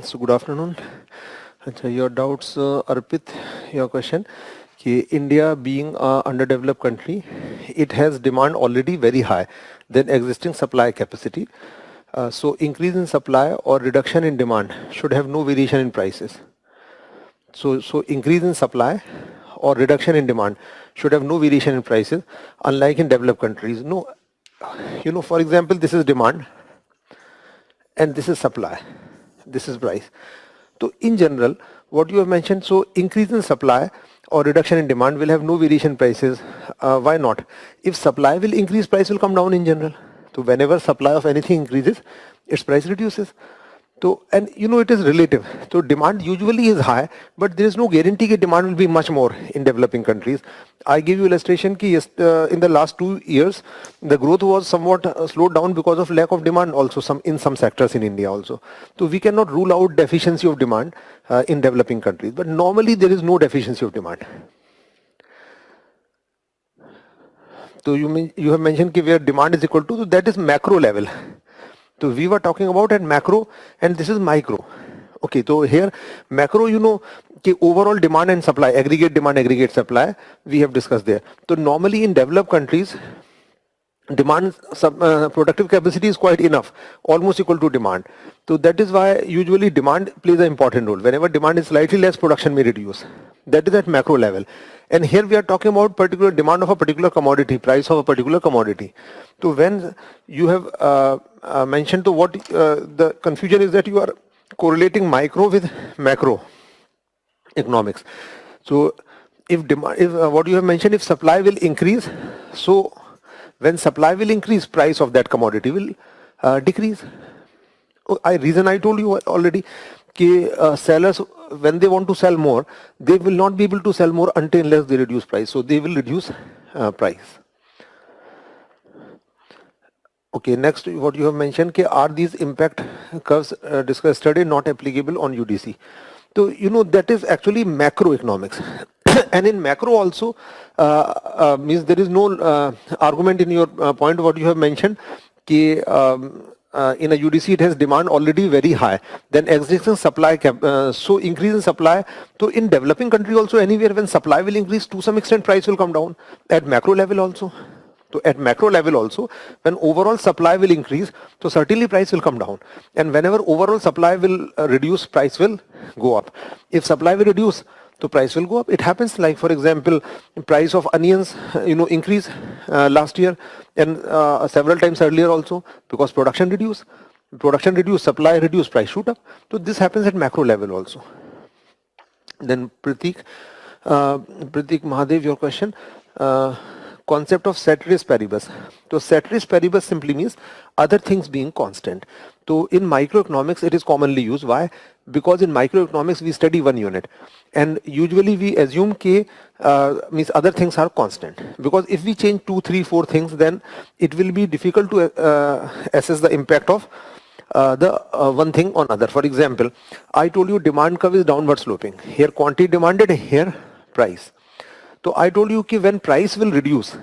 So good afternoon. Your doubts, Arpit, your question. India being an underdeveloped country, it has demand already very high than existing supply capacity. So increase in supply or reduction in demand should have no variation in prices. So increase in supply or reduction in demand should have no variation in prices, unlike in developed countries. No, for example, this is demand and this is supply, this is price. So in general, what you have mentioned, so increase in supply or reduction in demand will have no variation in prices. Why not? If supply will increase, price will come down in general. So whenever supply of anything increases, its price reduces. So, and it is relative. So demand usually is high, but there is no guarantee that demand will be much more in developing countries. I give you illustration ki yes, in the last 2 years, the growth was somewhat slowed down because of lack of demand also in some sectors in India also. So we cannot rule out deficiency of demand in developing countries, but normally there is no deficiency of demand. So you have mentioned ki where demand is equal to, so that is macro level. So we were talking about at macro and this is micro. Okay, so here macro, ki overall demand and supply, aggregate demand, aggregate supply, we have discussed there. So normally in developed countries, demand productive capacity is quite enough, almost equal to demand. So that is why usually demand plays an important role. Whenever demand is slightly less, production may reduce. That is at macro level. And here we are talking about particular demand of a particular commodity, price of a particular commodity. So when you have mentioned to what the confusion is that you are correlating micro with macro economics. So if demand, if what you have mentioned, if supply will increase, so when supply will increase, price of that commodity will decrease. Reason I told you already, sellers, when they want to sell more, they will not be able to sell more until unless they reduce price. So they will reduce price. Okay, next what you have mentioned, are these impact curves discussed yesterday not applicable on UDC? So that is actually macroeconomics. And in macro also means there is no argument in your point what you have mentioned, in a UDC it has demand already very high, then existing supply so increase in supply. So in developing country also, anywhere when supply will increase, to some extent price will come down at macro level also. So at macro level also, when overall supply will increase, so certainly price will come down. And whenever overall supply will reduce, price will go up. If supply will reduce, so price will go up. It happens, like for example, price of onions, increase last year and several times earlier also, because production reduced. Production reduced, supply reduced, price shoot up. So this happens at macro level also. Then Pratik Mahadev, your question. Concept of ceteris paribus. So ceteris paribus simply means other things being constant. So in microeconomics it is commonly used. Why? Because in microeconomics we study one unit, and usually we assume means other things are constant. Because if we change 2, 3, 4 things, then it will be difficult to assess the impact of the one thing on other. For example, I told you demand curve is downward sloping. Here quantity demanded, here price. So I told you when price will reduce,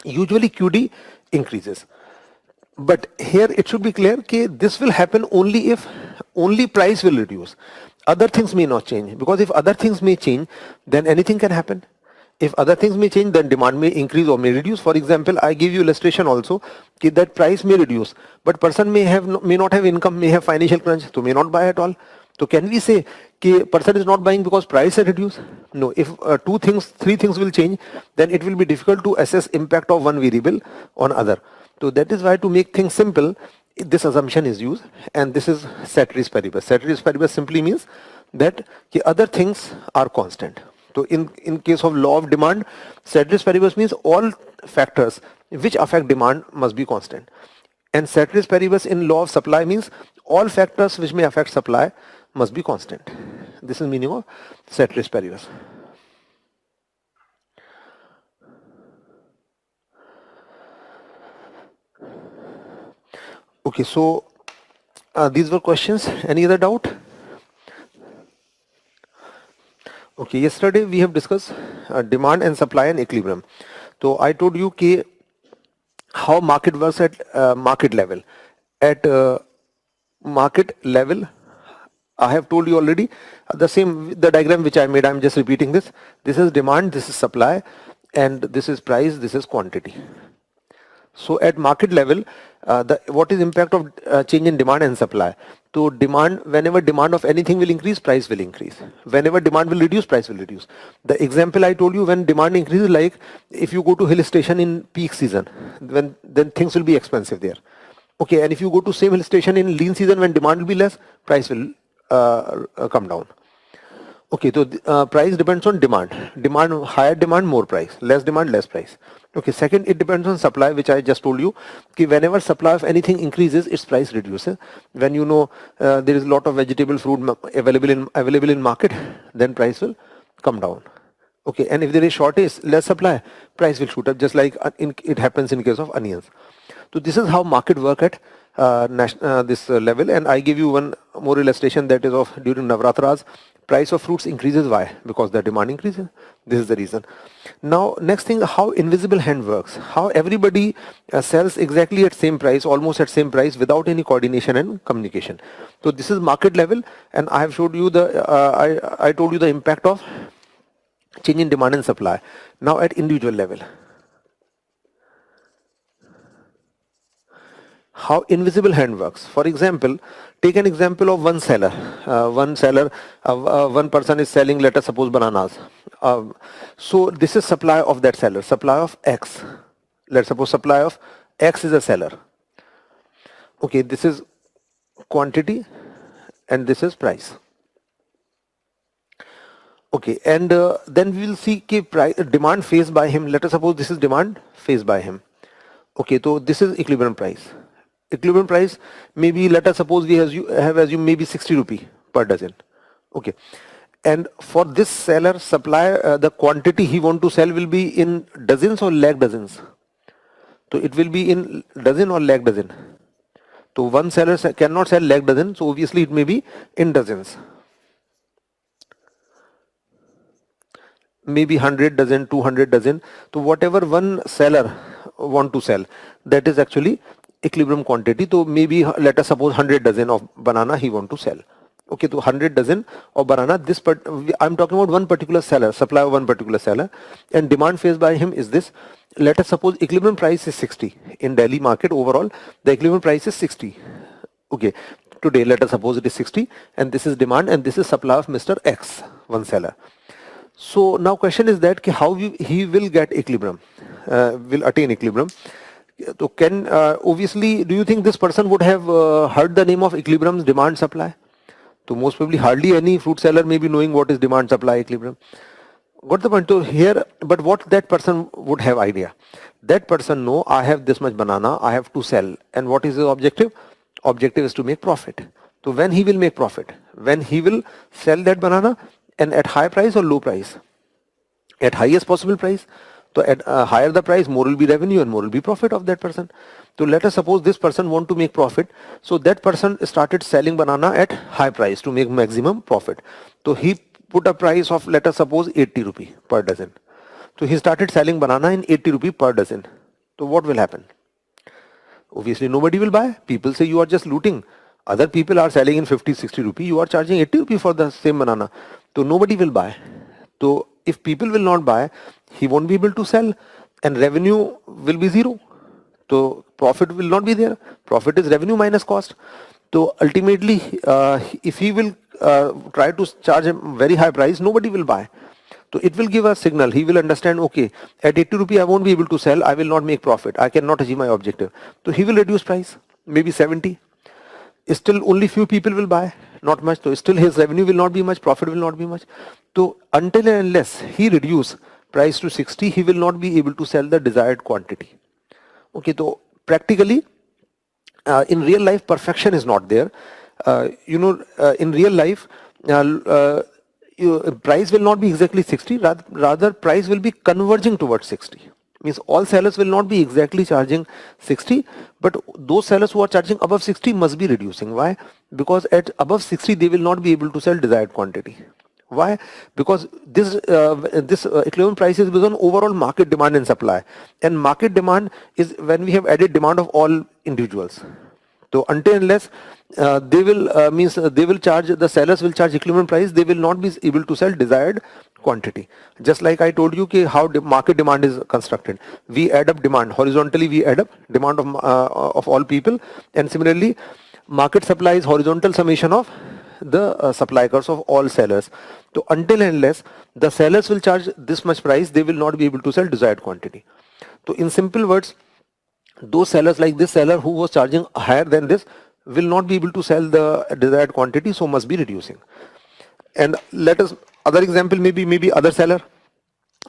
usually QD increases. But here it should be clear that this will happen only if only price will reduce. Other things may not change, because if other things may change, then anything can happen. If other things may change, then demand may increase or may reduce. For example, I give you illustration also that price may reduce, but person may not have income, may have financial crunch, so may not buy at all. So can we say person is not buying because price has reduced? No. If 2 things, 3 things will change, then it will be difficult to assess impact of one variable on other. So that is why, to make things simple, this assumption is used, and this is ceteris paribus. Ceteris paribus simply means that other things are constant. So in case of law of demand, ceteris paribus means all factors which affect demand must be constant. And ceteris paribus in law of supply means all factors which may affect supply must be constant. This is meaning of ceteris paribus. Okay, so these were questions. Any other doubt? Okay, yesterday we have discussed demand and supply and equilibrium. So I told you how market works at market level. At market level, I have told you already the diagram which I made. I'm just repeating this. This is demand, this is supply, and this is price, this is quantity. So at market level, what is impact of change in demand and supply? So demand, whenever demand of anything will increase, price will increase. Whenever demand will reduce, price will reduce. The example I told you, when demand increases, like if you go to hill station in peak season, then things will be expensive there. Okay, and if you go to same hill station in lean season, when demand will be less, price will come down. Okay, so price depends on demand. Demand, higher demand, more price. Less demand, less price. Okay, second, it depends on supply, which I just told you. Okay, whenever supply of anything increases, its price reduces. When you know there is a lot of vegetable, fruit available in market, then price will come down. Okay, and if there is shortage, less supply, price will shoot up, just like it happens in case of onions. So this is how market work at this level, and I give you one more illustration, that is of during Navratras, price of fruits increases. Why? Because the demand increases. This is the reason. Now next thing, how invisible hand works, how everybody sells exactly at same price, almost at same price, without any coordination and communication. So this is market level, and I have showed you I told you the impact of change in demand and supply. Now at individual level, how invisible hand works. For example, take an example of one seller. One person is selling, let us suppose, bananas. So this is supply of that seller, supply of X. Let's suppose supply of X is a seller. Okay, this is quantity and this is price. Okay, and then we will see demand faced by him. Let us suppose this is demand faced by him. Okay, so this is equilibrium price. Equilibrium price, maybe let us suppose we have assumed maybe 60 rupee per dozen. Okay, and for this seller, supply the quantity he want to sell will be in dozens or lakh dozens. So it will be in dozen or lakh dozen. So one seller cannot sell lakh dozen, so obviously it may be in dozens. Maybe 100 dozen, 200 dozen. So whatever one seller want to sell, that is actually equilibrium quantity. So maybe let us suppose 100 dozen of banana he want to sell. Okay, so 100 dozen of banana, I'm talking about one particular seller, supply of one particular seller, and demand faced by him is this. Let us suppose equilibrium price is 60. In Delhi market overall, the equilibrium price is 60. Okay, today let us suppose it is 60, and this is demand and this is supply of Mr. X, one seller. So now question is that how he will get equilibrium, will attain equilibrium. So obviously, do you think this person would have heard the name of equilibrium, demand, supply? So most probably hardly any fruit seller may be knowing what is demand, supply, equilibrium. Got the point? So here, but what that person would have idea? That person know, I have this much banana, I have to sell, and what is his objective? Objective is to make profit. So when he will make profit? When he will sell that banana, and at high price or low price? At highest possible price. So at higher the price, more will be revenue and more will be profit of that person. So let us suppose this person want to make profit. So that person started selling banana at high price to make maximum profit. So he put a price of, let us suppose, 80 rupee per dozen. So he started selling banana in 80 rupee per dozen. So what will happen? Obviously nobody will buy. People say you are just looting. Other people are selling in 50, 60 rupee. You are charging 80 rupee for the same banana. So nobody will buy. So if people will not buy, he won't be able to sell, and revenue will be zero. So profit will not be there. Profit is revenue minus cost. So ultimately, if he will try to charge a very high price, nobody will buy. So it will give a signal. He will understand, okay, at 80 rupee I won't be able to sell. I will not make profit. I cannot achieve my objective. So he will reduce price, maybe 70. Still only few people will buy, not much. So still his revenue will not be much, profit will not be much. So until and unless he reduce price to 60, he will not be able to sell the desired quantity. Okay, so practically in real life, perfection is not there. In real life, price will not be exactly 60, rather price will be converging towards 60. Means all sellers will not be exactly charging 60, but those sellers who are charging above 60 must be reducing. Why? Because at above 60 they will not be able to sell desired quantity. Why? Because this equilibrium price is based on overall market demand and supply, and market demand is when we have added demand of all individuals. So until unless they will means they will charge, the sellers will charge equilibrium price, they will not be able to sell desired quantity. Just like I told you how market demand is constructed. We add up demand horizontally. We add up demand of all people, and similarly, market supply is horizontal summation of the supply curves of all sellers. So until and unless the sellers will charge this much price, they will not be able to sell desired quantity. So in simple words, those sellers, like this seller who was charging higher than this, will not be able to sell the desired quantity, so must be reducing. And let us, other example, maybe other seller.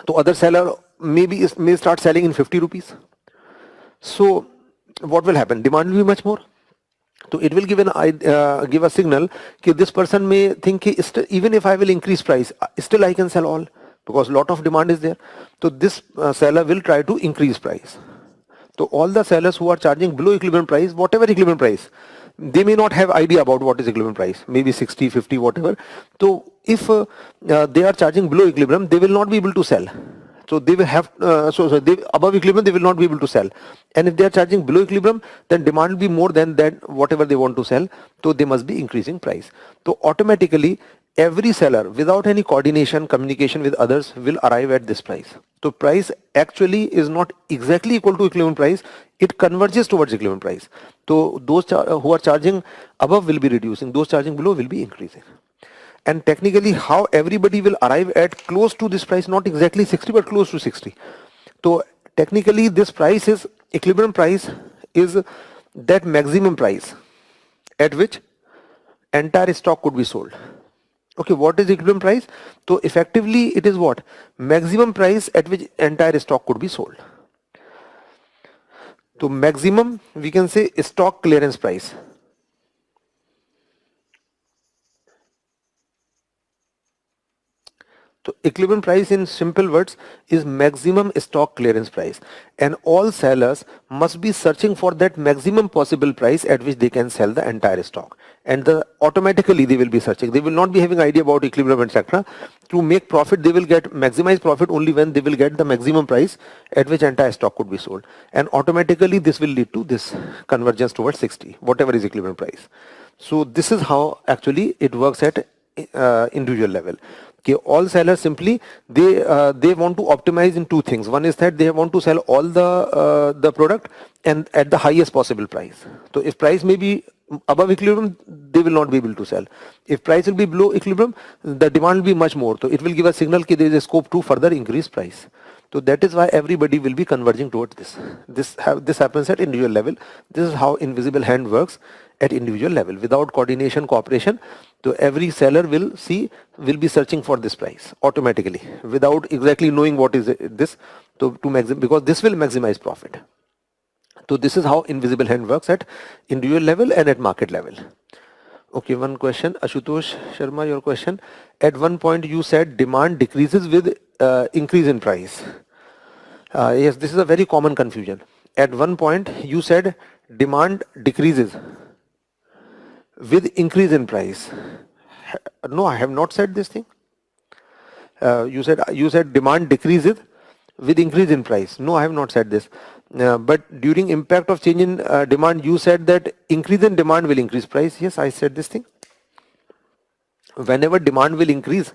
So other seller may start selling in 50 rupees. So what will happen? Demand will be much more. So it will give give a signal that this person may think even if I will increase price, still I can sell all, because lot of demand is there. So this seller will try to increase price. So all the sellers who are charging below equilibrium price, whatever equilibrium price, they may not have idea about what is equilibrium price, maybe 60, 50, whatever. So if they are charging below equilibrium, they will not be able to sell. So they will have, they, above equilibrium, they will not be able to sell. And if they are charging below equilibrium, then demand will be more than that, whatever they want to sell. So they must be increasing price. So automatically, every seller, without any coordination, communication with others, will arrive at this price. So price actually is not exactly equal to equilibrium price. It converges towards equilibrium price. So those who are charging above will be reducing. Those charging below will be increasing. And technically, how everybody will arrive at close to this price, not exactly 60, but close to 60. So technically, this price is, equilibrium price is that maximum price at which entire stock could be sold. Okay, what is equilibrium price? So effectively, it is what? Maximum price at which entire stock could be sold. So maximum, we can say, stock clearance price. So equilibrium price in simple words is maximum stock clearance price, and all sellers must be searching for that maximum possible price at which they can sell the entire stock, and automatically they will be searching. They will not be having idea about equilibrium, etc. To make profit, they will get maximize profit only when they will get the maximum price at which entire stock could be sold, and automatically this will lead to this convergence towards 60, whatever is equilibrium price. So this is how actually it works at individual level. Okay, all sellers simply they want to optimize in two things. One is that they want to sell all the product and at the highest possible price. So if price may be above equilibrium, they will not be able to sell. If price will be below equilibrium, the demand will be much more. So it will give a signal that there is a scope to further increase price. So that is why everybody will be converging towards this. This happens at individual level. This is how invisible hand works at individual level. Without coordination, cooperation, so every seller will be searching for this price automatically without exactly knowing what is this. So because this will maximize profit. So this is how invisible hand works at individual level and at market level. Okay, one question, Ashutosh Sharma, your question. At one point you said demand decreases with increase in price. Yes, this is a very common confusion. At one point you said demand decreases with increase in price. No, I have not said this thing. You said demand decreases with increase in price. No, I have not said this. But during impact of change in demand, you said that increase in demand will increase price. Yes, I said this thing. Whenever demand will increase,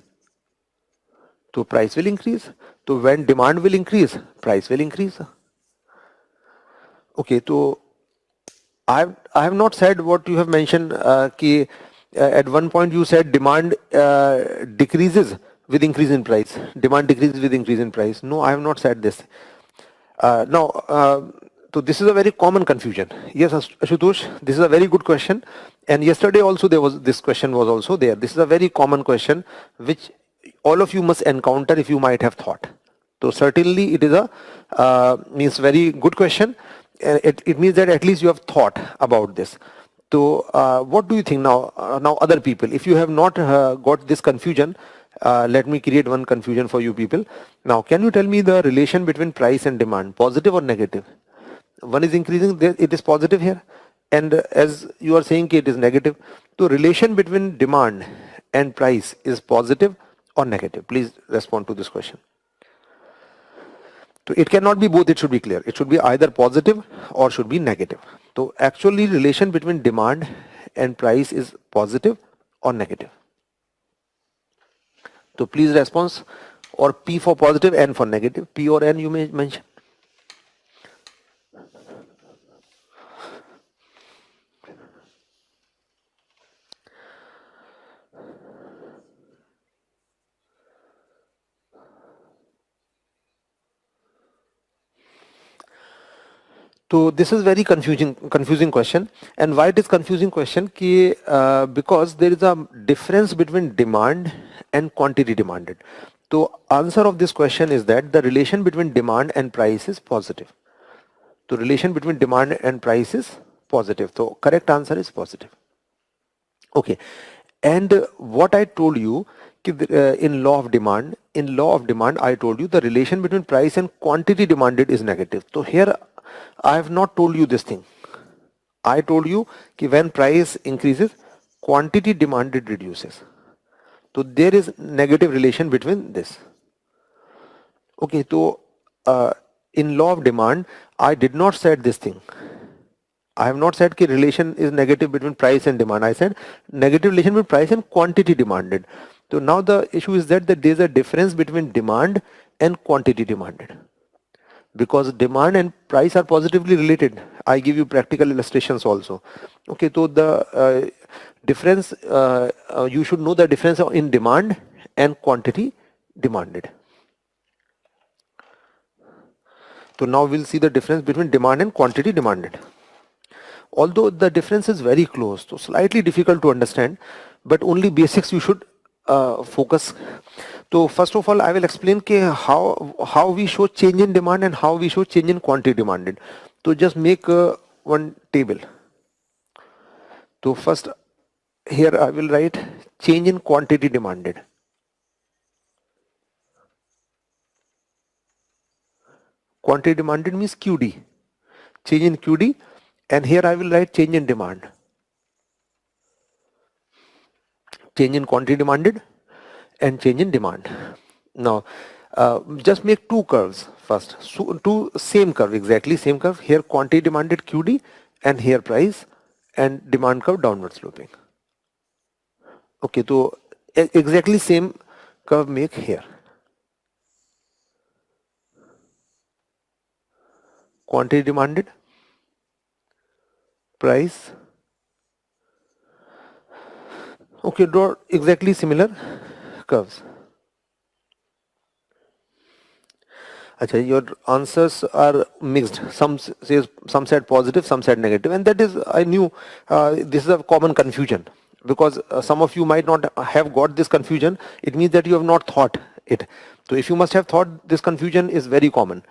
so price will increase. So when demand will increase, price will increase. Okay, so I have not said what you have mentioned. At one point you said demand decreases with increase in price. Demand decreases with increase in price. No, I have not said this. So this is a very common confusion. Yes, Ashutosh, this is a very good question. And yesterday also this question was also there. This is a very common question which all of you must encounter if you might have thought. So certainly it is a means very good question. It means that at least you have thought about this. So what do you think now? Now other people, if you have not got this confusion, let me create one confusion for you people. Now, can you tell me the relation between price and demand, positive or negative? One is increasing, it is positive here, and as you are saying it is negative. So relation between demand and price is positive or negative? Please respond to this question. So it cannot be both, it should be clear. It should be either positive or should be negative. So actually relation between demand and price is positive or negative. So please respond, or P for positive, N for negative. P or N you may mention. So this is very confusing question. And why it is confusing question? Because there is a difference between demand and quantity demanded. So answer of this question is that the relation between demand and price is positive. The relation between demand and price is positive. So correct answer is positive. Okay. And what I told you in law of demand, I told you the relation between price and quantity demanded is negative. So here I have not told you this thing. I told you that when price increases, quantity demanded reduces. So there is negative relation between this. Okay, so in law of demand, I did not said this thing. I have not said that relation is negative between price and demand. I said negative relation between price and quantity demanded. So now the issue is that there is a difference between demand and quantity demanded. Because demand and price are positively related. I give you practical illustrations also. Okay, so the difference, you should know the difference in demand and quantity demanded. So now we'll see the difference between demand and quantity demanded. Although the difference is very close, so slightly difficult to understand, but only basics you should focus. So first of all, I will explain how we show change in demand and how we show change in quantity demanded. So just make one table. So first here I will write change in quantity demanded. Quantity demanded means QD. Change in QD, and here I will write change in demand. Change in quantity demanded and change in demand. Now just make two curves first. So two same curve, exactly same curve. Here quantity demanded QD and here price, and demand curve downward sloping. Okay, so exactly same curve make here. Quantity demanded, price. Okay, draw exactly similar curves. Achha, your answers are mixed. Some said positive, some said negative, and that is, I knew this is a common confusion, because some of you might not have got this confusion. It means that you have not thought it. So if you must have thought, this confusion is very common.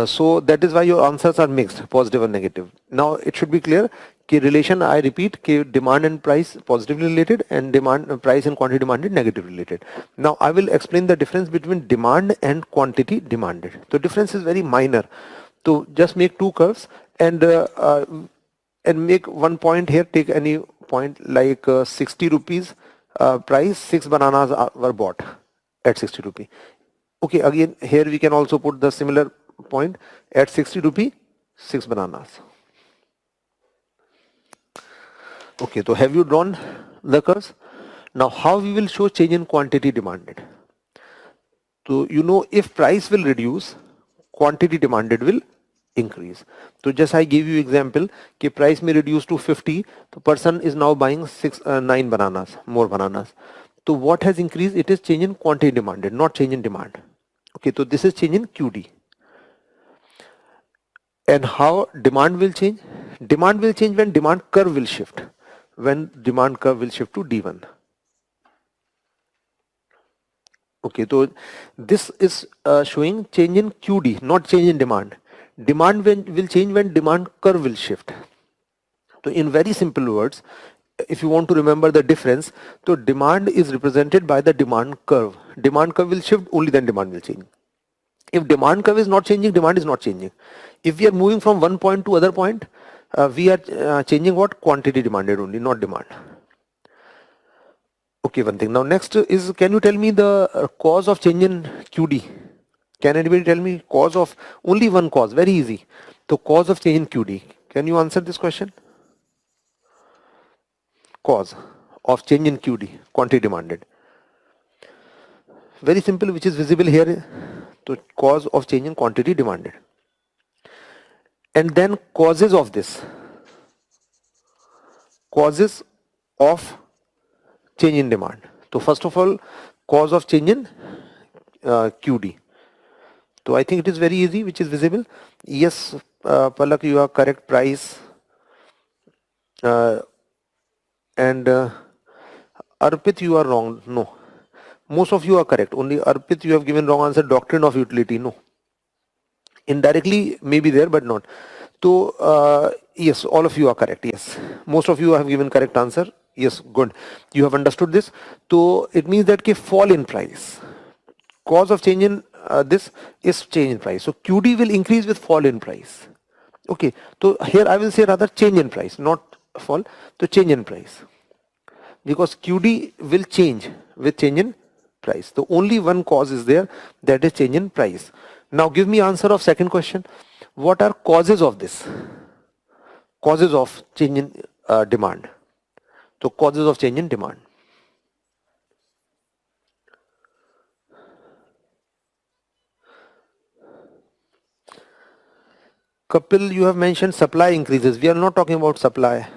So that is why your answers are mixed, positive or negative. Now it should be clear कि relation, I repeat, कि demand and price positively related and demand, price and quantity demanded negatively related. Now I will explain the difference between demand and quantity demanded. The difference is very minor. So just make two curves and make one point here. Take any point like 60 rupees price, 6 bananas were bought at 60 rupee. Okay, again here we can also put the similar point at 60 rupee, 6 bananas. Okay, so have you drawn the curves? Now how we will show change in quantity demanded? So you know, if price will reduce, quantity demanded will increase. So just I give you example कि price may reduce to 50, the person is now buying 9 bananas, more bananas. So what has increased? It is change in quantity demanded, not change in demand. Okay, so this is change in QD. And how demand will change? Demand will change when demand curve will shift. When demand curve will shift to D1. Okay, so this is showing change in QD, not change in demand. Demand will change when demand curve will shift. So in very simple words, if you want to remember the difference, so demand is represented by the demand curve. Demand curve will shift, only then demand will change. If demand curve is not changing, demand is not changing. If we are moving from one point to other point, we are changing what? Quantity demanded only, not demand. Okay, one thing. Now next is, can you tell me the cause of change in QD? Can anybody tell me cause of, only one cause, very easy. The cause of change in QD. Can you answer this question? Cause of change in QD, quantity demanded. Very simple, which is visible here. The cause of change in quantity demanded. And then causes of this. Causes of change in demand. So first of all, cause of change in QD. So I think it is very easy, which is visible. Yes, Palak, you are correct. Price and Arpit, you are wrong. No, most of you are correct. Only Arpit, you have given wrong answer. Doctrine of utility. No, indirectly maybe there, but not. So yes, all of you are correct. Yes, most of you have given correct answer. Yes, good. You have understood this. So it means that fall in price. Cause of change in this is change in price. So QD will increase with fall in price. Okay, so here I will say rather change in price, not fall. So change in price, because QD will change with change in price. The only one cause is there, that is change in price. Now give me answer of second question. What are causes of this? Causes of change in demand. So causes of change in demand. Kapil, you have mentioned supply increases. We are not talking about supply.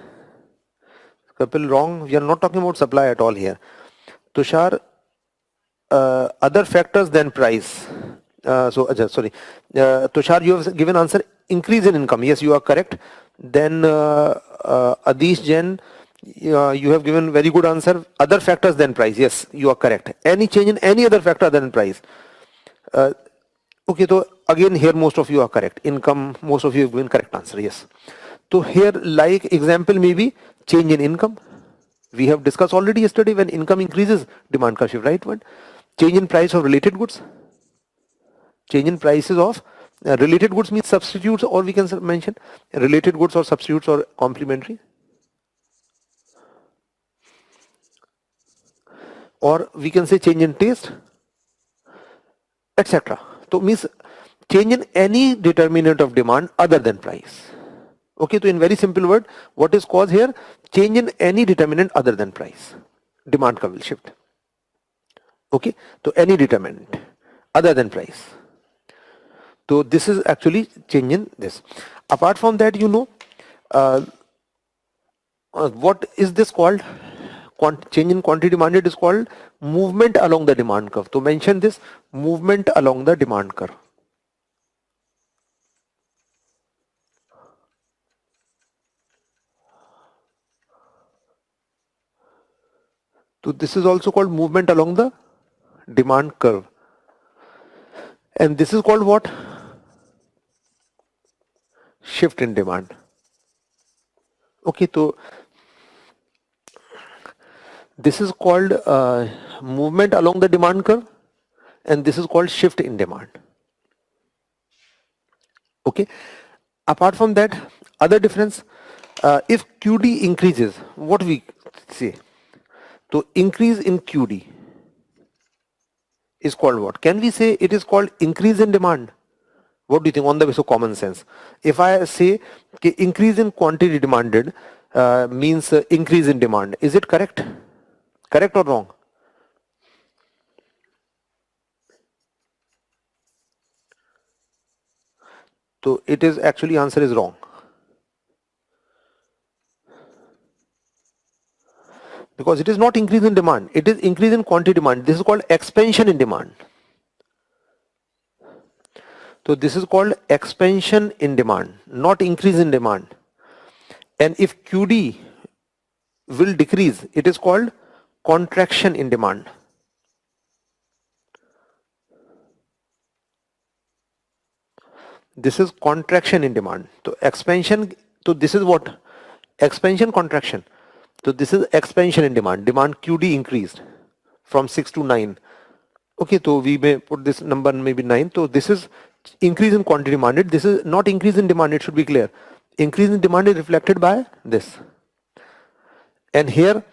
Kapil, wrong. We are not talking about supply at all here. Tushar, other factors than price. Sorry. Tushar, you have given answer increase in income. Yes, you are correct. Then Adish Jain, you have given very good answer. Other factors than price. Yes, you are correct. Any change in any other factor than price. Okay, so again here most of you are correct. Income, most of you have given correct answer. Yes. So here like example maybe change in income. We have discussed already yesterday, when income increases, demand ka shift, right? One change in price of related goods. Change in prices of related goods means substitutes, or we can mention related goods or substitutes or complementary, or we can say change in taste, etc. So means change in any determinant of demand other than price. Okay, so in very simple word, what is cause here? Change in any determinant other than price. Demand ka will shift. Okay, so any determinant other than price. So this is actually change in this. Apart from that, uh, what is this called? Change in quantity demanded is called movement along the demand curve. To mention this, movement along the demand curve. So this is also called movement along the demand curve. And this is called what? Shift in demand. Okay, so this is called movement along the demand curve, and this is called shift in demand. Okay, apart from that, other difference, if QD increases, what we say? So increase in QD is called what? Can we say it is called increase in demand? What do you think on the basis of common sense? If I say increase in quantity demanded means increase in demand, is it correct? Correct or wrong? So it is actually, answer is wrong. Because it is not increase in demand, it is increase in quantity demand. This is called expansion in demand. So this is called expansion in demand, not increase in demand. And if QD will decrease, it is called contraction in demand. This is contraction in demand. So expansion, so this is what? Expansion, contraction. So this is expansion in demand. Demand QD increased from 6 to 9. Okay, so we may put this number maybe 9. So this is increase in quantity demanded. This is not increase in demand, it should be clear. Increase in demand is reflected by this. And here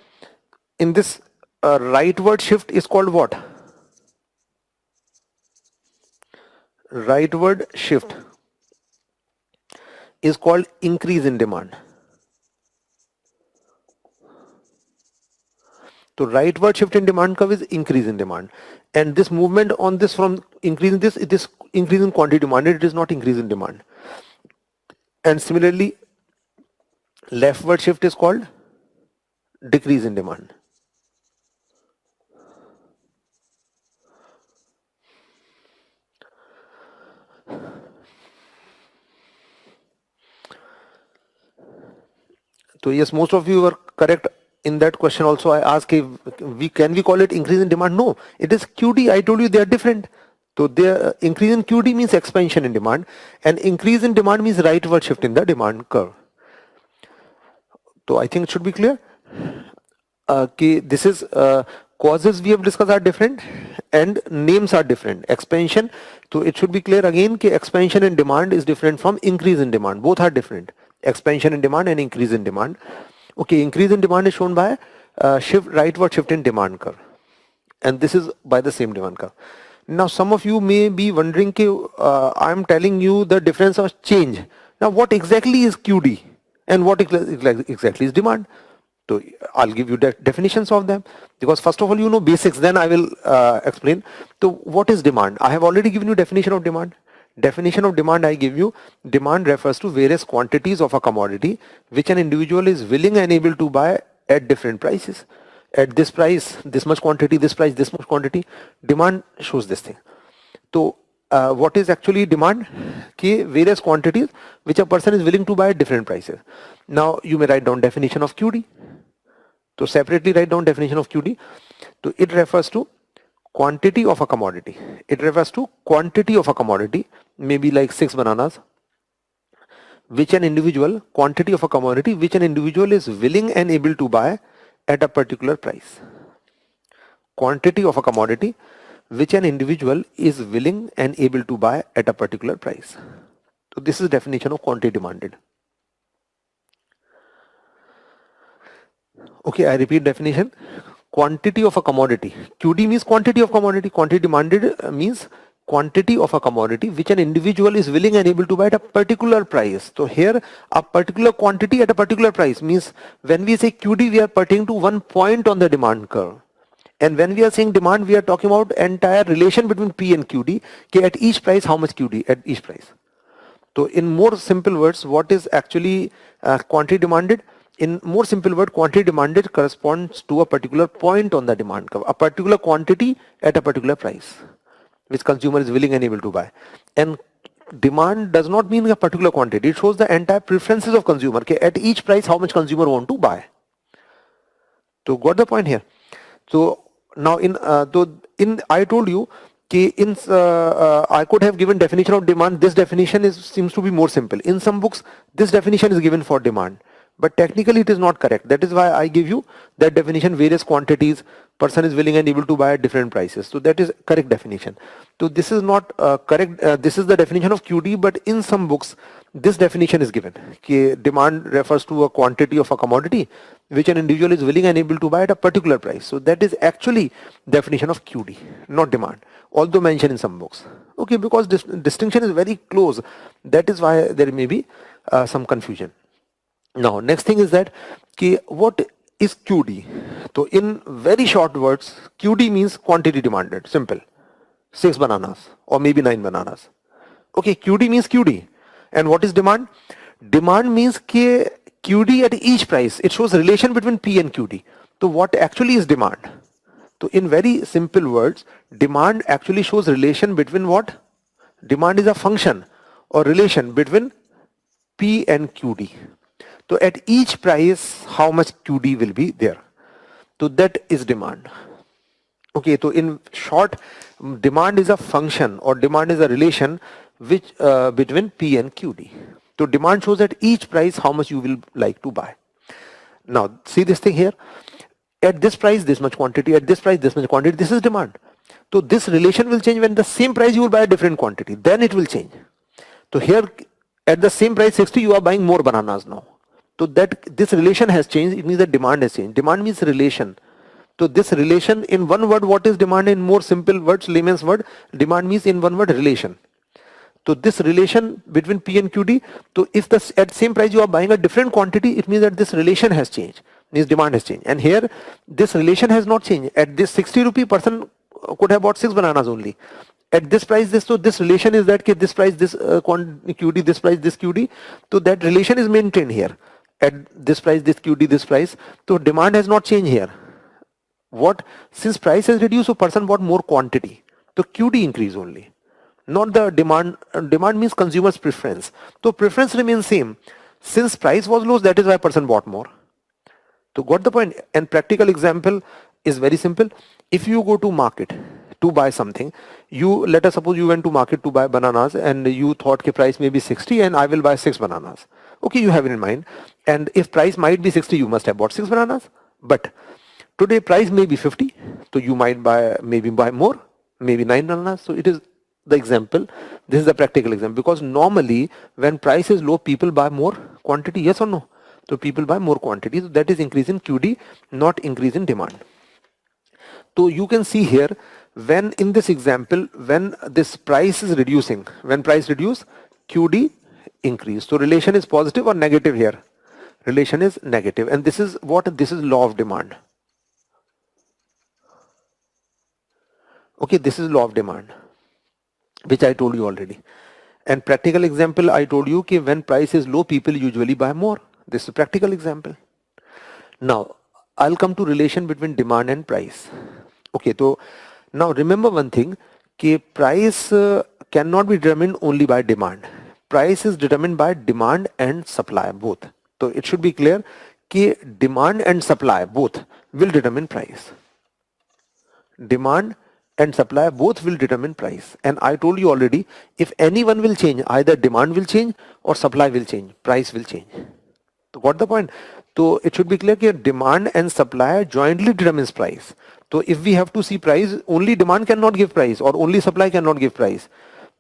in this a rightward shift is called what? Rightward shift is called increase in demand. So rightward shift in demand curve is increase in demand, and this movement on this from increase in this, it is increase in quantity demanded, it is not increase in demand. And similarly, leftward shift is called decrease in demand. So yes, most of you were correct in that question also. I asked if can we call it increase in demand? No, it is QD. I told you they are different. So the increase in QD means expansion in demand, and increase in demand means rightward shift in the demand curve. So I think it should be clear. This is causes we have discussed are different and names are different. Expansion, so it should be clear again that expansion in demand is different from increase in demand. Both are different. Expansion in demand and increase in demand. Okay, increase in demand is shown by rightward shift in demand curve, and this is by the same demand curve. Now some of you may be wondering, I am telling you the difference of change. Now what exactly is QD and what exactly is demand? So I'll give you the definitions of them, because first of all you know basics, then I will explain. So what is demand? I have already given you definition of demand. Definition of demand I give you: demand refers to various quantities of a commodity which an individual is willing and able to buy at different prices. At this price, this much quantity, this price, this much quantity. Demand shows this thing. So what is actually demand? Various quantities which a person is willing to buy at different prices. Now you may write down definition of QD. So separately write down definition of QD. So it refers to quantity of a commodity. It refers to quantity of a commodity, maybe like 6 bananas, which an individual, quantity of a commodity which an individual is willing and able to buy at a particular price. Quantity of a commodity which an individual is willing and able to buy at a particular price. So this is definition of quantity demanded. Okay, I repeat definition. Quantity of a commodity. QD means quantity of commodity. Quantity demanded means quantity of a commodity which an individual is willing and able to buy at a particular price. So here a particular quantity at a particular price means when we say QD, we are pertaining to one point on the demand curve. And when we are saying demand, we are talking about entire relation between P and QD. At each price, how much QD at each price. So in more simple words, what is actually quantity demanded? In more simple word, quantity demanded corresponds to a particular point on the demand curve, a particular quantity at a particular price, which consumer is willing and able to buy. And demand does not mean a particular quantity. It shows the entire preferences of consumer. At each price, how much consumer want to buy. So got the point here. So now I told you I could have given definition of demand. This definition seems to be more simple. In some books, this definition is given for demand, but technically it is not correct. That is why I give you that definition: various quantities, person is willing and able to buy at different prices. So that is correct definition. So this is not correct. This is the definition of QD, but in some books this definition is given. Demand refers to a quantity of a commodity which an individual is willing and able to buy at a particular price. So that is actually definition of QD, not demand, although mentioned in some books. Okay, because this distinction is very close. That is why there may be some confusion. Now next thing is that what is QD? So in very short words, QD means quantity demanded. Simple. 6 bananas or maybe 9 bananas. Okay, QD means QD. And what is demand? Demand means QD at each price. It shows relation between P and QD. So what actually is demand? So in very simple words, demand actually shows relation between what? Demand is a function or relation between P and QD. So at each price, how much QD will be there? So that is demand. Okay, so in short, demand is a function or demand is a relation which between P and QD. So demand shows at each price how much you will like to buy. Now see this thing here. At this price, this much quantity. At this price, this much quantity. This is demand. So this relation will change when the same price you will buy a different quantity. Then it will change. So here at the same price 60, you are buying more bananas now. So that this relation has changed. It means that demand has changed. Demand means relation. So this relation in one word, what is demand in more simple words, layman's word? Demand means in one word relation. So this relation between P and QD, so if the at same price you are buying a different quantity, it means that this relation has changed, means demand has changed. And here this relation has not changed. At this 60 rupee, person could have bought 6 bananas only. At this price, this, so this relation is that this price, this QD, this price, this QD. So that relation is maintained here. At this price, this QD, this price. So demand has not changed here. What? Since price has reduced, so person bought more quantity. So QD increase only. Not the demand. Demand means consumer's preference. So preference remains same. Since price was low, that is why person bought more. So got the point? And practical example is very simple. If you go to market to buy something, you, let us suppose you went to market to buy bananas and you thought the price may be 60 and I will buy 6 bananas. Okay, you have it in mind. And if price might be 60, you must have bought 6 bananas. But today price may be 50, so you might buy, maybe buy more, maybe 9 bananas. So it is the example. This is the practical example, because normally when price is low, people buy more quantity, yes or no? So people buy more quantity. So that is increase in QD, not increase in demand. So you can see here, when in this example, when this price is reducing, when price reduce, QD increase. So relation is positive or negative here? Relation is negative. And this is what? This is law of demand. Okay, this is law of demand, which I told you already. And practical example, I told you that when price is low, people usually buy more. This is a practical example. Now, I'll come to relation between demand and price. Okay, so now remember one thing, that price cannot be determined only by demand. Price is determined by demand and supply both. So it should be clear that demand and supply both will determine price. Demand and supply both will determine price. And I told you already, if anyone will change, either demand will change or supply will change, price will change. So got the point? So it should be clear that demand and supply jointly determines price. So if we have to see price, only demand cannot give price or only supply cannot give price,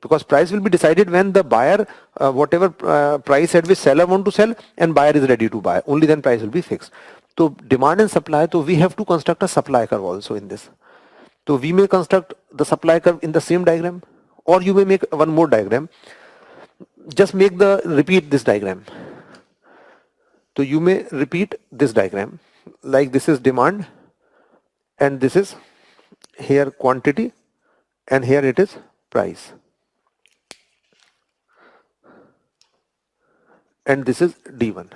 because price will be decided when the buyer, whatever price at which seller want to sell and buyer is ready to buy, only then price will be fixed. So demand and supply, so we have to construct a supply curve also in this. So we may construct the supply curve in the same diagram, or you may make one more diagram. Just repeat this diagram. So you may repeat this diagram, like this is demand and this is here quantity and here it is price. And this is D1.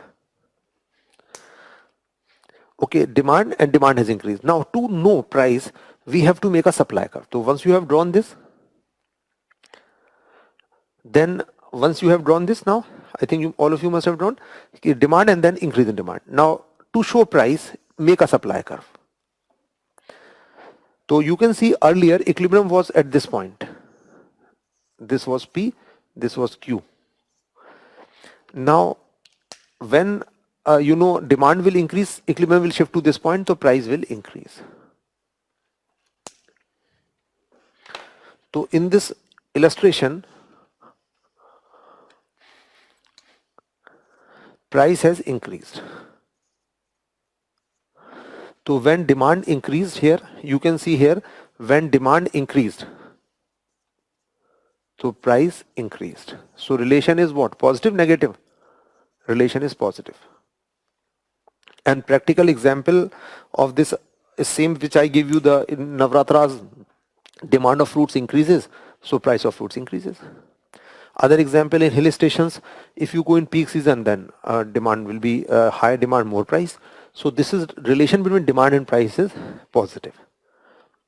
Okay, demand and demand has increased. Now to know price, we have to make a supply curve. So once you have drawn this, then once you have drawn this, now I think all of you must have drawn demand and then increase in demand. Now to show price, make a supply curve. So you can see earlier equilibrium was at this point. This was P, this was Q. Now when demand will increase, equilibrium will shift to this point, so price will increase. So in this illustration, price has increased. So when demand increased here, you can see here, when demand increased, so price increased. So relation is what? Positive, negative? Relation is positive. And practical example of this is same which I give you, in Navratras, demand of fruits increases, so price of fruits increases. Other example, in hill stations, if you go in peak season, then demand will be high demand, more price. So this is relation between demand and price is positive.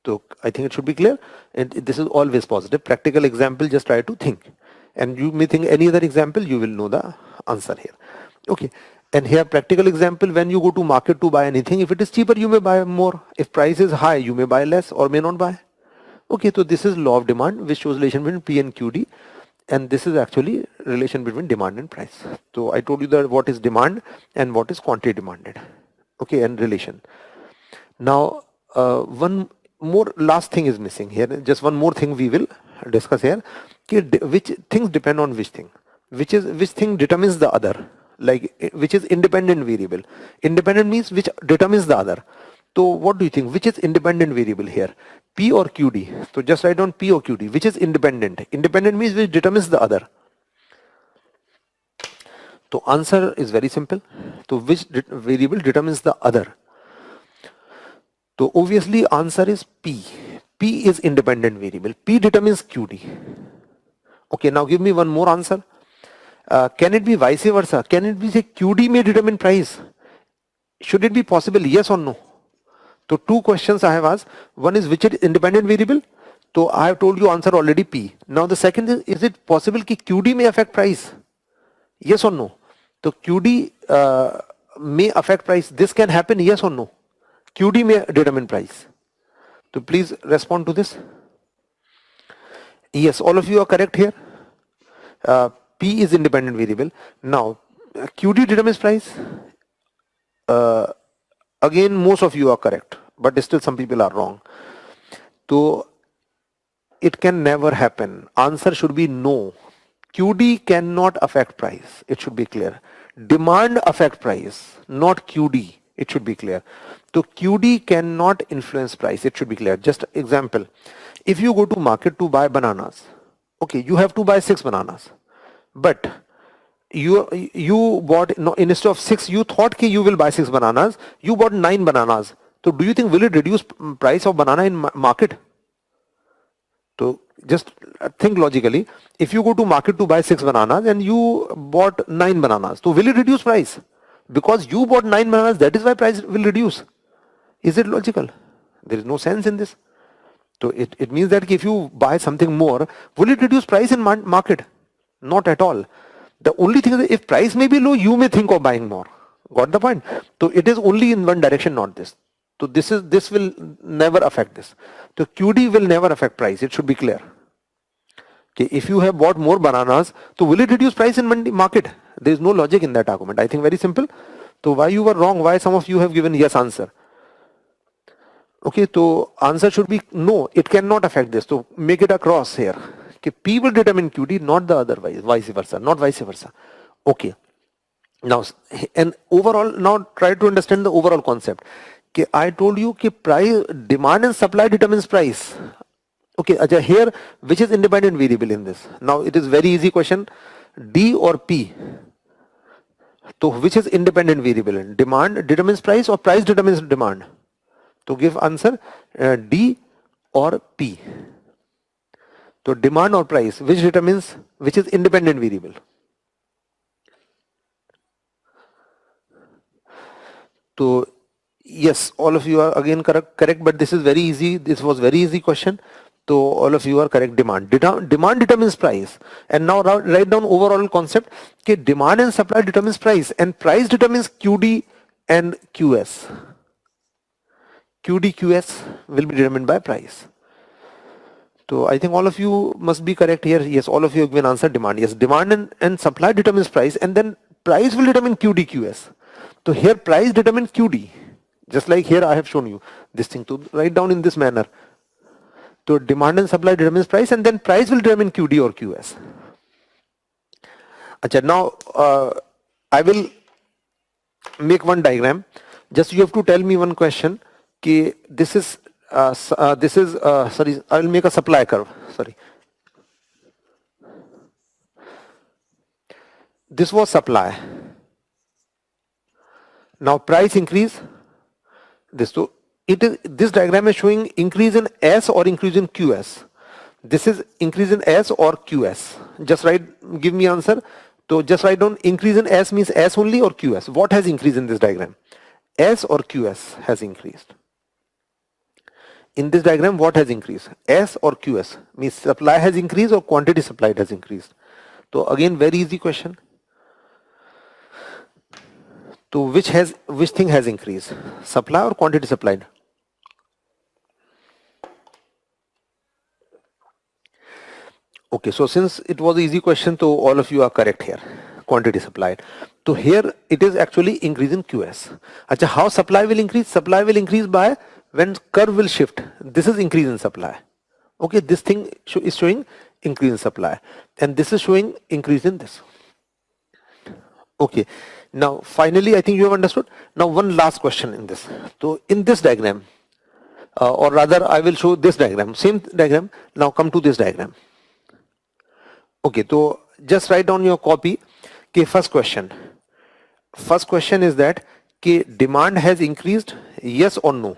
So I think it should be clear, and this is always positive. Practical example, just try to think, and you may think any other example, you will know the answer here. Okay, and here practical example, when you go to market to buy anything, if it is cheaper, you may buy more. If price is high, you may buy less or may not buy. Okay, so this is law of demand, which shows relation between P and QD. And this is actually relation between demand and price. So I told you that what is demand and what is quantity demanded. Okay, and relation. Now one more last thing is missing here. Just one more thing we will discuss here. Which things depend on which thing? Which thing determines the other? Like which is independent variable? Independent means which determines the other. So what do you think? Which is independent variable here? P or QD? So just write down P or QD. Which is independent? Independent means which determines the other. So answer is very simple. So which variable determines the other? So obviously answer is P. P is independent variable. P determines QD. Okay, now give me one more answer. Can it be vice versa? Can it be say QD may determine price? Should it be possible? Yes or no? So two questions I have asked. One is which is independent variable? So I have told you answer already P. Now the second is it possible that QD may affect price? Yes or no? So QD may affect price. This can happen, yes or no? QD may determine price. So please respond to this. Yes, all of you are correct here. P is independent variable. Now QD determines price. Again, most of you are correct, but still some people are wrong. So it can never happen. Answer should be no. QD cannot affect price. It should be clear. Demand affect price, not QD. It should be clear. So QD cannot influence price. It should be clear. Just example. If you go to market to buy bananas, okay, you have to buy 6 bananas, but you bought, no, instead of 6, you thought that you will buy 6 bananas. You bought 9 bananas. So do you think will it reduce price of banana in market? So just think logically. If you go to market to buy 6 bananas and you bought 9 bananas, so will it reduce price? Because you bought 9 bananas, that is why price will reduce. Is it logical? There is no sense in this. So it means that if you buy something more, will it reduce price in market? Not at all. The only thing is that if price may be low, you may think of buying more. Got the point? So it is only in one direction, not this. So this will never affect this. So QD will never affect price. It should be clear. Okay, if you have bought more bananas, so will it reduce price in market? There is no logic in that argument. I think very simple. So why you were wrong? Why some of you have given yes answer? Okay, so answer should be no. It cannot affect this. So make it a cross here. Okay, P will determine QD, not the otherwise, vice versa, not vice versa. Okay. Now, and overall, now try to understand the overall concept. Okay, I told you that price, demand and supply determines price. Okay, Ajay, here, which is independent variable in this? Now, it is very easy question. D or P? So, which is independent variable? Demand determines price or price determines demand? To give answer, D or P? So, demand or price, which determines, which is independent variable? So, yes, all of you are again correct, but this is very easy. This was very easy question. So all of you are correct. Demand determines price. And now write down overall concept. Okay, demand and supply determines price, and price determines QD and QS. QD QS will be determined by price. So I think all of you must be correct here. Yes, all of you have given answer demand. Yes, demand and supply determines price, and then price will determine QD QS. So here price determines QD. Just like here I have shown you this thing. To write down in this manner. So demand and supply determines price, and then price will determine QD or QS. Achha, now I will make one diagram. Just you have to tell me one question. Ki this is sorry, I will make a supply curve. Sorry. This was supply. Now price increase. So this diagram is showing increase in S or increase in QS. This is increase in S or QS. Just write, give me answer. So just write down increase in S means S only or QS. What has increased in this diagram? S or QS has increased. In this diagram, what has increased? S or QS? Means supply has increased or quantity supplied has increased. So again, very easy question. So which thing has increased? Supply or quantity supplied? Okay, so since it was an easy question, so all of you are correct here. Quantity supplied. So here it is actually increase in QS. Achha, how supply will increase? Supply will increase by when curve will shift. This is increase in supply. Okay, this thing is showing increase in supply, and this is showing increase in this. Okay. Now, finally, I think you have understood. Now, one last question in this. So, in this diagram, or rather, I will show this diagram, same diagram. Now, come to this diagram. Okay. So, just write down your copy. Okay. First question. First question is that okay, demand has increased, yes or no?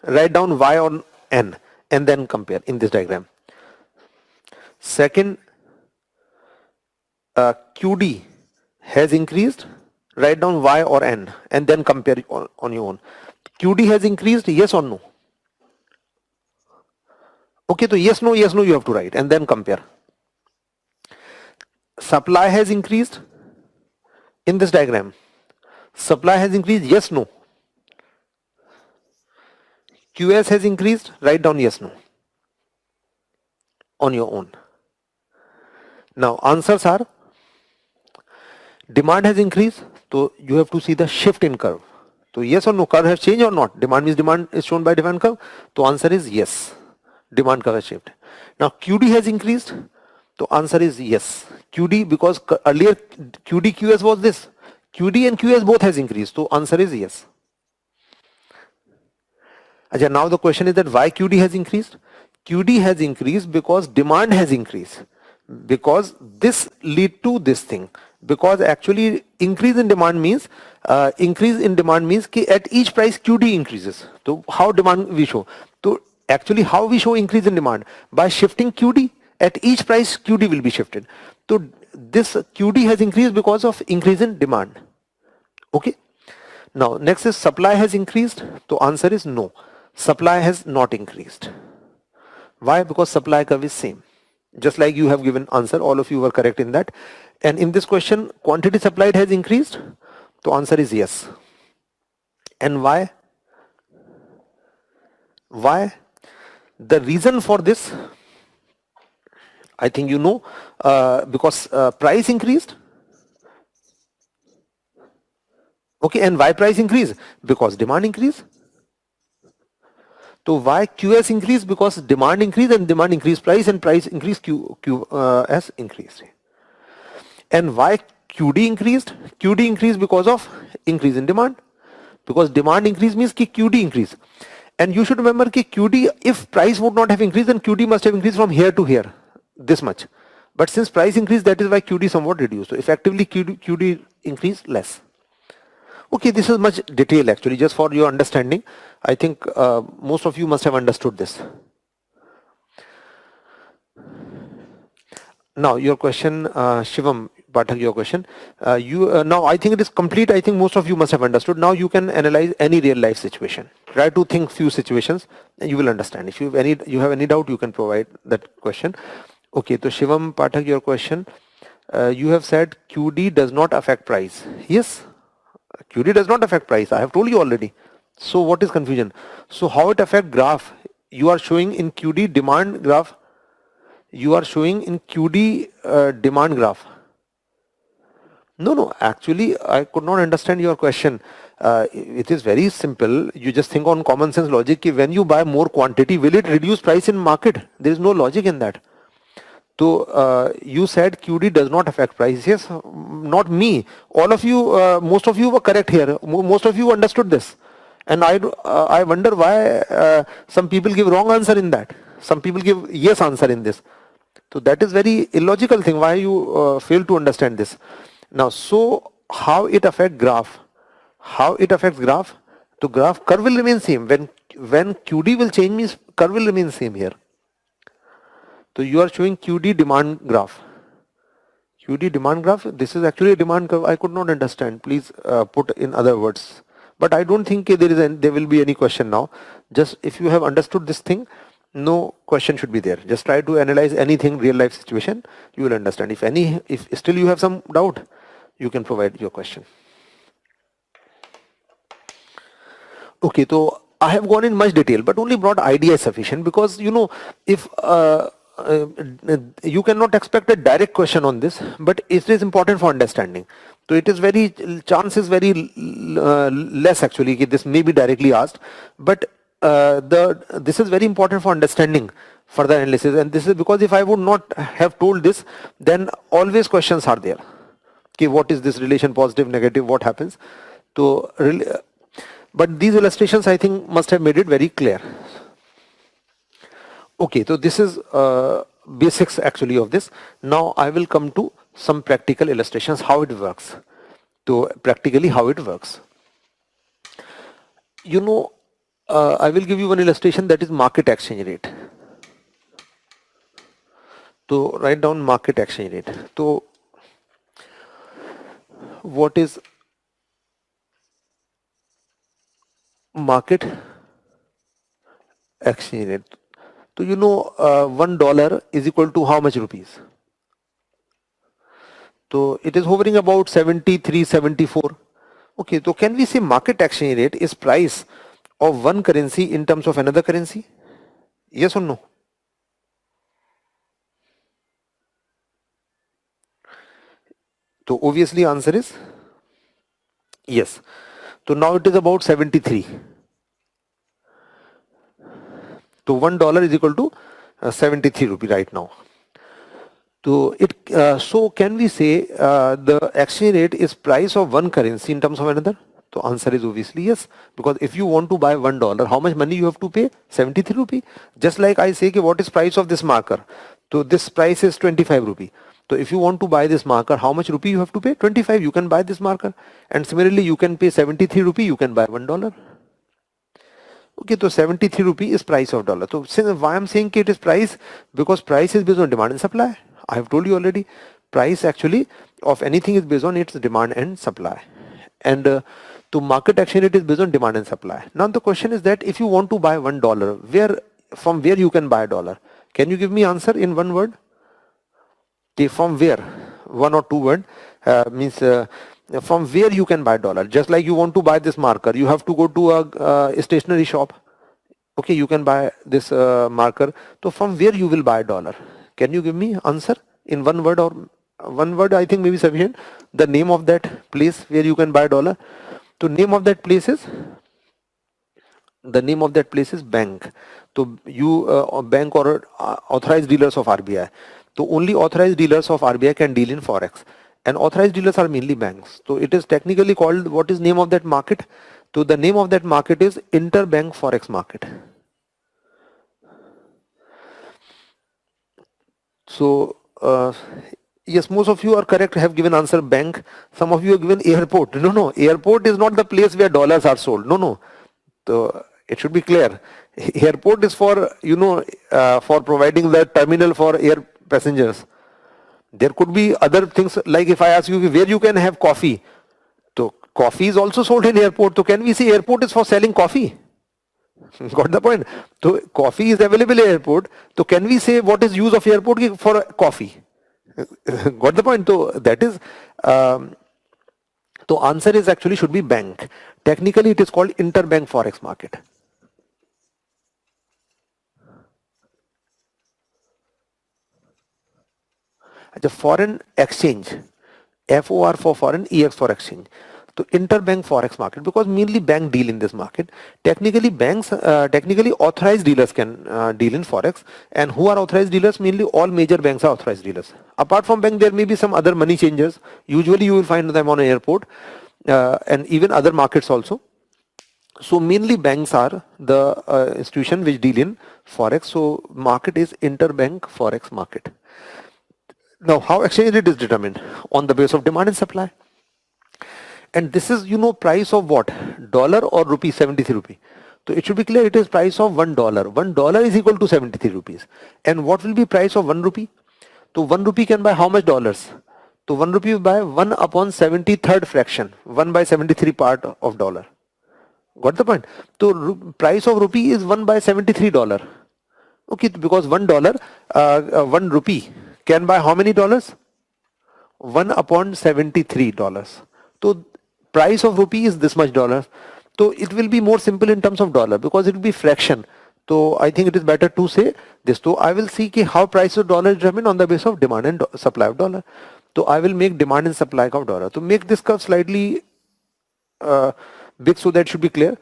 Write down Y or N and then compare in this diagram. Second, QD has increased, write down Y or N and then compare on your own. QD has increased, yes or no? Okay, so yes, no, you have to write and then compare. Supply has increased in this diagram. Supply has increased, yes, no. QS has increased, write down yes, no on your own. Now, answers are demand has increased, so you have to see the shift in curve. So yes or no, curve has changed or not? Demand means demand is shown by demand curve. So answer is yes. Demand curve has shifted. Now QD has increased. So answer is yes. QD because earlier QD QS was this. QD and QS both has increased. So answer is yes. Achha, now the question is that why QD has increased? QD has increased because demand has increased. Because this lead to this thing. Because actually increase in demand means at each price QD increases. So how demand we show? So actually how we show increase in demand? By shifting QD. At each price QD will be shifted. So this QD has increased because of increase in demand. Okay. Now next is supply has increased. So answer is no. Supply has not increased. Why? Because supply curve is same. Just like you have given answer, all of you were correct in that. And in this question, quantity supplied has increased. So answer is yes. And why? Why? The reason for this, I think you know, because price increased. Okay, and why price increase? Because demand increase. So why QS increase? Because demand increase and demand increase price and price increase QS increased. And why QD increased? QD increased because of increase in demand. Because demand increase means ki QD increase. And you should remember ki QD, if price would not have increased, then QD must have increased from here to here, this much. But since price increased, that is why QD somewhat reduced. So effectively QD increased less. Okay, this is much detail actually, just for your understanding. I think most of you must have understood this. Now your question, Shivam Pathak, your question. Now I think it is complete. I think most of you must have understood. Now you can analyze any real life situation. Try to think few situations and you will understand. If you have any doubt, you can provide that question. Okay, so Shivam Pathak, your question. You have said QD does not affect price. Yes, QD does not affect price. I have told you already. So what is confusion? So how it affect graph? You are showing in QD demand graph. You are showing in QD demand graph. No, actually I could not understand your question. It is very simple. You just think on common sense logic. When you buy more quantity, will it reduce price in market? There is no logic in that. So you said QD does not affect price. Yes, not me. All of you, most of you were correct here. Most of you understood this. And I wonder why some people give wrong answer in that. Some people give yes answer in this. So that is very illogical thing. Why you fail to understand this? Now, so how it affect graph? How it affects graph? The graph curve will remain same. When QD will change means curve will remain same here. So you are showing QD demand graph. QD demand graph. This is actually a demand curve. I could not understand. Please put in other words. But I don't think there will be any question now. Just if you have understood this thing, no question should be there. Just try to analyze anything real life situation. You will understand. If still you have some doubt, you can provide your question. Okay, so I have gone in much detail, but only broad idea is sufficient because if you cannot expect a direct question on this, but it is important for understanding. So it is chance is very less actually. This may be directly asked, but this is very important for understanding further analysis. And this is because if I would not have told this, then always questions are there. Okay, what is this relation, positive, negative, what happens? So, but these illustrations I think must have made it very clear. Okay, so this is basics actually of this. Now I will come to some practical illustrations how it works. So practically how it works. You know, I will give you one illustration, that is market exchange rate. So write down market exchange rate. So what is market exchange rate? So you know, $1 is equal to how much rupees? So it is hovering about 73, 74. Okay, so can we say market exchange rate is price of one currency in terms of another currency? Yes or no? So obviously answer is yes. So now it is about 73. So $1 is equal to 73 rupee right now. So so can we say the exchange rate is price of one currency in terms of another? So answer is obviously yes, because if you want to buy $1, how much money you have to pay? 73 rupee. Just like I say, what is price of this marker? So this price is 25 rupee. So if you want to buy this marker, how much rupee you have to pay? 25. You can buy this marker, and similarly you can pay 73 rupee. You can buy $1. Okay, so 73 rupee is price of dollar. So since why I'm saying it is price, because price is based on demand and supply. I have told you already, price actually of anything is based on its demand and supply. And to market exchange rate is based on demand and supply. Now the question is that if you want to buy $1, from where you can buy a dollar? Can you give me answer in one word? Okay, from where? One or two word means from where you can buy dollar. Just like you want to buy this marker, you have to go to a stationery shop. Okay, you can buy this marker. So from where you will buy dollar? Can you give me answer in one word, or one word I think maybe sufficient. The name of that place where you can buy dollar. So name of that place is, the name of that place is bank. So you bank or authorized dealers of RBI. So only authorized dealers of RBI can deal in forex, and authorized dealers are mainly banks. So it is technically called, what is name of that market? So the name of that market is interbank forex market. So yes, most of you are correct, have given answer bank. Some of you have given airport. No, airport is not the place where dollars are sold. No. So it should be clear. Airport is for, for providing the terminal for air passengers. There could be other things, like if I ask you where you can have coffee. So coffee is also sold in airport. So can we say airport is for selling coffee? Got the point? So coffee is available in airport. So can we say what is use of airport for coffee? Got the point? So that is, so answer is actually should be bank. Technically it is called interbank forex market. The foreign exchange, FOR for foreign, EX for exchange. So interbank forex market, because mainly bank deal in this market. Technically banks, technically authorized dealers can deal in forex. And who are authorized dealers? Mainly all major banks are authorized dealers. Apart from bank, there may be some other money changers. Usually you will find them on an airport and even other markets also. So mainly banks are the institution which deal in forex. So market is interbank forex market. Now, how exchange rate is determined? On the basis of demand and supply. And this is, price of what? Dollar or rupee, 73 rupee. So it should be clear, it is price of $1. $1 is equal to 73 rupees. And what will be price of 1 rupee? So 1 rupee can buy how much dollars? So 1 rupee will buy 1 upon 73rd fraction, 1 by 73 part of dollar. Got the point? So price of rupee is 1 by $73. Okay, because $1, 1 rupee can buy how many dollars? 1 upon $73. So price of rupee is this much dollars. So it will be more simple in terms of dollar, because it will be fraction. So I think it is better to say this. So I will see how price of dollar is determined on the basis of demand and supply of dollar. So I will make demand and supply of dollar. To make this curve slightly big, so that should be clear.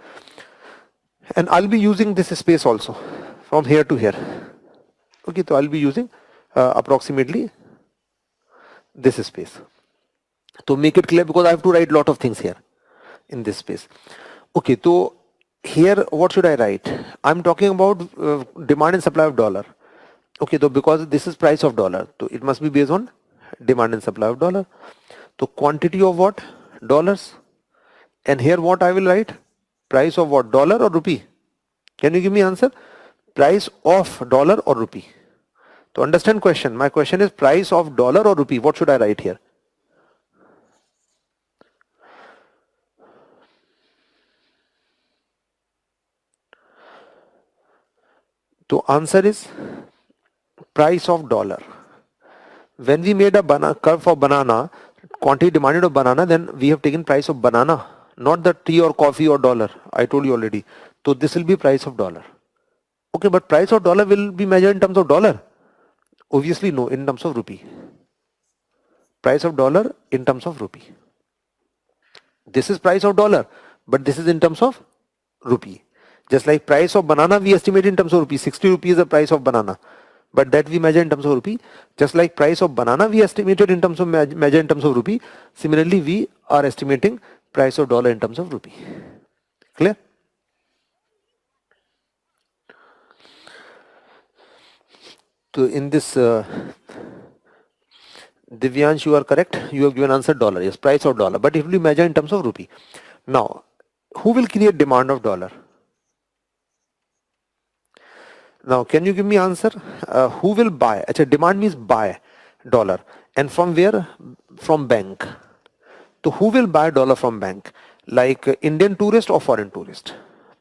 And I'll be using this space also from here to here. Okay, so I'll be using approximately this space. To make it clear, because I have to write lot of things here in this space. Okay, so here what should I write? I'm talking about demand and supply of dollar. Okay, so because this is price of dollar, so it must be based on demand and supply of dollar. So quantity of what? Dollars. And here what I will write? Price of what? Dollar or rupee? Can you give me answer? Price of dollar or rupee? To understand question, my question is price of dollar or rupee. What should I write here? To answer is price of dollar. When we made a curve for banana, quantity demanded of banana, then we have taken price of banana, not the tea or coffee or dollar. I told you already. So this will be price of dollar. Okay, but price of dollar will be measured in terms of dollar. Obviously no, in terms of rupee. Price of dollar in terms of rupee. This is price of dollar, but this is in terms of rupee. Just like price of banana, we estimate in terms of rupee. 60 rupees is the price of banana, but that we measure in terms of rupee. Just like price of banana, we estimated in terms of measure in terms of rupee. Similarly, we are estimating price of dollar in terms of rupee. Clear? So in this, Divyansh, you are correct. You have given answer dollar. Yes, price of dollar, but it will be measured in terms of rupee. Now, who will create demand of dollar? Now, can you give me answer? Who will buy? Achha, demand means buy dollar. And from where? From bank. So who will buy dollar from bank? Like Indian tourist or foreign tourist?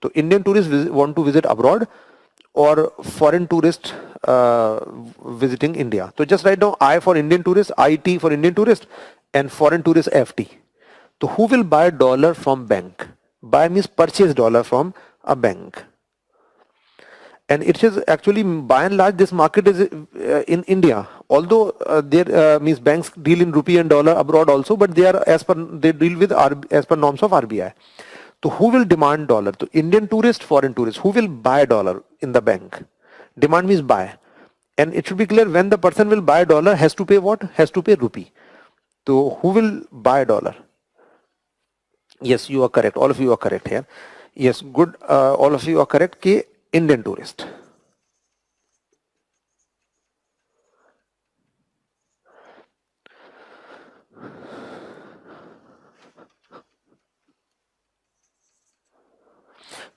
So Indian tourists want to visit abroad, or foreign tourist visiting India. So just write down I for Indian tourist, IT for Indian tourist, and foreign tourist FT. So who will buy dollar from bank? Buy means purchase dollar from a bank. And it is actually, by and large, this market is in India. Although there means banks deal in rupee and dollar abroad also, but they deal with as per norms of RBI. So who will demand dollar? So Indian tourist, foreign tourist. Who will buy dollar in the bank? Demand means buy. And it should be clear, when the person will buy dollar, has to pay what? Has to pay rupee. So who will buy dollar? Yes, you are correct. All of you are correct here. Yes, good. All of you are correct. K, Indian tourist.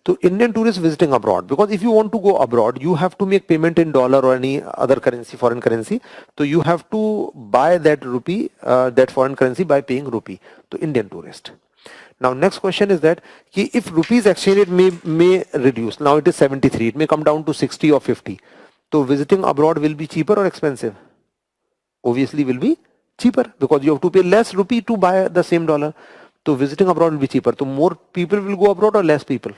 So Indian tourists visiting abroad, because if you want to go abroad, you have to make payment in dollar or any other currency, foreign currency. So you have to buy that rupee, that foreign currency, by paying rupee to Indian tourist. Now next question is that if rupees exchange rate may reduce. Now it is 73. It may come down to 60 or 50. So visiting abroad will be cheaper or expensive? Obviously will be cheaper, because you have to pay less rupee to buy the same dollar. So visiting abroad will be cheaper. So more people will go abroad or less people?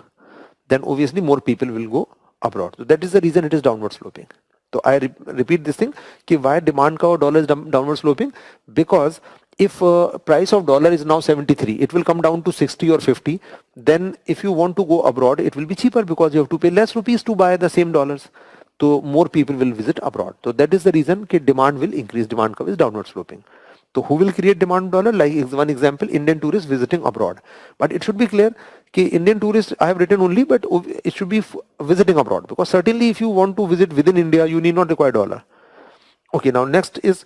Then obviously more people will go abroad. So that is the reason it is downward sloping. So I repeat this thing, कि why demand का dollar is downward sloping? Because if price of dollar is now 73, it will come down to 60 or 50. Then if you want to go abroad, it will be cheaper, because you have to pay less rupees to buy the same dollars. So more people will visit abroad. So that is the reason कि demand will increase. Demand curve is downward sloping. So who will create demand dollar? Like one example, Indian tourists visiting abroad. But it should be clear कि Indian tourists I have written only, but it should be visiting abroad, because certainly if you want to visit within India, you need not require dollar. Okay, now next is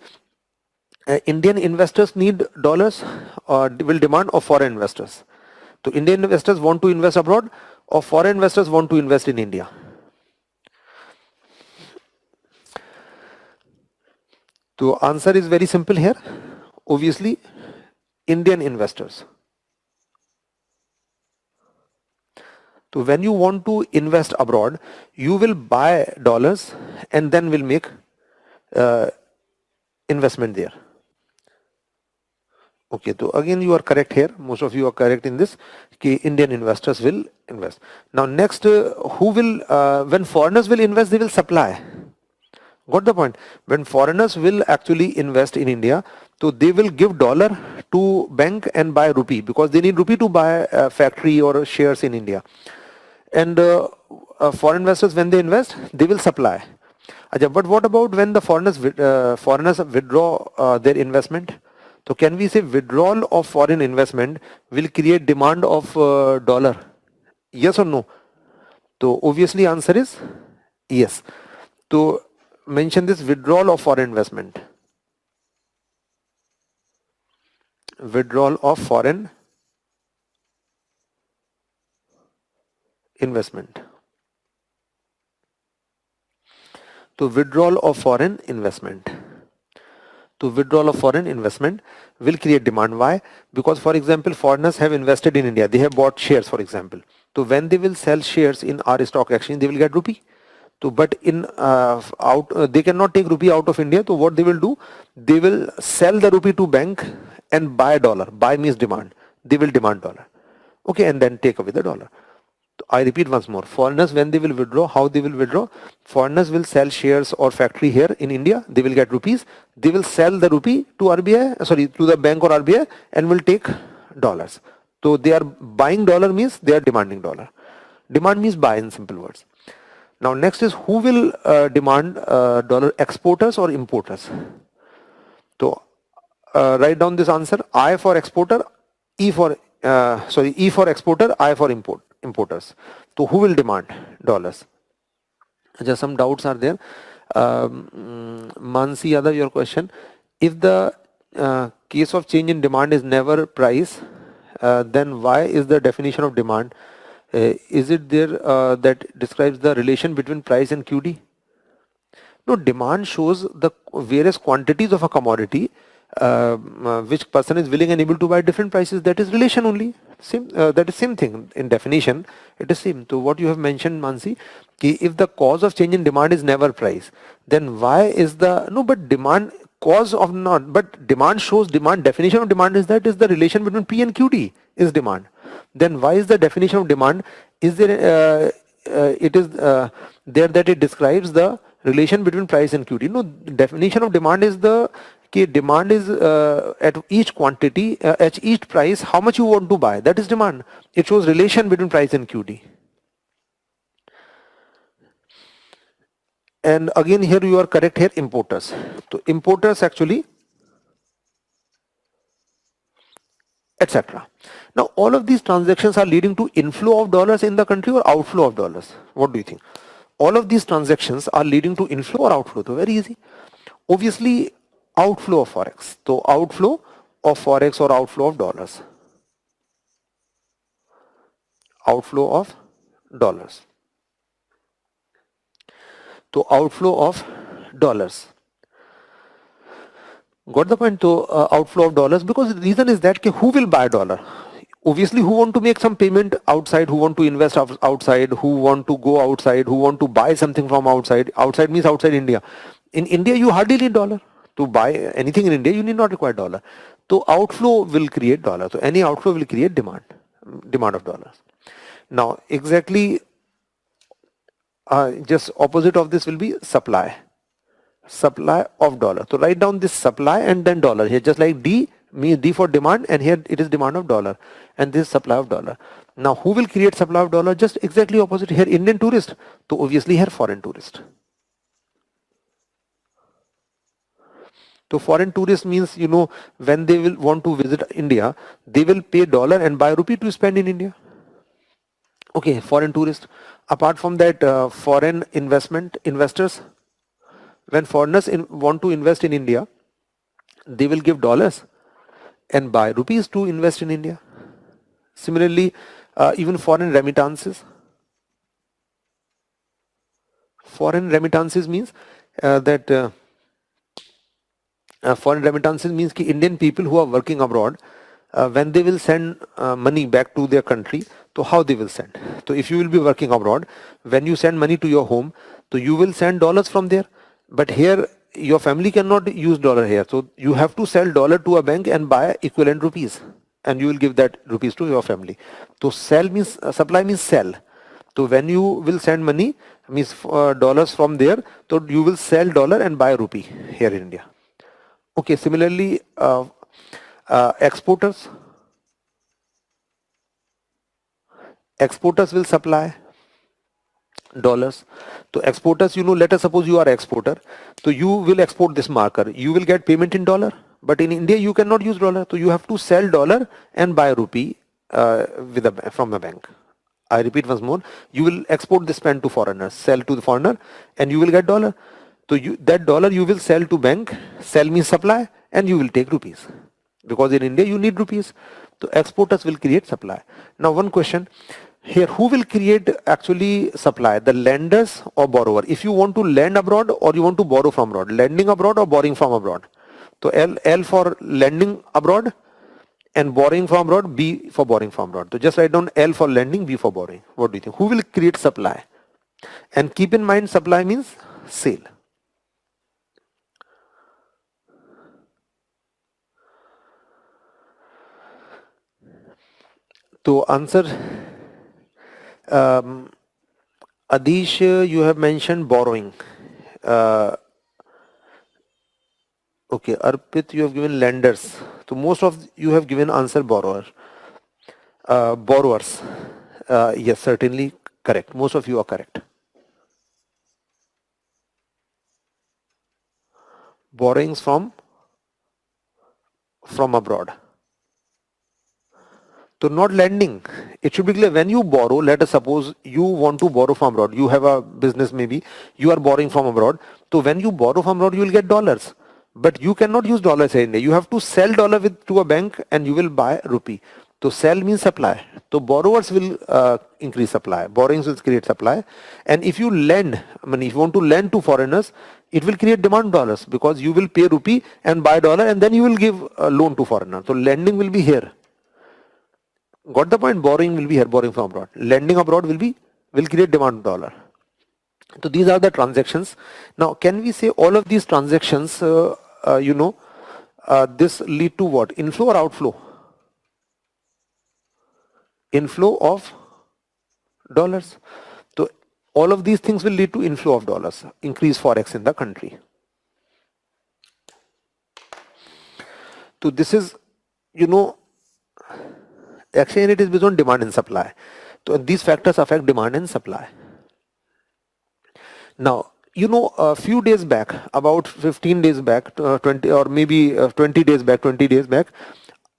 Indian investors need dollars, or will demand, of foreign investors. So Indian investors want to invest abroad, or foreign investors want to invest in India. So answer is very simple here. Obviously, Indian investors. So when you want to invest abroad, you will buy dollars and then will make investment there. Okay, so again you are correct here. Most of you are correct in this. Okay, Indian investors will invest. Now next, who will, when foreigners will invest, they will supply. Got the point? When foreigners will actually invest in India, so they will give dollar to bank and buy rupee, because they need rupee to buy a factory or shares in India. And foreign investors, when they invest, they will supply. But what about when the foreigners withdraw their investment? So can we say withdrawal of foreign investment will create demand of dollar? Yes or no? So obviously answer is yes. So mention this withdrawal of foreign investment. Withdrawal of foreign investment. To withdrawal of foreign investment. To withdrawal of foreign investment will create demand. Why? Because for example, foreigners have invested in India. They have bought shares, for example. So when they will sell shares in our stock exchange, they will get rupee. So but in they cannot take rupee out of India. So what they will do? They will sell the rupee to bank and buy dollar. Buy means demand. They will demand dollar. Okay, and then take away the dollar. I repeat once more, foreigners when they will withdraw, how they will withdraw? Foreigners will sell shares or factory here in India, they will get rupees, they will sell the rupee to to the bank or RBI and will take dollars. So they are buying dollar means they are demanding dollar. Demand means buy in simple words. Now next is who will demand dollar, exporters or importers? So write down this answer, I for exporter, E for E for exporter, I for importers. So who will demand dollars? Just some doubts are there. Mansi Yadav, your question. If the case of change in demand is never price, then why is the definition of demand? Is it there that describes the relation between price and QD? No, demand shows the various quantities of a commodity which person is willing and able to buy different prices. That is relation only. Same. That is same thing in definition. It is same. So what you have mentioned, Mansi, if the cause of change in demand is never price, then why is the no? But demand cause of not. But demand shows demand. Definition of demand is that is the relation between P and QD is demand. Then why is the definition of demand? Is there? It is there that it describes the relation between price and QD. No, definition of demand is the demand is at each quantity, at each price, how much you want to buy. That is demand. It shows relation between price and QD. And again here you are correct here, importers. So importers actually, etc. Now all of these transactions are leading to inflow of dollars in the country or outflow of dollars. What do you think? All of these transactions are leading to inflow or outflow. So very easy. Obviously outflow of forex. So outflow of forex or outflow of dollars. Outflow of dollars. So outflow of dollars. Got the point? So outflow of dollars, because the reason is that who will buy dollar? Obviously who want to make some payment outside, who want to invest outside, who want to go outside, who want to buy something from outside. Outside means outside India. In India you hardly need dollar. To buy anything in India you need not require dollar. So outflow will create dollar. So any outflow will create demand of dollars. Now exactly just opposite of this will be supply of dollar. So write down this supply and then dollar here, just like D means D for demand, and here it is demand of dollar, and this is supply of dollar. Now who will create supply of dollar? Just exactly opposite here, Indian tourist. So obviously here foreign tourist. So foreign tourist means, you know, when they will want to visit India, they will pay dollar and buy rupee to spend in India. Okay, foreign tourist. Apart from that, foreign investors, when foreigners want to invest in India, they will give dollars and buy rupees to invest in India. Similarly, even foreign remittances. Foreign remittances means that foreign remittances means that Indian people who are working abroad, when they will send money back to their country, so how they will send? So if you will be working abroad, when you send money to your home, so you will send dollars from there. But here your family cannot use dollar here. So you have to sell dollar to a bank and buy equivalent rupees, and you will give that rupees to your family. So sell means supply means sell. So when you will send money means dollars from there, so you will sell dollar and buy rupee here in India. Okay, similarly exporters will supply dollars. So exporters, you know, let us suppose you are exporter, so you will export this marker, you will get payment in dollar, But in India, you cannot use dollar. So you have to sell dollar and buy rupee from a bank. I repeat once more, you will export this pen to foreigners, sell to the foreigner, and you will get dollar. So that dollar you will sell to bank, sell means supply, and you will take rupees. Because in India, you need rupees. So exporters will create supply. Now one question here, who will create actually supply? The lenders or borrower? If you want to lend abroad or you want to borrow from abroad, lending abroad or borrowing from abroad. So L for lending abroad and borrowing from abroad, B for borrowing from abroad. So just write down L for lending, B for borrowing. What do you think? Who will create supply? And keep in mind, supply means sale. To answer, Adish, you have mentioned borrowing. Okay, Arpit, you have given lenders. So most of you have given answer borrower. Borrowers. Yes, certainly correct. Most of you are correct. Borrowings from abroad. So not lending. It should be clear when you borrow, let us suppose you want to borrow from abroad. You have a business maybe, you are borrowing from abroad. So when you borrow from abroad, you will get dollars. But you cannot use dollars in India. You have to sell dollar to a bank and you will buy rupee. So sell means supply. So borrowers will increase supply. Borrowings will create supply. And if you lend, I mean if you want to lend to foreigners, it will create demand dollars because you will pay rupee and buy dollar and then you will give a loan to foreigner. So lending will be here. Got the point? Borrowing will be here, borrowing from abroad. Lending abroad will create demand dollar. So these are the transactions. Now, can we say all of these transactions, this lead to what? Inflow or outflow? Inflow of dollars. So all of these things will lead to inflow of dollars, increase forex in the country. So this is, exchange rate is based on demand and supply. So these factors affect demand and supply. Now, a few days back, about 15 days back, 20 or maybe 20 days back,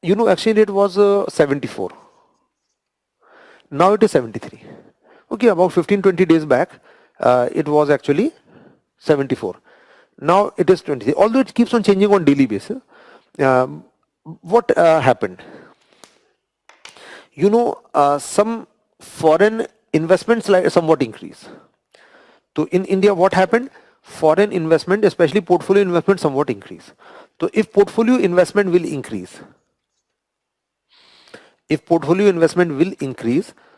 exchange rate was 74. Now it is 73. Okay, about 15-20 days back, it was actually 74. Now it is 23. Although it keeps on changing on daily basis. What happened? Some foreign investments somewhat increase. So in India, what happened? Foreign investment, especially portfolio investment, somewhat increase. So if portfolio investment will increase,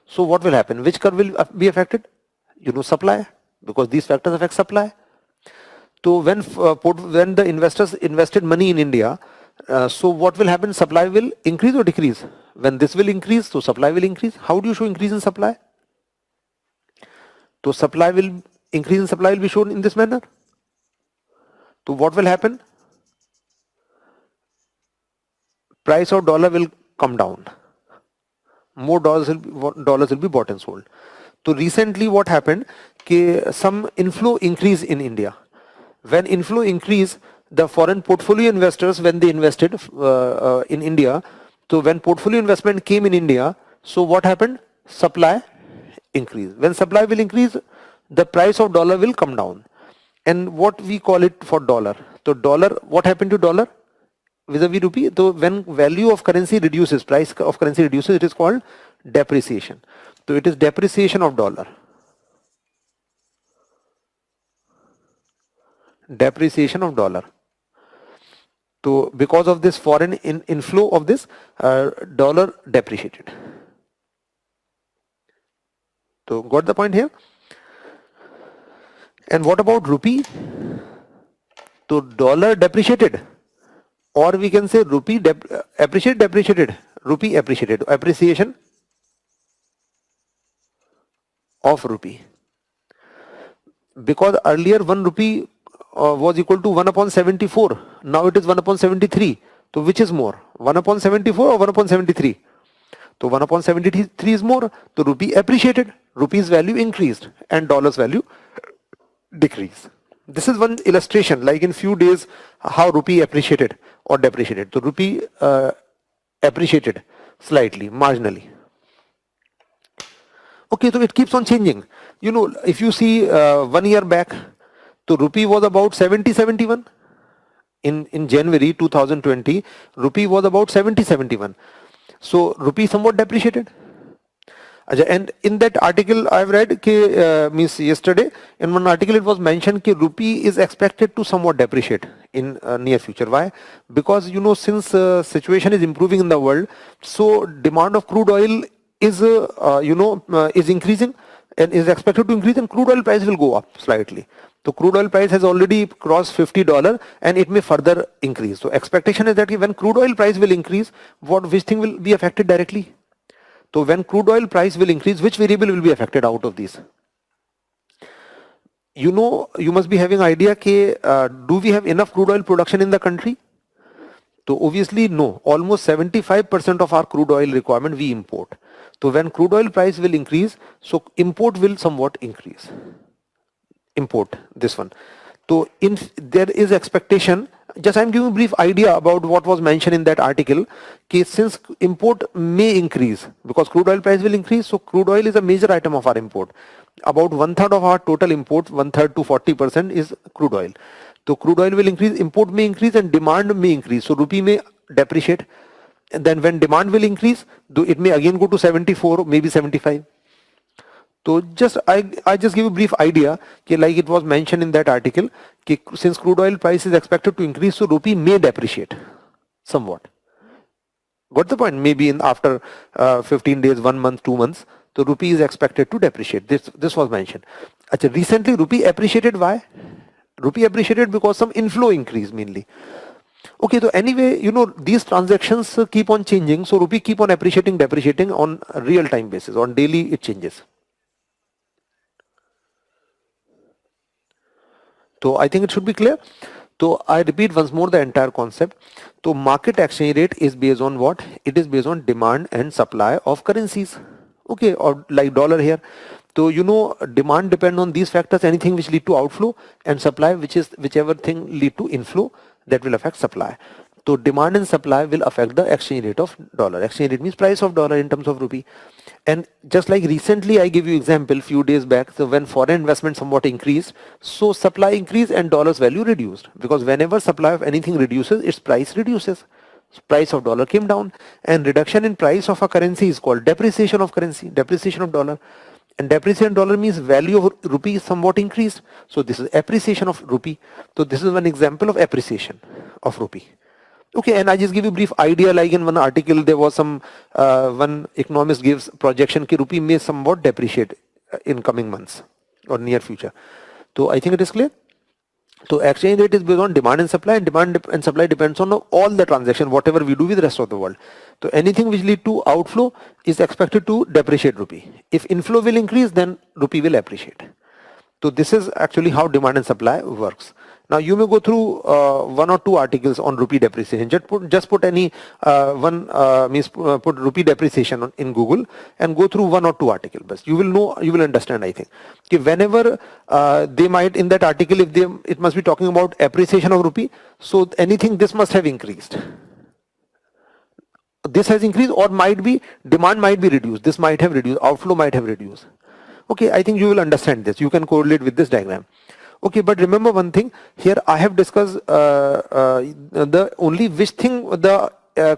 so what will happen? Which curve will be affected? Supply, because these factors affect supply. So when the investors invested money in India, so what will happen? Supply will increase or decrease? When this will increase, so supply will increase. How do you show increase in supply? So increase in supply will be shown in this manner. So what will happen? Price of dollar will come down. More dollars will be bought and sold. So recently what happened? Some inflow increase in India. When inflow increase, the foreign portfolio investors, when they invested in India, so when portfolio investment came in India, so what happened? Supply increase. When supply will increase, the price of dollar will come down. And what we call it for dollar? So dollar, what happened to dollar vis-a-vis rupee? So when value of currency reduces, price of currency reduces, it is called depreciation. So it is depreciation of dollar. Depreciation of dollar. So because of this foreign inflow of this, dollar depreciated. So got the point here? And what about rupee? So dollar depreciated, or we can say rupee depreciated. Rupee appreciated. Appreciation of rupee. Because earlier 1 rupee was equal to 1 upon 74. Now it is 1 upon 73. So which is more? 1 upon 74 or 1 upon 73? So 1 upon 73 is more. So rupee appreciated. Rupee's value increased and dollar's value decreased. This is one illustration, like in few days how rupee appreciated. or depreciated? So rupee appreciated slightly, marginally. Okay, so it keeps on changing. You know, if you see 1 year back, so rupee was about 70-71. In January 2020, rupee was about 70-71. So rupee somewhat depreciated. And in that article I've read, means yesterday, in one article it was mentioned that rupee is expected to somewhat depreciate in near future. Why? Because you know, since situation is improving in the world, so demand of crude oil is is increasing and is expected to increase, and crude oil price will go up slightly. So crude oil price has already crossed $50 and it may further increase. So expectation is that when crude oil price will increase, which thing will be affected directly? So when crude oil price will increase, which variable will be affected out of these? You know, you must be having idea do we have enough crude oil production in the country? So obviously no, almost 75% of our crude oil requirement we import. So when crude oil price will increase, so import will somewhat increase. Import, this one. So there is expectation, just I'm giving a brief idea about what was mentioned in that article, since import may increase because crude oil price will increase, so crude oil is a major item of our import. About 1/3 of our total import, 1/3 to 40% is crude oil. So crude oil will increase, import may increase, and demand may increase. So rupee may depreciate. And then when demand will increase, it may again go to 74, maybe 75. So I just give a brief idea, like it was mentioned in that article, since crude oil price is expected to increase, so rupee may depreciate somewhat. Got the point? Maybe in after 15 days, 1 month, 2 months, the rupee is expected to depreciate. This was mentioned. Achha, recently rupee appreciated. Why? Rupee appreciated because some inflow increase mainly. Okay, so anyway, you know, these transactions keep on changing, so rupee keep on appreciating, depreciating on a real time basis. On daily it changes. So I think it should be clear. So I repeat once more the entire concept. So market exchange rate is based on what? It is based on demand and supply of currencies. Okay, or like dollar here. So you know, demand depend on these factors, anything which lead to outflow, and supply, which is whichever thing lead to inflow, that will affect supply. So demand and supply will affect the exchange rate of dollar. Exchange rate means price of dollar in terms of rupee. And just like recently I gave you example few days back, so when foreign investment somewhat increased, so supply increased and dollar's value reduced, because whenever supply of anything reduces, its price reduces. Price of dollar came down, and reduction in price of a currency is called depreciation of currency, depreciation of dollar. And depreciation dollar means value of rupee is somewhat increased. So this is appreciation of rupee. So this is one example of appreciation of rupee. Okay, and I just give you a brief idea, like in one article there was some one economist gives projection that rupee may somewhat depreciate in coming months or near future. So I think it is clear. So exchange rate is based on demand and supply, and demand and supply depends on all the transaction, whatever we do with the rest of the world. So anything which lead to outflow is expected to depreciate rupee. If inflow will increase, then rupee will appreciate. So this is actually how demand and supply works. Now you may go through 1 or 2 articles on rupee depreciation. Just put any put rupee depreciation in Google and go through 1 or 2 articles. But you will know, you will understand. I think whenever they might in that article, if it must be talking about appreciation of rupee. So anything this must have increased. This has increased, or might be demand might be reduced. This might have reduced. Outflow might have reduced. Okay, I think you will understand this. You can correlate with this diagram. Okay, but remember one thing, here I have discussed the only which thing, the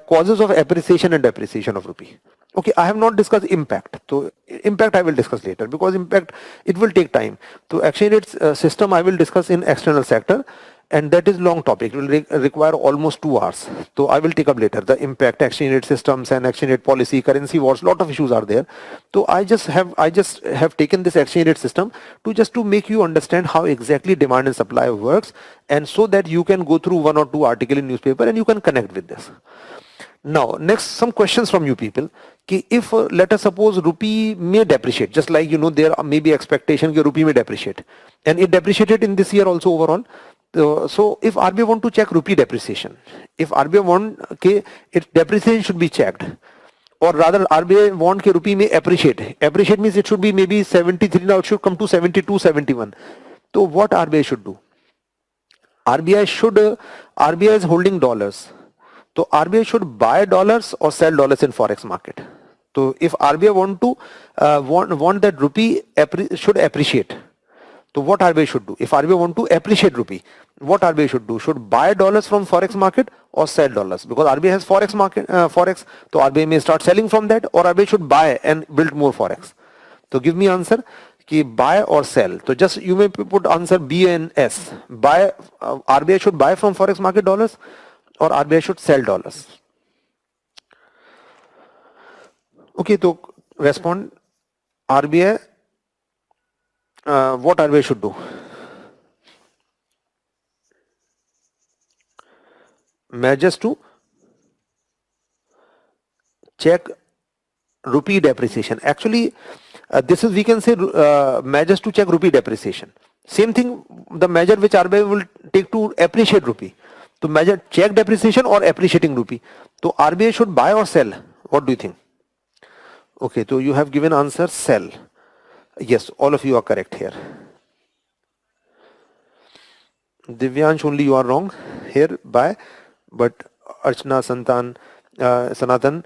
causes of appreciation and depreciation of rupee. Okay, I have not discussed impact. So impact I will discuss later, because impact, it will take time. So exchange rate system I will discuss in external sector, and that is long topic. It will require almost 2 hours. So I will take up later the impact, exchange rate systems and exchange rate policy, currency wars, lot of issues are there. So I just have taken this exchange rate system to make you understand how exactly demand and supply works, and so that you can go through 1 or 2 article in newspaper and you can connect with this. Now next, some questions from you people. If let us suppose rupee may depreciate, just like you know there may be expectation that rupee may depreciate, and it depreciated in this year also overall. So if RBI want to check rupee depreciation, if RBI want its depreciation should be checked, or rather RBI want rupee may appreciate. Appreciate means it should be maybe 73, now it should come to 72, 71. So what RBI should do? RBI should RBI is holding dollars. So RBI should buy dollars or sell dollars in forex market. So if RBI want that rupee should appreciate. So what RBI should do? If RBI want to appreciate rupee, what RBI should do? Should buy dollars from forex market or sell dollars? Because RBI has forex market, forex. So RBI may start selling from that, or RBI should buy and build more forex. So give me answer. Ki buy or sell. So just you may put answer B and S. Buy. RBI should buy from forex market dollars, or RBI should sell dollars. Okay, so respond. RBI. What RBI should do? Measures to check rupee depreciation. Actually, this is, we can say, measures to check rupee depreciation. Same thing, the measure which RBI will take to appreciate rupee. To measure check depreciation or appreciating rupee. So RBI should buy or sell. What do you think? Okay, so you have given answer sell. Yes, all of you are correct here. Divyansh, only you are wrong here, buy, but Archana, Sanatan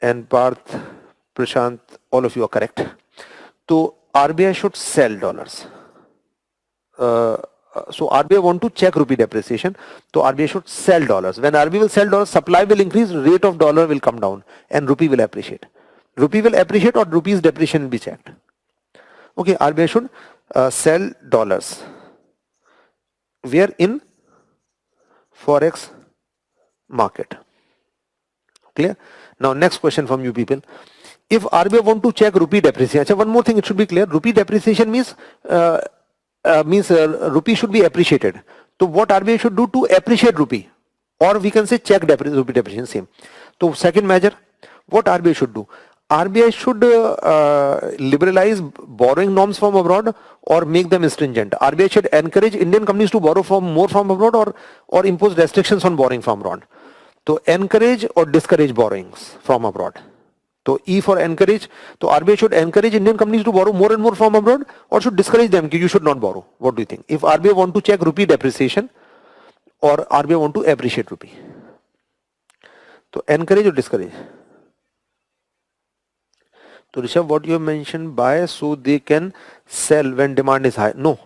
and Parth, Prashant, all of you are correct. So RBI should sell dollars. So RBI want to check rupee depreciation. So RBI should sell dollars. When RBI will sell dollars, supply will increase, rate of dollar will come down, and rupee will appreciate. Rupee will appreciate, or rupee's depreciation will be checked. Okay, RBI should sell dollars. We are in forex market. Clear? Now next question from you people. If RBI want to check rupee depreciation, one more thing, it should be clear. Rupee depreciation means rupee should be appreciated. So what RBI should do to appreciate rupee, or we can say check rupee depreciation, same. So second measure, what RBI should do? RBI should liberalize borrowing norms from abroad or make them stringent. RBI should encourage Indian companies to borrow more from abroad, or impose restrictions on borrowing from abroad. So encourage or discourage borrowings from abroad. So E for encourage. So RBI should encourage Indian companies to borrow more and more from abroad, or should discourage them, you should not borrow. What do you think? If RBI want to check rupee depreciation, or RBI want to appreciate rupee? So encourage or discourage? So Rishabh, what you have mentioned, buy so they can sell when demand is high. No.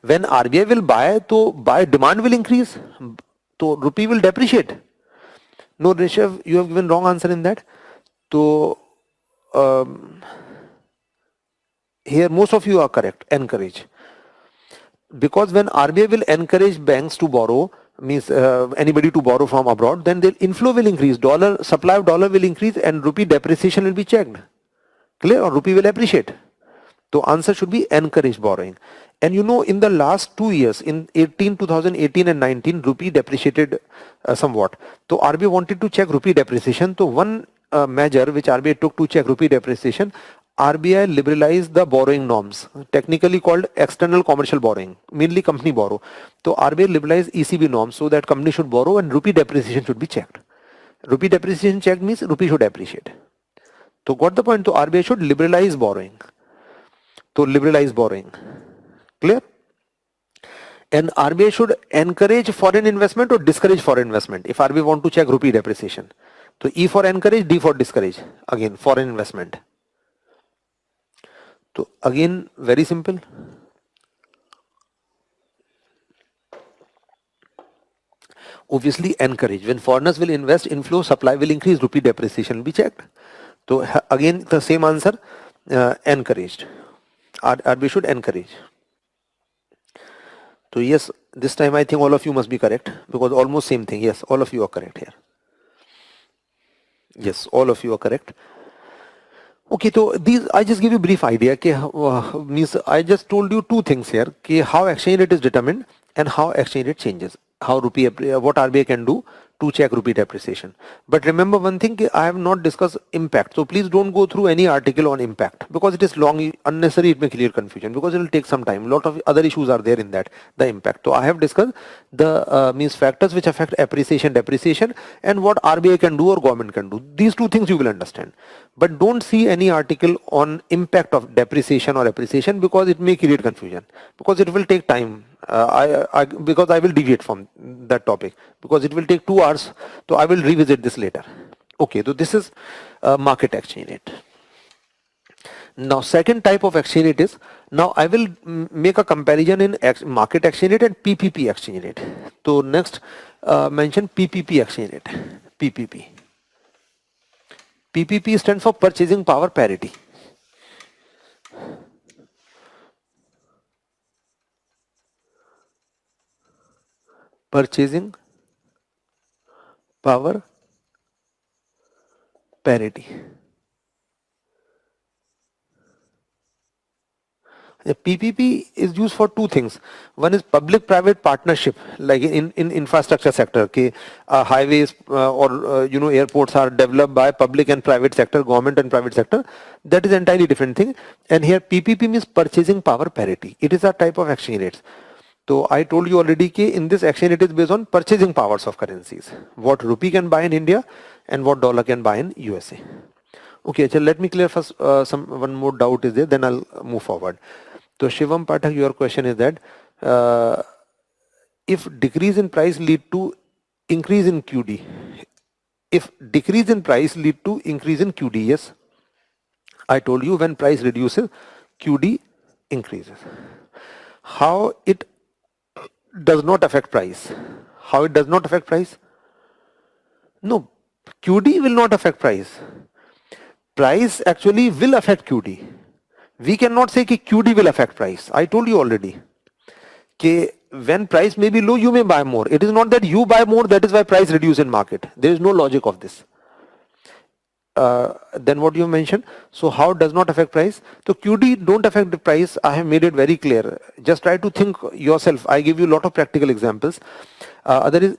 When RBI will buy, so demand will increase. So rupee will depreciate. No, Rishabh, you have given wrong answer in that. So here most of you are correct. Encourage. Because when RBI will encourage banks to borrow, means anybody to borrow from abroad, then the inflow will increase. Supply of dollar will increase, and rupee depreciation will be checked. Clear? Or rupee will appreciate. So answer should be encourage borrowing. And you know, in the last 2 years, in 2018 and 19, rupee depreciated somewhat. So RBI wanted to check rupee depreciation. So one measure which RBI took to check rupee depreciation, RBI liberalized the borrowing norms, technically called external commercial borrowing, mainly company borrow. So RBI liberalized ECB norms so that company should borrow and rupee depreciation should be checked. Rupee depreciation checked means rupee should appreciate. So got the point? So RBI should liberalize borrowing. So liberalize borrowing. Clear? And RBI should encourage foreign investment or discourage foreign investment if RBI want to check rupee depreciation. So E for encourage, D for discourage. Again, foreign investment. So again, very simple. Obviously encourage. When foreigners will invest, inflow, supply will increase, rupee depreciation will be checked. So again, the same answer, encouraged. RBI should encourage. So yes, this time I think all of you must be correct, because almost same thing. Yes, all of you are correct here. Yes, all of you are correct. Okay, so these, I just give you a brief idea. Means I just told you two things here. How exchange rate is determined and how exchange rate changes. How rupee, what RBI can do to check rupee depreciation. But remember one thing, I have not discussed impact. So please don't go through any article on impact because it is long, unnecessary, it may create confusion because it will take some time. A lot of other issues are there in that, the impact. So I have discussed the means factors which affect appreciation, depreciation, and what RBI can do or government can do. These two things you will understand. But don't see any article on impact of depreciation or appreciation because it may create confusion, because it will take time. Because I will deviate from that topic because it will take 2 hours, so I will revisit this later. Okay, so this is market exchange rate. Now second type of exchange rate is, now I will make a comparison in market exchange rate and PPP exchange rate. So next mention PPP exchange rate. PPP. PPP stands for purchasing power parity. Purchasing power parity. The PPP is used for two things. One is public-private partnership, like in infrastructure sector. Okay, highways or airports are developed by public and private sector, government and private sector. That is entirely different thing. And here PPP means purchasing power parity. It is a type of exchange rates. So I told you already that in this exchange rate is based on purchasing powers of currencies. What rupee can buy in India and what dollar can buy in USA. Okay, so let me clear first one more doubt is there, then I'll move forward. So Shivam Pathak, your question is that if decrease in price lead to increase in QD, if decrease in price lead to increase in QD, yes, I told you when price reduces, QD increases. How it does not affect price? How it does not affect price? No, QD will not affect price. Price actually will affect QD. We cannot say that QD will affect price. I told you already. When price may be low, you may buy more. It is not that you buy more, that is why price reduce in market. There is no logic of this. Then what you mentioned, so how does not affect price? So QD don't affect the price. I have made it very clear. Just try to think yourself. I give you a lot of practical examples.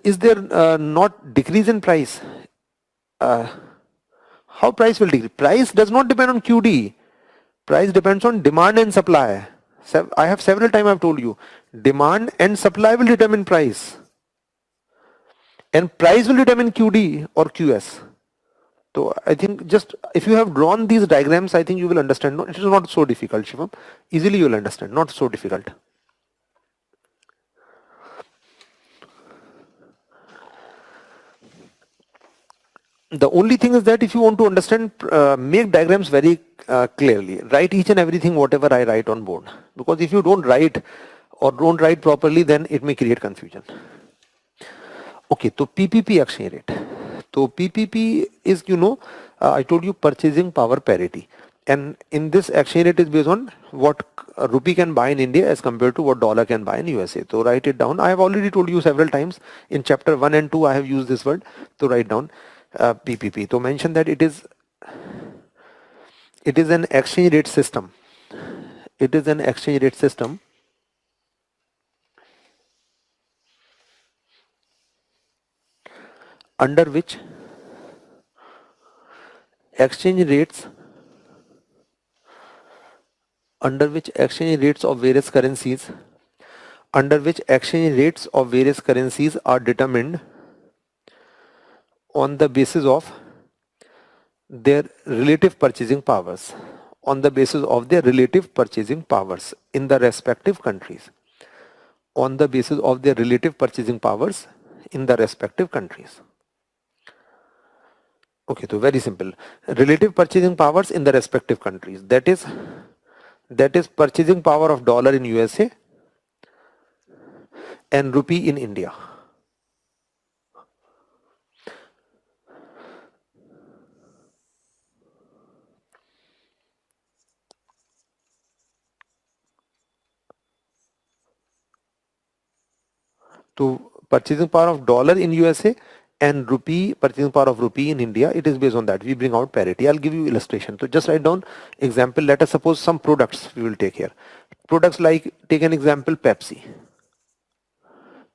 Is there not decrease in price? How price will decrease? Price does not depend on QD. Price depends on demand and supply. I have several times I've told you, demand and supply will determine price. And price will determine QD or QS. So I think just if you have drawn these diagrams, I think you will understand. No, it is not so difficult, Shivam. Easily you will understand, not so difficult. The only thing is that if you want to understand, make diagrams very clearly. Write each and everything whatever I write on board. Because if you don't write or don't write properly, then it may create confusion. Okay, so PPP exchange rate. So PPP is, I told you purchasing power parity. And in this exchange rate is based on what rupee can buy in India as compared to what dollar can buy in USA. So write it down. I have already told you several times in chapter 1 and 2 I have used this word. So write down PPP. So mention that it is an exchange rate system. It is an exchange rate system under which exchange rates of various currencies are determined on the basis of their relative purchasing powers in the respective countries. Okay, so very simple. Relative purchasing powers in the respective countries. That is purchasing power of dollar in USA and rupee in India. To purchasing power of dollar in USA and purchasing power of rupee in India, it is based on that. We bring out parity. I'll give you illustration. So just write down example. Let us suppose some products we will take here. Products like, take an example, Pepsi.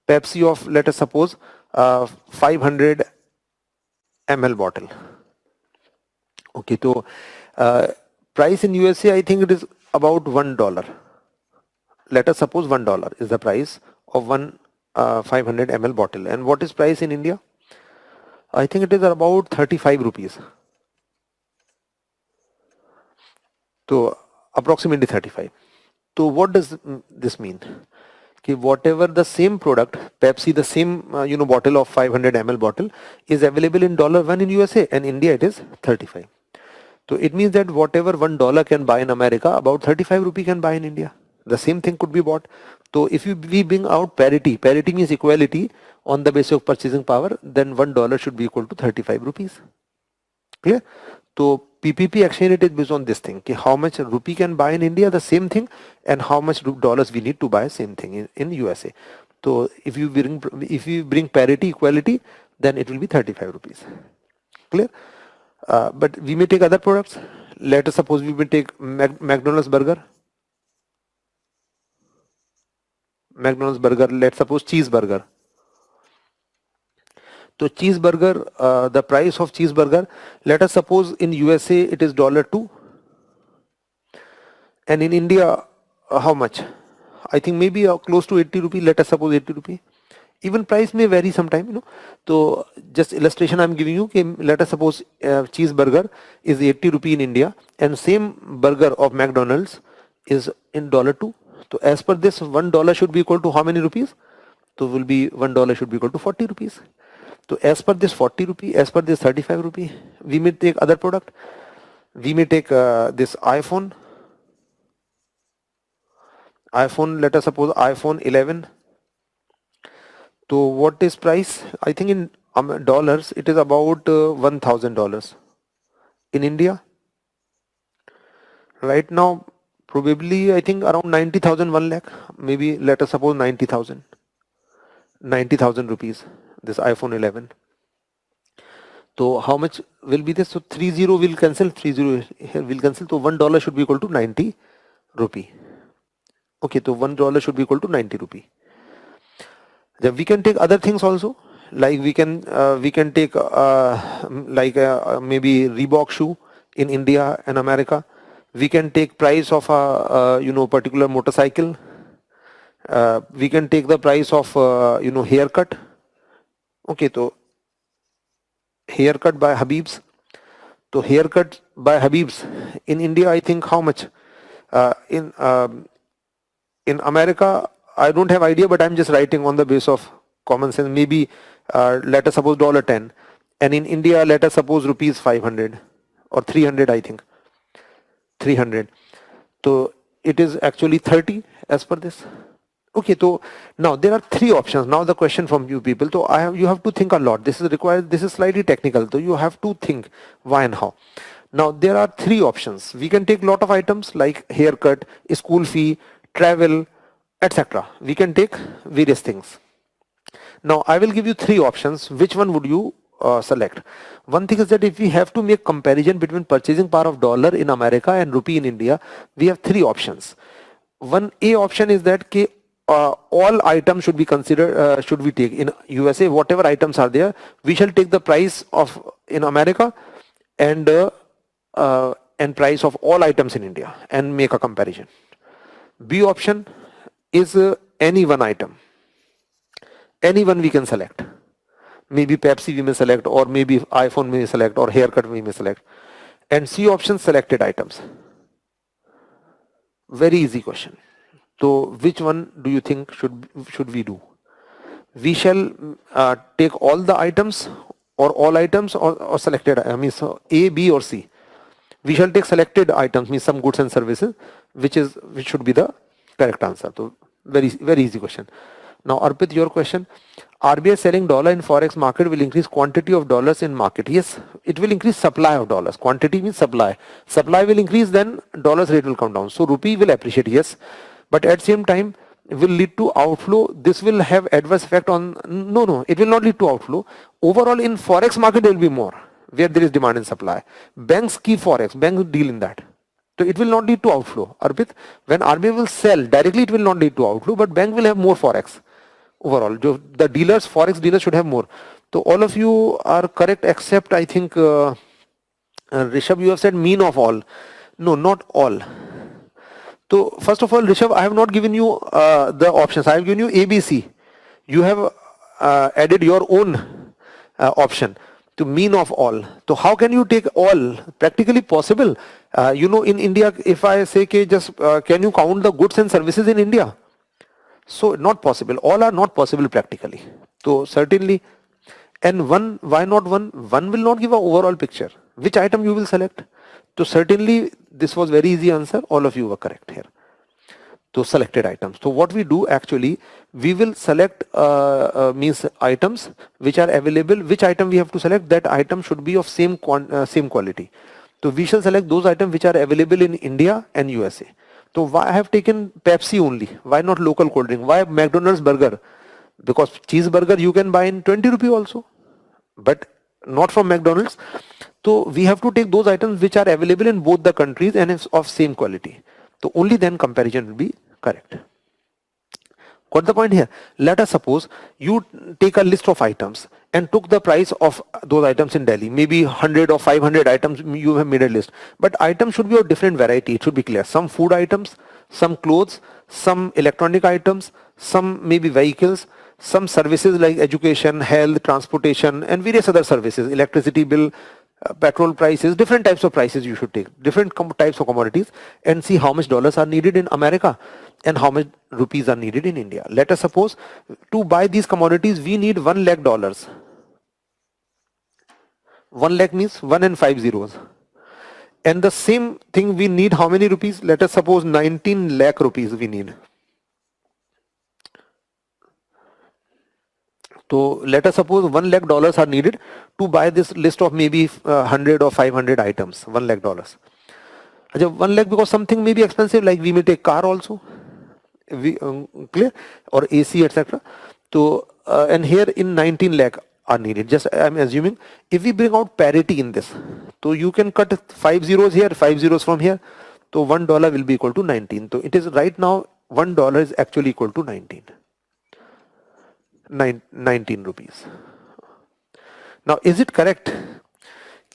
Pepsi of, let us suppose, 500 ml bottle. Okay, so price in USA, I think it is about $1. Let us suppose $1 is the price of one 500 ml bottle. And what is price in India? I think it is about 35 rupees. So approximately 35. So what does this mean? Okay, whatever the same product, Pepsi, the same bottle of 500 ml bottle is available in $1 in USA, and India it is 35. So it means that whatever $1 can buy in America, about 35 rupee can buy in India. The same thing could be bought. So if we bring out parity, parity means equality on the basis of purchasing power, then $1 should be equal to 35 rupees. Clear? So PPP exchange rate is based on this thing. How much rupee can buy in India, the same thing, and how much dollars we need to buy same thing in USA. So if you bring parity, equality, then it will be 35 rupees. Clear? But we may take other products. Let us suppose we will take McDonald's burger. McDonald's burger, let's suppose cheeseburger. So cheeseburger, the price of cheeseburger, let us suppose in USA it is $2, and in India, how much? I think maybe close to 80 rupee. Let us suppose 80 rupee. Even price may vary sometime. So just illustration I'm giving you. Okay, let us suppose cheeseburger is 80 rupee in India, and same burger of McDonald's is in $2. So as per this, $1 should be equal to how many rupees? So will be $1 should be equal to 40 rupees. So as per this 40 rupee, as per this 35 rupee, we may take other product. We may take this iPhone, let us suppose iPhone 11. So what is price? I think in dollars it is about $1,000. In India, right now, probably I think around 90,000, 1 lakh, maybe let us suppose 90,000 rupees, this iPhone 11. So how much will be this? So 30 will cancel, 30 here will cancel. So $1 should be equal to 90 rupee. Okay, so $1 should be equal to 90 rupee. We can take other things also, like we can take maybe Reebok shoe in India and America. We can take price of a particular motorcycle. We can take the price of haircut. Okay, so haircut by Habib's. So haircut by Habib's in India, I think how much? In America, I don't have idea, but I'm just writing on the basis of common sense. Maybe let us suppose $10, and in India let us suppose rupees 500 or 300. I think 300. So it is actually 30 as per this. Okay, so now there are three options. Now the question from you people. So you have to think a lot. This is required. This is slightly technical. So you have to think why and how. Now there are three options. We can take lot of items like haircut, school fee, travel, etc. We can take various things. Now I will give you three options. Which one would you select? One thing is that if we have to make comparison between purchasing power of dollar in America and rupee in India, we have three options. One A option is that all items should be considered, should we take in USA, whatever items are there, we shall take the price of in America and price of all items in India and make a comparison. B option is any one item. Any one we can select. Maybe Pepsi we may select, or maybe iPhone we may select, or haircut we may select. And C option, selected items. Very easy question. So which one do you think should we do? We shall take all the items or all items or selected, I mean, so A, B or C. We shall take selected items, means some goods and services, which should be the correct answer. So very, very easy question. Now Arpit, your question. RBI selling dollar in forex market will increase quantity of dollars in market. Yes, it will increase supply of dollars. Quantity means supply. Supply will increase, then dollars rate will come down. So rupee will appreciate, yes. But at same time will lead to outflow. This will have adverse effect on, no, it will not lead to outflow. Overall in forex market there will be more, where there is demand and supply. Banks keep forex, banks deal in that. So it will not lead to outflow. Arpit, when RBI will sell directly, it will not lead to outflow, but bank will have more forex. overall. The dealers, forex dealers should have more. So all of you are correct except I think Rishabh, you have said mean of all. No, not all. So first of all, Rishabh, I have not given you the options. I have given you ABC. You have added your own option to mean of all. So how can you take all? Practically possible. In India, if I say, okay, just can you count the goods and services in India? So not possible. All are not possible practically. So certainly, and one, why not one? One will not give an overall picture. Which item you will select? So certainly this was very easy answer. All of you were correct here. So selected items. So what we do actually, we will select means items which are available. Which item we have to select? That item should be of same quality. So we shall select those items which are available in India and USA. So why I have taken Pepsi only? Why not local cold drink? Why McDonald's burger? Because cheeseburger you can buy in 20 rupee also, but not from McDonald's. So we have to take those items which are available in both the countries and is of same quality. So only then comparison will be correct. Got the point here? Let us suppose you take a list of items and took the price of those items in Delhi. Maybe 100 or 500 items you have made a list. But items should be of different variety. It should be clear. Some food items, some clothes, some electronic items, some maybe vehicles, some services like education, health, transportation, and various other services, electricity bill, petrol prices, different types of prices you should take, different types of commodities, and see how much dollars are needed in America and how much rupees are needed in India. Let us suppose to buy these commodities we need $1 lakh. 1 lakh means 1 and 5 zeros. And the same thing we need how many rupees? Let us suppose 19 lakh rupees we need. So let us suppose $1 lakh are needed to buy this list of maybe 100 or 500 items. $1 lakh. 1 lakh because something may be expensive, like we may take car also. Clear? Or AC, etc. So and here in 19 lakh are needed. Just I'm assuming if we bring out parity in this, so you can cut 5 zeros here, 5 zeros from here. So $1 will be equal to 19. So it is right now $1 is actually equal to 19 rupees. Now is it correct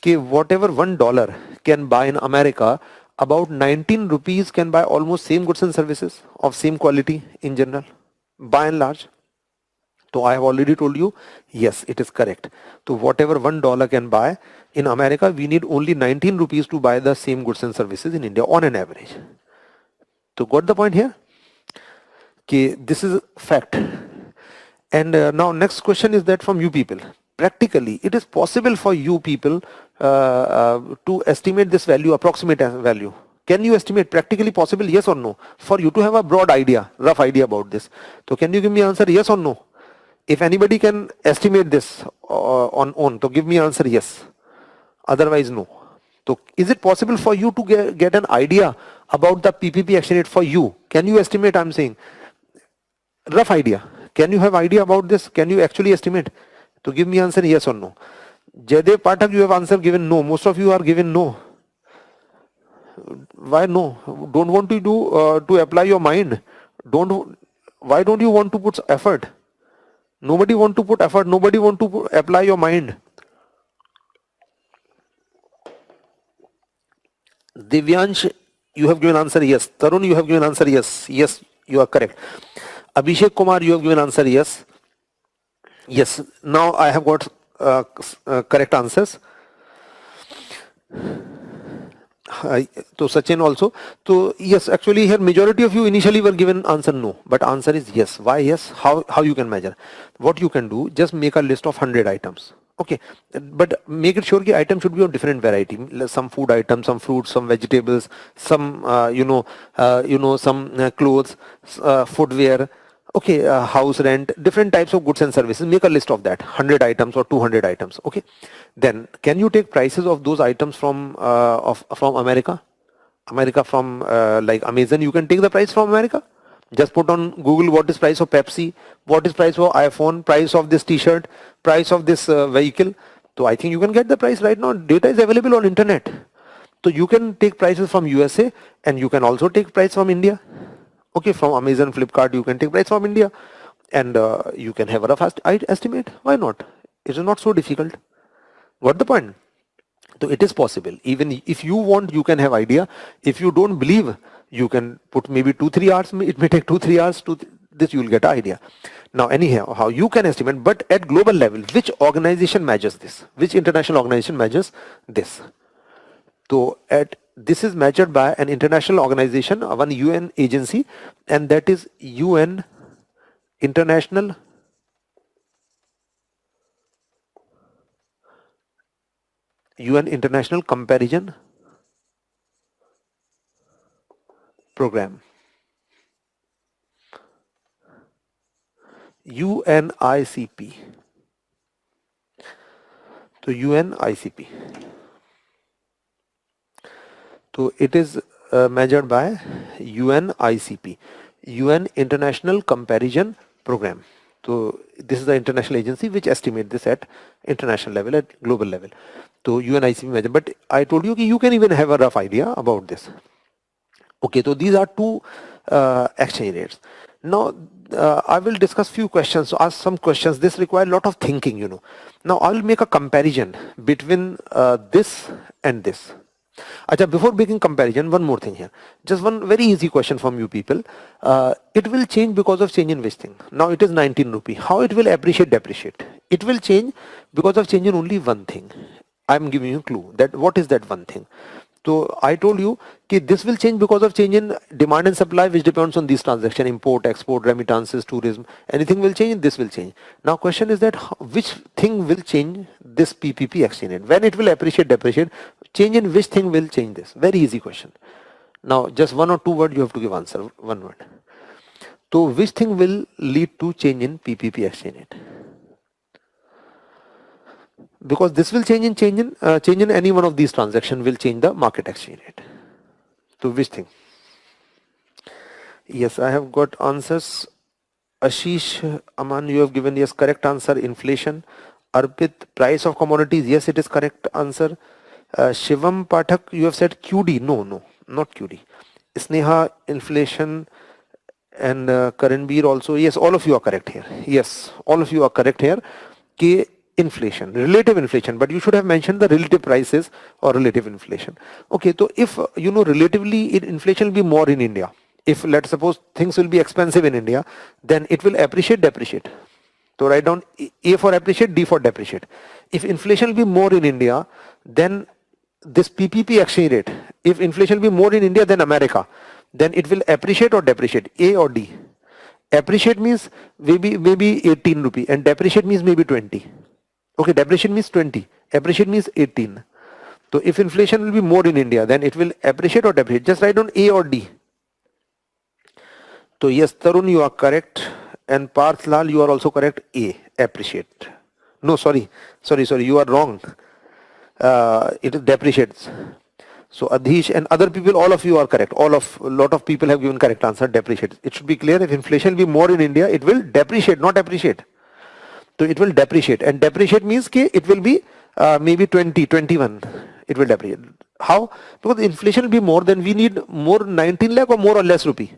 that whatever $1 can buy in America, about 19 rupees can buy almost same goods and services of same quality in general, by and large? So I have already told you, yes, it is correct. So whatever $1 can buy in America, we need only 19 rupees to buy the same goods and services in India on an average. So got the point here? Okay, this is fact. And now next question is that from you people. Practically, it is possible for you people to estimate this value, approximate value. Can you estimate? Practically possible, yes or no? For you to have a broad idea, rough idea about this. So can you give me answer yes or no? If anybody can estimate this on own, so give me answer yes. Otherwise no. So is it possible for you to get an idea about the PPP action rate for you? Can you estimate? I'm saying rough idea. Can you have idea about this? Can you actually estimate? To give me answer yes or no. Jaydev Pathak, you have answer given no. Most of you are given no. Why no? Don't want to do to apply your mind. Why don't you want to put effort? Nobody want to put effort. Nobody want to apply your mind. Divyansh, you have given answer yes. Tarun, you have given answer yes. Yes, you are correct. Abhishek Kumar, you have given answer yes. Yes, now I have got correct answers. So Sachin also. So yes, actually here majority of you initially were given answer no, but answer is yes. Why yes? How you can measure? What you can do, just make a list of 100 items. Okay, but make it sure the item should be of different variety. Some food items, some fruits, some vegetables, some some clothes, footwear. Okay, house rent, different types of goods and services. Make a list of that, 100 items or 200 items. Okay, then can you take prices of those items from America? From like Amazon, you can take the price from America. Just put on Google what is price of Pepsi, what is price of iPhone, price of this T-shirt, price of this vehicle. So I think you can get the price right now. Data is available on internet. So you can take prices from USA and you can also take price from India. Okay, from Amazon, Flipkart, you can take price from India. and you can have a rough estimate. Why not? It is not so difficult. Got the point? So it is possible. Even if you want, you can have idea. If you don't believe, you can put maybe 2-3 hours. It may take 2-3 hours to this. You will get an idea. Now, anyhow, how you can estimate, but at global level, which organization measures this? Which international organization measures this? So at this is measured by an international organization, one UN agency, and that is UN International Comparison Program. UNICP. So UNICP. So it is measured by UNICP, UN International Comparison Program. So this is the international agency which estimate this at international level, at global level. So UNICP measure. But I told you you can even have a rough idea about this. Okay, so these are two exchange rates. Now I will discuss few questions. So ask some questions. This requires a lot of thinking, you know. Now I will make a comparison between this and this. Acha, before making comparison, one more thing here. Just one very easy question from you people. It will change because of change in which thing? Now it is 19 rupee. How it will appreciate, depreciate? It will change because of change in only one thing. I am giving you a clue that what is that one thing. So I told you that this will change because of change in demand and supply, which depends on these transactions: import, export, remittances, tourism. Anything will change, this will change. Now question is that which thing will change this PPP exchange rate? When it will appreciate, depreciate, change in which thing will change this? Very easy question. Now just one or two words you have to give answer, one word. So which thing will lead to change in PPP exchange rate? Because this will change in any one of these transactions will change the market exchange rate. So which thing? Yes, I have got answers. Ashish, Aman, you have given yes, correct answer, inflation. Arpit, price of commodities, yes, it is correct answer. Shivam Pathak, you have said QD. No, not QD. Sneha, inflation, and Karanbir also. Yes, all of you are correct here. Yes, all of you are correct here. K, inflation, relative inflation, but you should have mentioned the relative prices or relative inflation. Okay, so if you know relatively inflation will be more in India. If let's suppose things will be expensive in India, then it will appreciate, depreciate. So write down A for appreciate, D for depreciate. If inflation will be more in India, then this PPP exchange rate, if inflation will be more in India than America, then it will appreciate or depreciate, A or D. Appreciate means maybe 18 rupee and depreciate means maybe 20. Okay, depreciation means 20, appreciate means 18. So if inflation will be more in India, then it will appreciate or depreciate. Just write down A or D. So yes, Tarun, you are correct, and Parth Lal, you are also correct. A, appreciate. No, sorry, you are wrong. It is depreciates. So Adhish and other people, all of you are correct. A lot of people have given correct answer, depreciate. It should be clear, if inflation will be more in India, it will depreciate, not appreciate. So it will depreciate, and depreciate means it will be maybe 20, 21. It will depreciate. How? Because inflation will be more, then we need more 19 lakh or more or less rupee.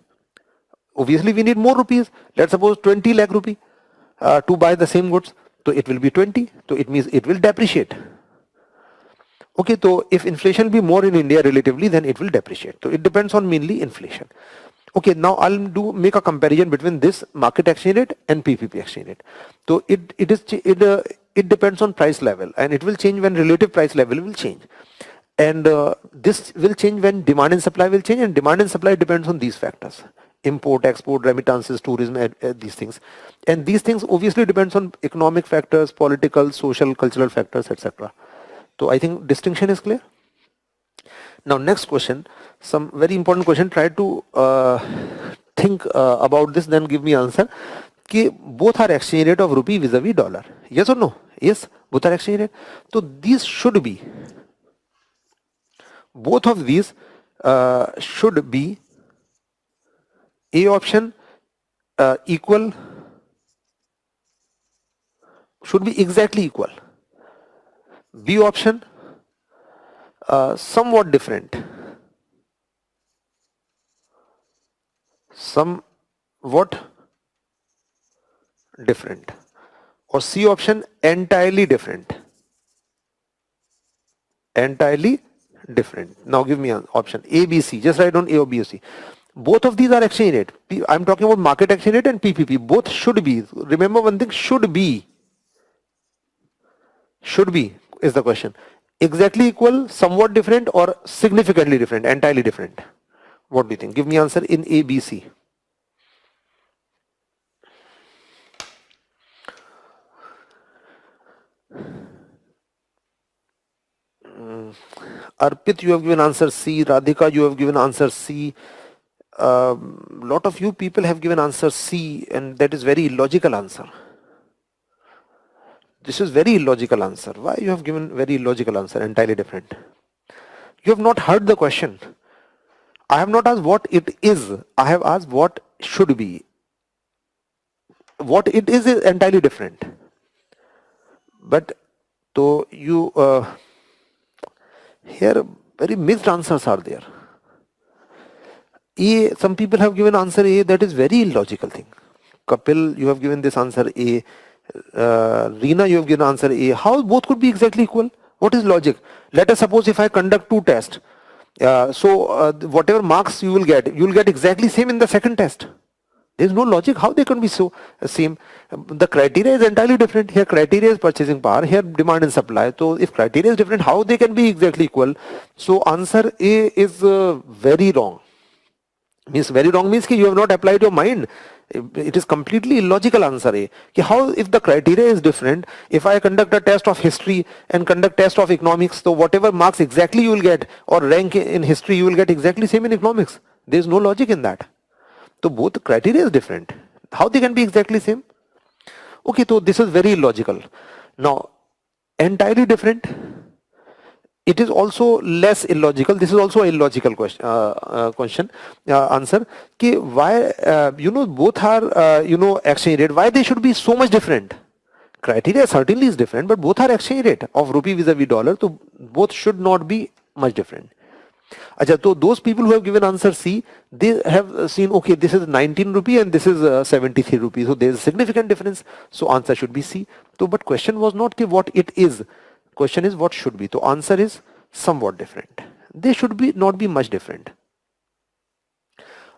Obviously we need more rupees. Let's suppose 20 lakh rupee to buy the same goods. So it will be 20. So it means it will depreciate. Okay, so if inflation will be more in India relatively, then it will depreciate. So it depends on mainly inflation. Okay, now I'll make a comparison between this market exchange rate and PPP exchange rate. So it depends on price level, and it will change when relative price level will change. And this will change when demand and supply will change, and demand and supply depends on these factors: import, export, remittances, tourism, these things. And these things obviously depends on economic factors, political, social, cultural factors, etc. So I think distinction is clear. Now next question, some very important question. Try to think about this, then give me answer. Ki both are exchange rate of rupee vis-a-vis dollar. Yes or no? Yes, both are exchange rate. So these should be, both of these should be A option equal, should be exactly equal. B option somewhat different. Somewhat different, or C option, entirely different. Entirely different. Now give me an option A, B, C. Just write down A or B or C. Both of these are exchange rate. I'm talking about market exchange rate and PPP. Both should be. Remember one thing, should be. Should be is the question. Exactly equal, somewhat different, or significantly different, entirely different. What do you think? Give me answer in A, B, C. Arpit, you have given answer C. Radhika, you have given answer C. Lot of you people have given answer C, and that is very illogical answer. This is very illogical answer. Why you have given very illogical answer, entirely different? You have not heard the question. I have not asked what it is. I have asked what should be. What it is entirely different. But so you here very mixed answers are there. A, some people have given answer A, that is very illogical thing. Kapil, you have given this answer A. Reena, you have given answer A. How both could be exactly equal? What is logic? Let us suppose if I conduct two tests. Whatever marks you will get exactly same in the second test. There is no logic how they can be so same. The criteria is entirely different. Here criteria is purchasing power, here demand and supply. So if criteria is different, how they can be exactly equal? So answer A is very wrong. Means very wrong means you have not applied your mind. It is completely illogical answer A. How, if the criteria is different, if I conduct a test of history and conduct test of economics, so whatever marks exactly you will get, or rank in history you will get exactly same in economics. There is no logic in that. So both criteria is different. How they can be exactly same? Okay, so this is very illogical. Now, entirely different. It is also less illogical. This is also an illogical question, answer. Okay, why both are exchange rate? Why they should be so much different? Criteria certainly is different, but both are exchange rate of rupee vis-a-vis dollar. So both should not be much different. Acha, so those people who have given answer C, they have seen, okay, this is 19 rupee and this is 73 rupees. So there is a significant difference. So answer should be C. So, but question was not what it is. Question is what should be. So answer is somewhat different. They should be not be much different.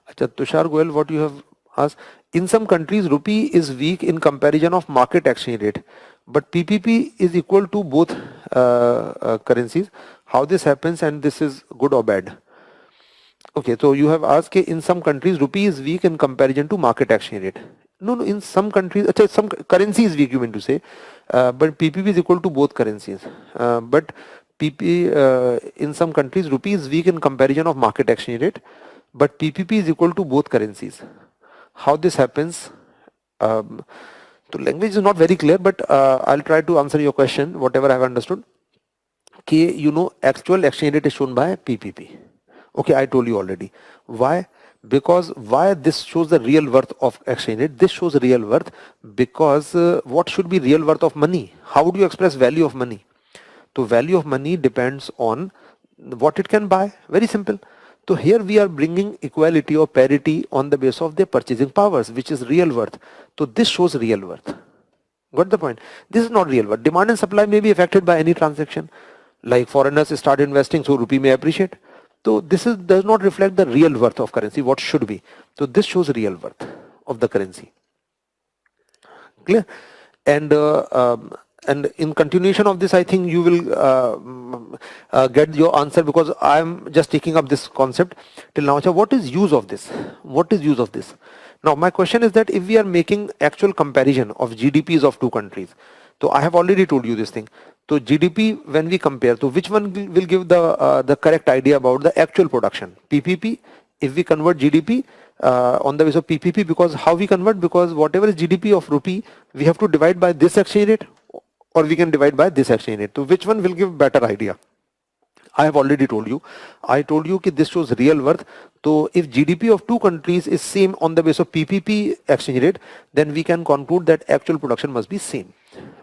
Acha, Tushar Goel, what you have asked? In some countries, rupee is weak in comparison of market exchange rate, but PPP is equal to both currencies. How this happens, and this is good or bad? Okay, so you have asked, in some countries, rupee is weak in comparison to market exchange rate. No, in some countries, some currency is weak, you mean to say, but PPP is equal to both currencies. But in some countries, rupee is weak in comparison of market exchange rate, but PPP is equal to both currencies. How this happens? The language is not very clear, but I'll try to answer your question, whatever I have understood. Actual exchange rate is shown by PPP. Okay, I told you already. Why? Because why this shows the real worth of exchange rate? This shows real worth because what should be real worth of money? How do you express value of money? So value of money depends on what it can buy. Very simple. So here we are bringing equality or parity on the basis of their purchasing powers, which is real worth. So this shows real worth. Got the point? This is not real worth. Demand and supply may be affected by any transaction. Like foreigners start investing, so rupee may appreciate. So this does not reflect the real worth of currency, what should be. So this shows real worth of the currency. Clear? And in continuation of this, I think you will get your answer, because I am just taking up this concept till now. So what is use of this? What is use of this? Now my question is that if we are making actual comparison of GDPs of two countries, so I have already told you this thing. So GDP, when we compare, so which one will give the correct idea about the actual production? PPP, if we convert GDP on the basis of PPP, because how we convert? Because whatever is GDP of rupee, we have to divide by this exchange rate, or we can divide by this exchange rate. So which one will give better idea? I have already told you. I told you that this shows real worth. So if GDP of two countries is same on the basis of PPP exchange rate, then we can conclude that actual production must be same.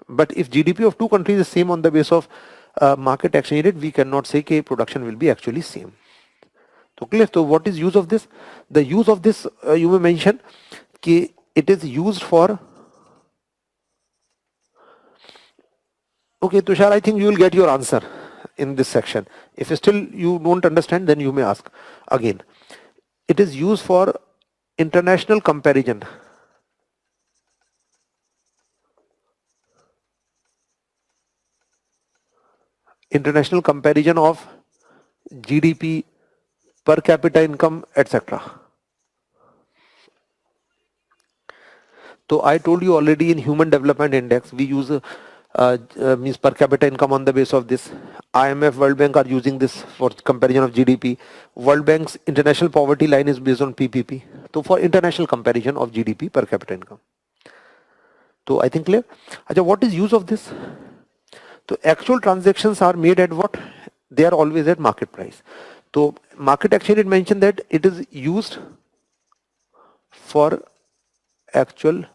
But if GDP of two countries is same on the basis of market exchange rate, we cannot say that production will be actually same. So clear? So what is use of this? The use of this, you may mention that it is used for Okay, Tushar, I think you will get your answer in this section. If still you don't understand, then you may ask again. It is used for international comparison. International comparison of GDP, per capita income, etc. So I told you already in Human Development Index, we use means per capita income on the base of this. IMF, World Bank are using this for comparison of GDP. World Bank's international poverty line is based on PPP. So for international comparison of GDP per capita income. So I think clear. Acha, what is use of this? So actual transactions are made at what? They are always at market price. So market exchange, it mentioned that it is used for actual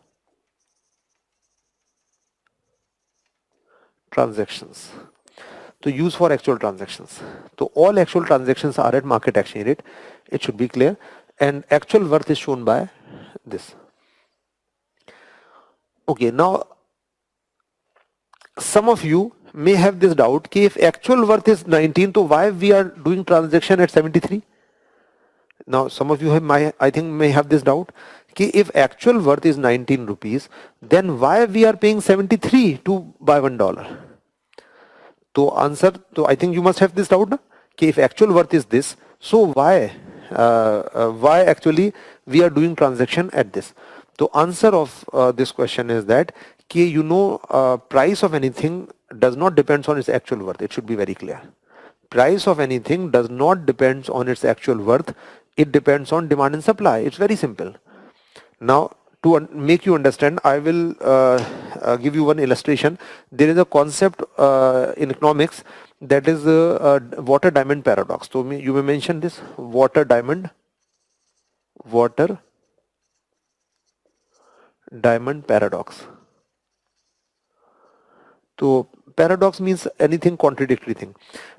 transactions. So use for actual transactions. So all actual transactions are at market exchange rate. It should be clear. And actual worth is shown by this. Okay, now some of you may have this doubt कि if actual worth is 19, so why we are doing transaction at 73? Now some of you I think may have this doubt कि if actual worth is 19 rupees, then why we are paying 73 to buy $1? So answer, so I think you must have this doubt, na? कि if actual worth is this, so why actually we are doing transaction at this? So answer of this question is that price of anything does not depend on its actual worth. It should be very clear. Price of anything does not depend on its actual worth. It depends on demand and supply. It's very simple. Now, to make you understand, I will give you one illustration. There is a concept in economics that is water diamond paradox. So you may mention this water diamond paradox. So paradox means anything contradictory thing.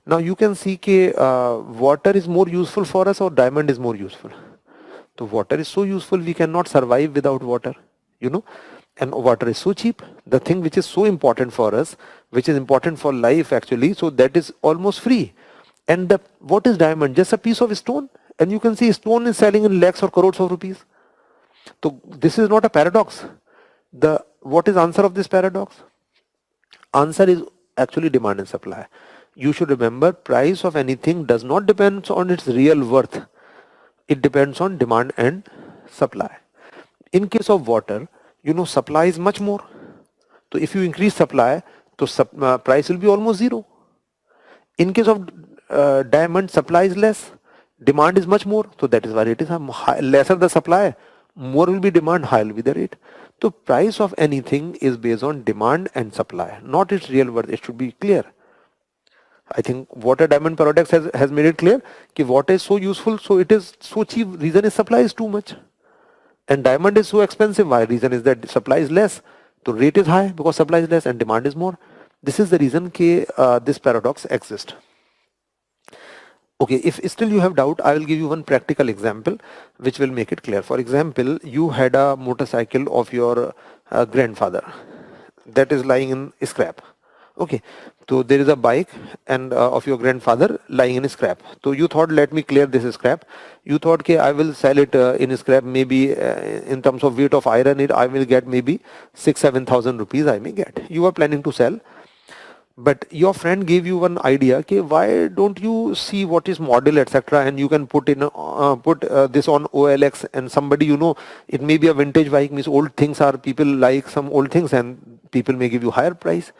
Now you can see that water is more useful for us or diamond is more useful. So water is so useful, we cannot survive without water, and water is so cheap. The thing which is so important for us, which is important for life actually, so that is almost free. And what is diamond? Just a piece of stone. And you can see stone is selling in lakhs or crores of rupees. So this is not a paradox. What is answer of this paradox? Answer is actually demand and supply. You should remember, price of anything does not depend on its real worth. It depends on demand and supply. In case of water, supply is much more. So if you increase supply, so price will be almost zero. In case of diamond, supply is less, demand is much more. So that is why it is lesser the supply, more will be demand, higher will be the rate. So price of anything is based on demand and supply, not its real worth. It should be clear. I think water diamond paradox has made it clear that water is so useful, so it is so cheap. Reason is supply is too much. And diamond is so expensive. Why? Reason is that supply is less. So rate is high because supply is less and demand is more. This is the reason this paradox exists. Okay, if still you have doubt, I will give you one practical example which will make it clear. For example, you had a motorcycle of your grandfather that is lying in scrap. Okay, so there is a bike and of your grandfather lying in scrap. So you thought, let me clear this scrap. You thought, okay, I will sell it in scrap. Maybe in terms of weight of iron, I will get maybe 6,000-7,000 rupees. I may get. You are planning to sell, but your friend gave you one idea. Okay, why don't you see what is model, etc. And you can put this on OLX, and somebody it may be a vintage bike. Means old things are people like some old things, and people may give you higher price.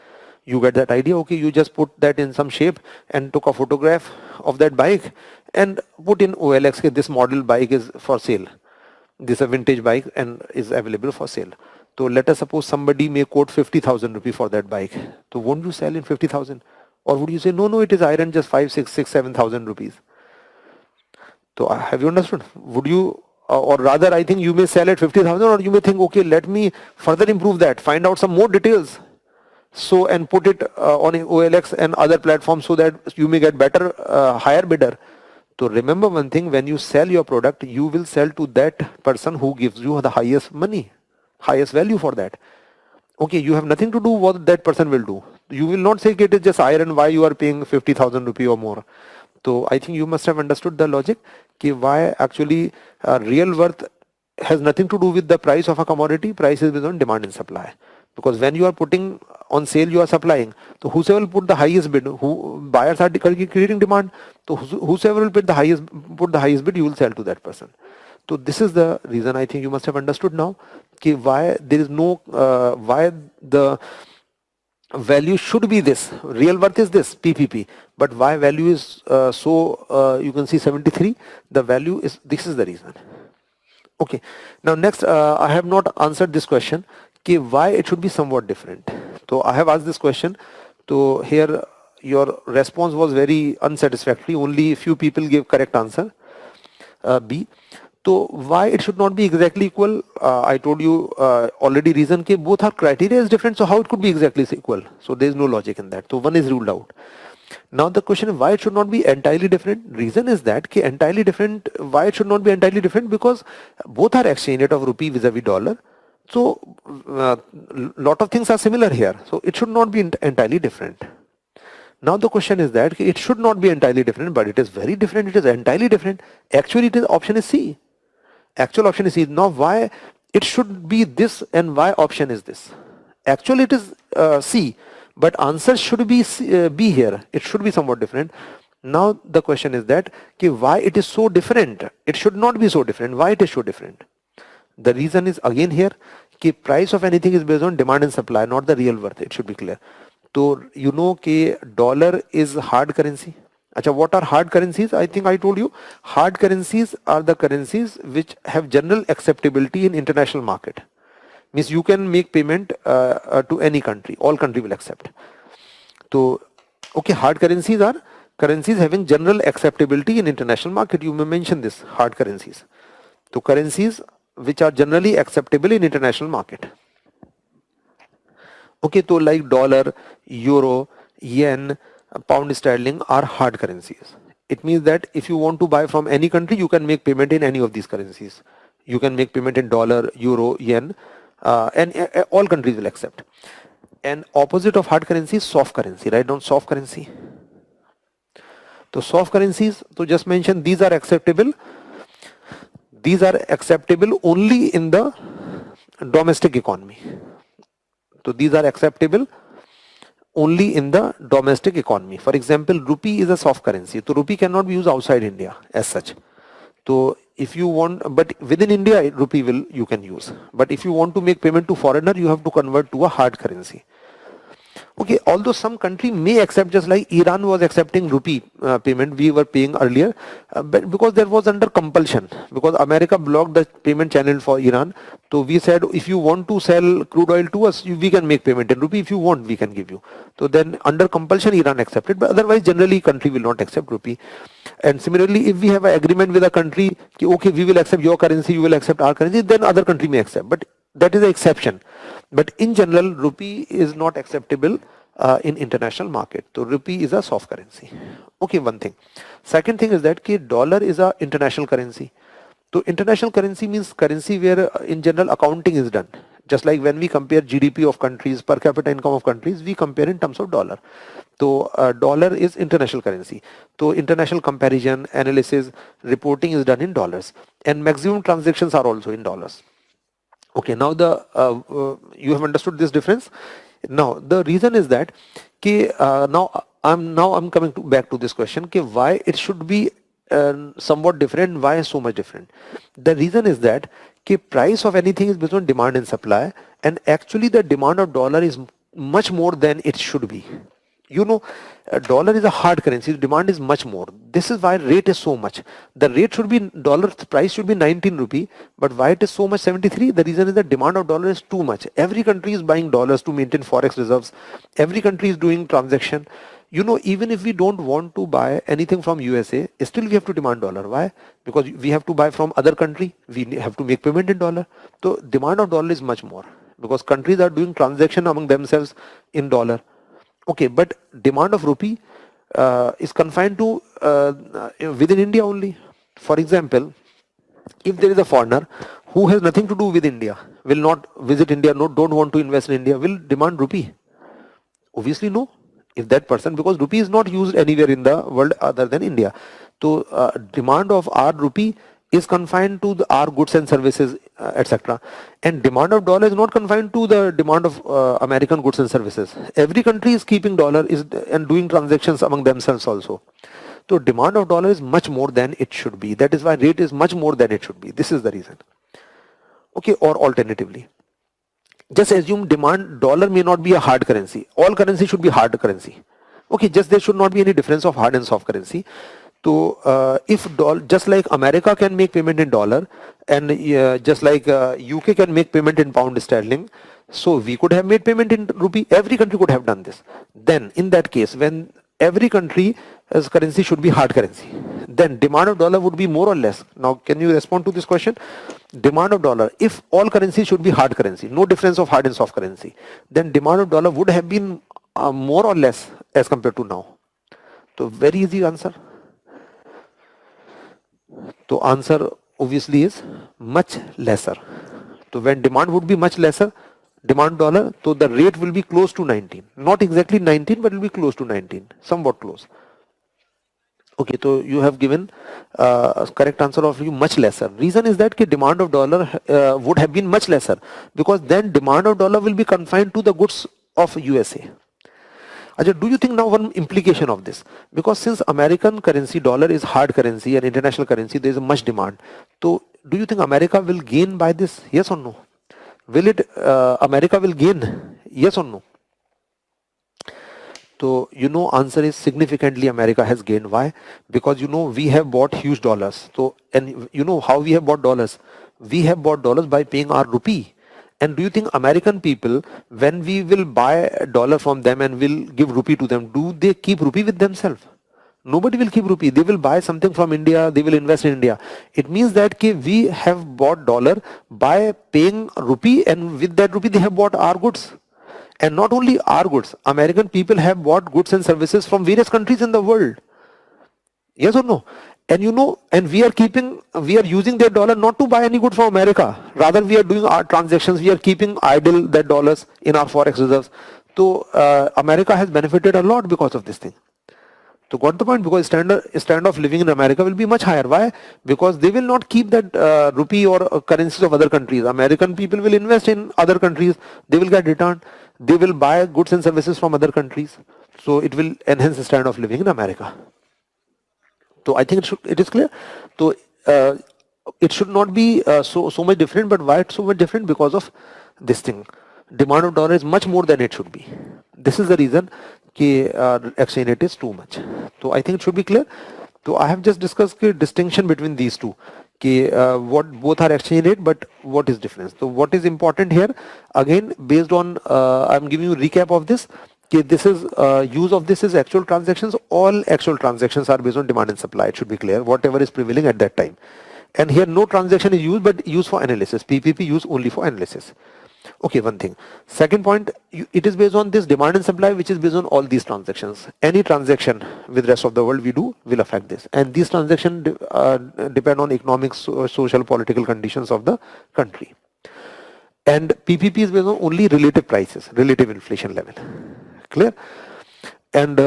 You get that idea. Okay, you just put that in some shape and took a photograph of that bike and put in OLX. Okay, this model bike is for sale. This is a vintage bike and is available for sale. So let us suppose somebody may quote 50,000 rupees for that bike. So won't you sell in 50,000? Or would you say, no, it is iron, just 5, 6, 7,000 rupees. So have you understood? Would you, or rather I think you may sell at 50,000, or you may think, okay, let me further improve that, find out some more details. So and put it on OLX and other platforms so that you may get better, higher bidder. So remember one thing, when you sell your product, you will sell to that person who gives you the highest money, highest value for that. Okay, you have nothing to do what that person will do. You will not say it is just iron, why you are paying 50,000 rupee or more. So I think you must have understood the logic कि why actually real worth has nothing to do with the price of a commodity. Price is based on demand and supply. Because when you are putting on sale, you are supplying. So whosoever will put the highest bid, who buyers are creating demand. So whosoever will put the highest bid, you will sell to that person. So this is the reason. I think you must have understood now कि why there is no why the value should be this, real worth is this PPP, but why value is you can see 73, the value is, this is the reason. Okay, now next I have not answered this question कि why it should be somewhat different. So I have asked this question, so here your response was very unsatisfactory, only few people gave correct answer. B. So why it should not be exactly equal? I told you already reason कि both our criteria is different, so how it could be exactly equal? So there is no logic in that. So one is ruled out. Now the question is why it should not be entirely different. Reason is that कि entirely different. Why it should not be entirely different? Because both are exchange rate of rupee vis-a-vis dollar. So lot of things are similar here. So it should not be entirely different. Now the question is that it should not be entirely different, but it is very different. It is entirely different. Actually, it is option is C. Actual option is C. Now why it should be this and why option is this? Actually it is C, but answer should be B here. It should be somewhat different. Now the question is that why it is so different? It should not be so different. Why it is so different? The reason is again here price of anything is based on demand and supply, not the real worth. It should be clear. So you know dollar is hard currency. Achha, what are hard currencies? I think I told you. Hard currencies are the currencies which have general acceptability in international market. Means you can make payment to any country. All country will accept. So, okay, hard currencies are currencies having general acceptability in international market. You may mention this, hard currencies. So currencies which are generally acceptable in international market. Okay, so like dollar, euro, yen, pound sterling are hard currencies. It means that if you want to buy from any country, you can make payment in any of these currencies. You can make payment in dollar, euro, yen, and all countries will accept. And opposite of hard currency is soft currency. Write down soft currency. So soft currencies, to just mention, these are acceptable. These are acceptable only in the domestic economy. So these are acceptable only in the domestic economy. For example, rupee is a soft currency. So rupee cannot be used outside India as such. So if you want, but within India, rupee you can use. But if you want to make payment to foreigner, you have to convert to a hard currency. Okay, although some country may accept, just like Iran was accepting rupee payment we were paying earlier, but because there was under compulsion, because America blocked the payment channel for Iran. So we said, if you want to sell crude oil to us, we can make payment in rupee. If you want, we can give you. So then under compulsion, Iran accepted, but otherwise generally country will not accept rupee. And similarly, if we have an agreement with a country, okay, we will accept your currency, you will accept our currency, then other country may accept. But that is an exception. But in general, rupee is not acceptable in international market. So rupee is a soft currency. Okay, one thing. Second thing is that dollar is a international currency. So international currency means currency where in general accounting is done. Just like when we compare GDP of countries, per capita income of countries, we compare in terms of dollar. So dollar is international currency. So international comparison, analysis, reporting is done in dollars. And maximum transactions are also in dollars. Okay, now you have understood this difference. Now the reason is that now I'm coming back to this question. Why it should be somewhat different? Why so much different? The reason is that price of anything is based on demand and supply, and actually the demand of dollar is much more than it should be. You know, dollar is a hard currency. Demand is much more. This is why rate is so much. The rate should be dollar price should be 19 rupee, but why it is so much 73? The reason is that demand of dollar is too much. Every country is buying dollars to maintain forex reserves. Every country is doing transaction. You know, even if we don't want to buy anything from USA, still we have to demand dollar. Why? Because we have to buy from other country. We have to make payment in dollar. So demand of dollar is much more because countries are doing transaction among themselves in dollar. Okay, but demand of rupee is confined to within India only. For example, if there is a foreigner who has nothing to do with India, will not visit India, don't want to invest in India, will demand rupee. Obviously no. If that person, because rupee is not used anywhere in the world other than India, so demand of our rupee is confined to our goods and services, etc. And demand of dollar is not confined to the demand of American goods and services. Every country is keeping dollar and doing transactions among themselves also. So demand of dollar is much more than it should be. That is why rate is much more than it should be. This is the reason. Okay, or alternatively, just assume demand dollar may not be a hard currency. All currency should be hard currency. Okay, just there should not be any difference of hard and soft currency. So if just like America can make payment in dollar, and just like UK can make payment in pound sterling, so we could have made payment in rupee. Every country could have done this. Then in that case, when every country's currency should be hard currency, then demand of dollar would be more or less. Now can you respond to this question? Demand of dollar, if all currency should be hard currency, no difference of hard and soft currency, then demand of dollar would have been more or less as compared to now. So very easy answer. So answer obviously is much lesser. So when demand would be much lesser, demand dollar, so the rate will be close to 19. Not exactly 19, but it will be close to 19, somewhat close. Okay, so you have given correct answer of you much lesser. Reason is that demand of dollar would have been much lesser, because then demand of dollar will be confined to the goods of USA. Ajay, do you think now one implication of this? Because since American currency dollar is hard currency and international currency, there is a much demand. So do you think America will gain by this? Yes or no? Will it America will gain? Yes or no? So answer is significantly America has gained. Why? Because we have bought huge dollars. So, and how we have bought dollars? We have bought dollars by paying our rupee. And do you think American people, when we will buy a dollar from them and will give rupee to them, do they keep rupee with themselves? Nobody will keep rupee. They will buy something from India. They will invest in India. It means that we have bought dollar by paying rupee, and with that rupee they have bought our goods. And not only our goods, American people have bought goods and services from various countries in the world. Yes or no? And and we are using their dollar not to buy any good from America. Rather, we are doing our transactions. We are keeping idle that dollars in our forex reserves. So America has benefited a lot because of this thing. So got the point? Because standard of living in America will be much higher. Why? Because they will not keep that rupee or currencies of other countries. American people will invest in other countries. They will get returned. They will buy goods and services from other countries. So it will enhance the standard of living in America. So I think it is clear. So it should not be so much different. But why it's so much different? Because of this thing. Demand of dollar is much more than it should be. This is the reason exchange rate is too much. So I think it should be clear. So I have just discussed the distinction between these two. What both are exchange rate, but what is difference? So what is important here? Again, based on I'm giving you a recap of this. This is use of this is actual transactions. All actual transactions are based on demand and supply. It should be clear. Whatever is prevailing at that time. And here no transaction is used, but used for analysis. PPP used only for analysis. Okay, one thing. Second point, it is based on this demand and supply, which is based on all these transactions. Any transaction with rest of the world we do will affect this. And these transactions depend on economic, social, political conditions of the country. And PPP is based on only relative prices, relative inflation level. Clear? And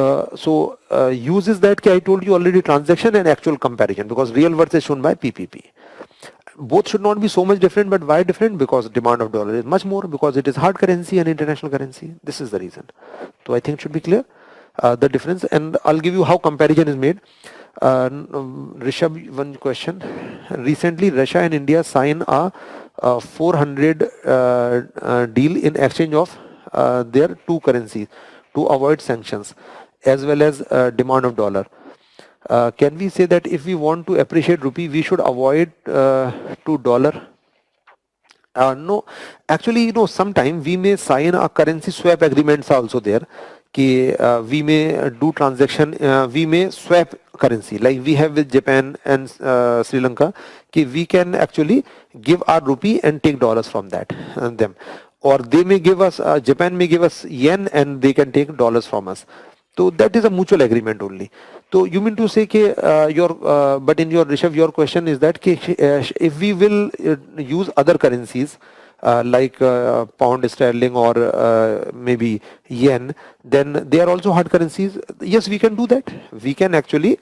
use is that I told you already, transaction and actual comparison, because real worth is shown by PPP. Both should not be so much different, but why different? Because demand of dollar is much more, because it is hard currency and international currency. This is the reason. So I think it should be clear the difference, and I'll give you how comparison is made. Rishabh, one question. Recently, Russia and India signed a 400 deal in exchange of their two currencies to avoid sanctions as well as demand of dollar. Can we say that if we want to appreciate rupee, we should avoid to dollar? No, actually, sometime we may sign a currency swap agreements also there. We may do transaction, we may swap currency like we have with Japan and Sri Lanka. We can actually give our rupee and take dollars from that them. Or they may give us, Japan may give us yen and they can take dollars from us. So that is a mutual agreement only. So you mean to say but in your Rishabh, your question is that if we will use other currencies like pound sterling or maybe yen, then they are also hard currencies. Yes, we can do that. We can actually,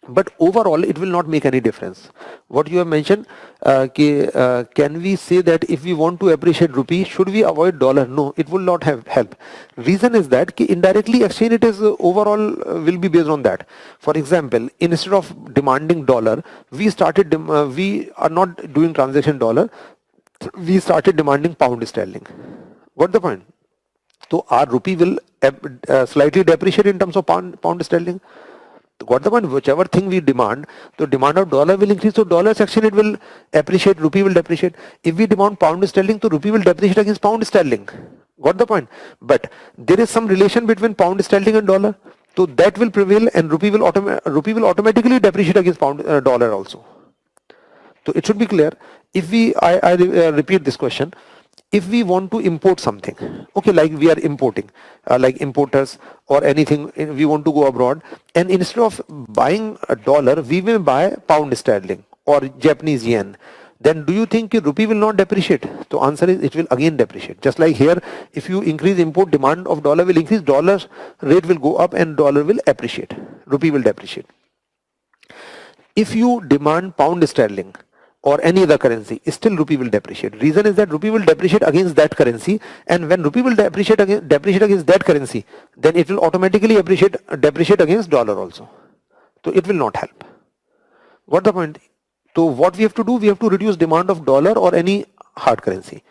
but overall it will not make any difference. What you have mentioned, can we say that if we want to appreciate rupee, should we avoid dollar? No, it will not have help. Reason is that indirectly exchange it is overall will be based on that. For example, instead of demanding dollar, we are not doing transaction dollar, we started demanding pound sterling. What the point? So our rupee will slightly depreciate in terms of pound sterling. Got the point? Whichever thing we demand, the demand of dollar will increase. So dollar section it will appreciate, rupee will depreciate. If we demand pound sterling, so rupee will depreciate against pound sterling. Got the point? But there is some relation between pound sterling and dollar. So that will prevail, and rupee will automatically depreciate against pound dollar also. So it should be clear. If I repeat this question, if we want to import something, okay, like we are importing, like importers or anything, we want to go abroad, and instead of buying a dollar, we will buy pound sterling or Japanese yen. Then do you think rupee will not depreciate? So answer is it will again depreciate. Just like here, if you increase import, demand of dollar will increase, dollar rate will go up and dollar will appreciate, rupee will depreciate. If you demand pound sterling or any other currency, still rupee will depreciate. Reason is that rupee will depreciate against that currency, and when rupee will depreciate against that currency, then it will automatically depreciate against dollar also. So it will not help. What the point? So what we have to do, we have to reduce demand of dollar or any hard currency,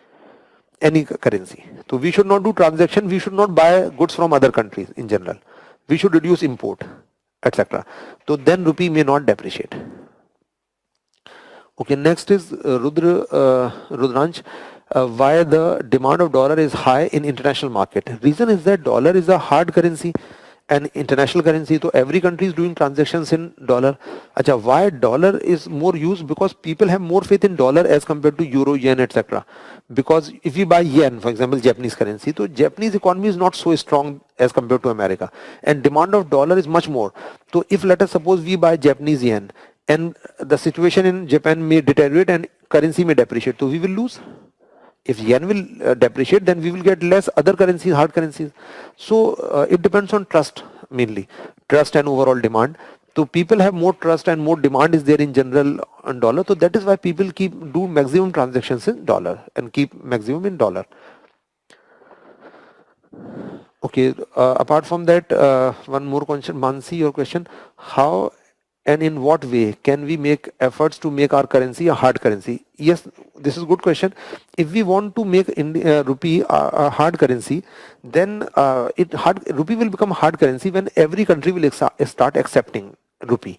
any currency. So we should not do transaction, we should not buy goods from other countries in general. We should reduce import, etc. So then rupee may not depreciate. Okay, next is Rudransh. Why the demand of dollar is high in international market? Reason is that dollar is a hard currency and international currency, so every country is doing transactions in dollar. Acha, why dollar is more used? Because people have more faith in dollar as compared to euro, yen, etc. Because if you buy yen, for example, Japanese currency, so Japanese economy is not so strong as compared to America, and demand of dollar is much more. So if let us suppose we buy Japanese yen, and the situation in Japan may deteriorate and currency may depreciate, so we will lose. If yen will depreciate, then we will get less other currencies, hard currencies. So it depends on trust, mainly trust and overall demand. So people have more trust and more demand is there in general on dollar. So that is why people do maximum transactions in dollar and keep maximum in dollar. Okay, apart from that, one more question, Mansi, your question: how and in what way can we make efforts to make our currency a hard currency? Yes, this is a good question. If we want to make rupee a hard currency, then rupee will become a hard currency when every country will start accepting rupee.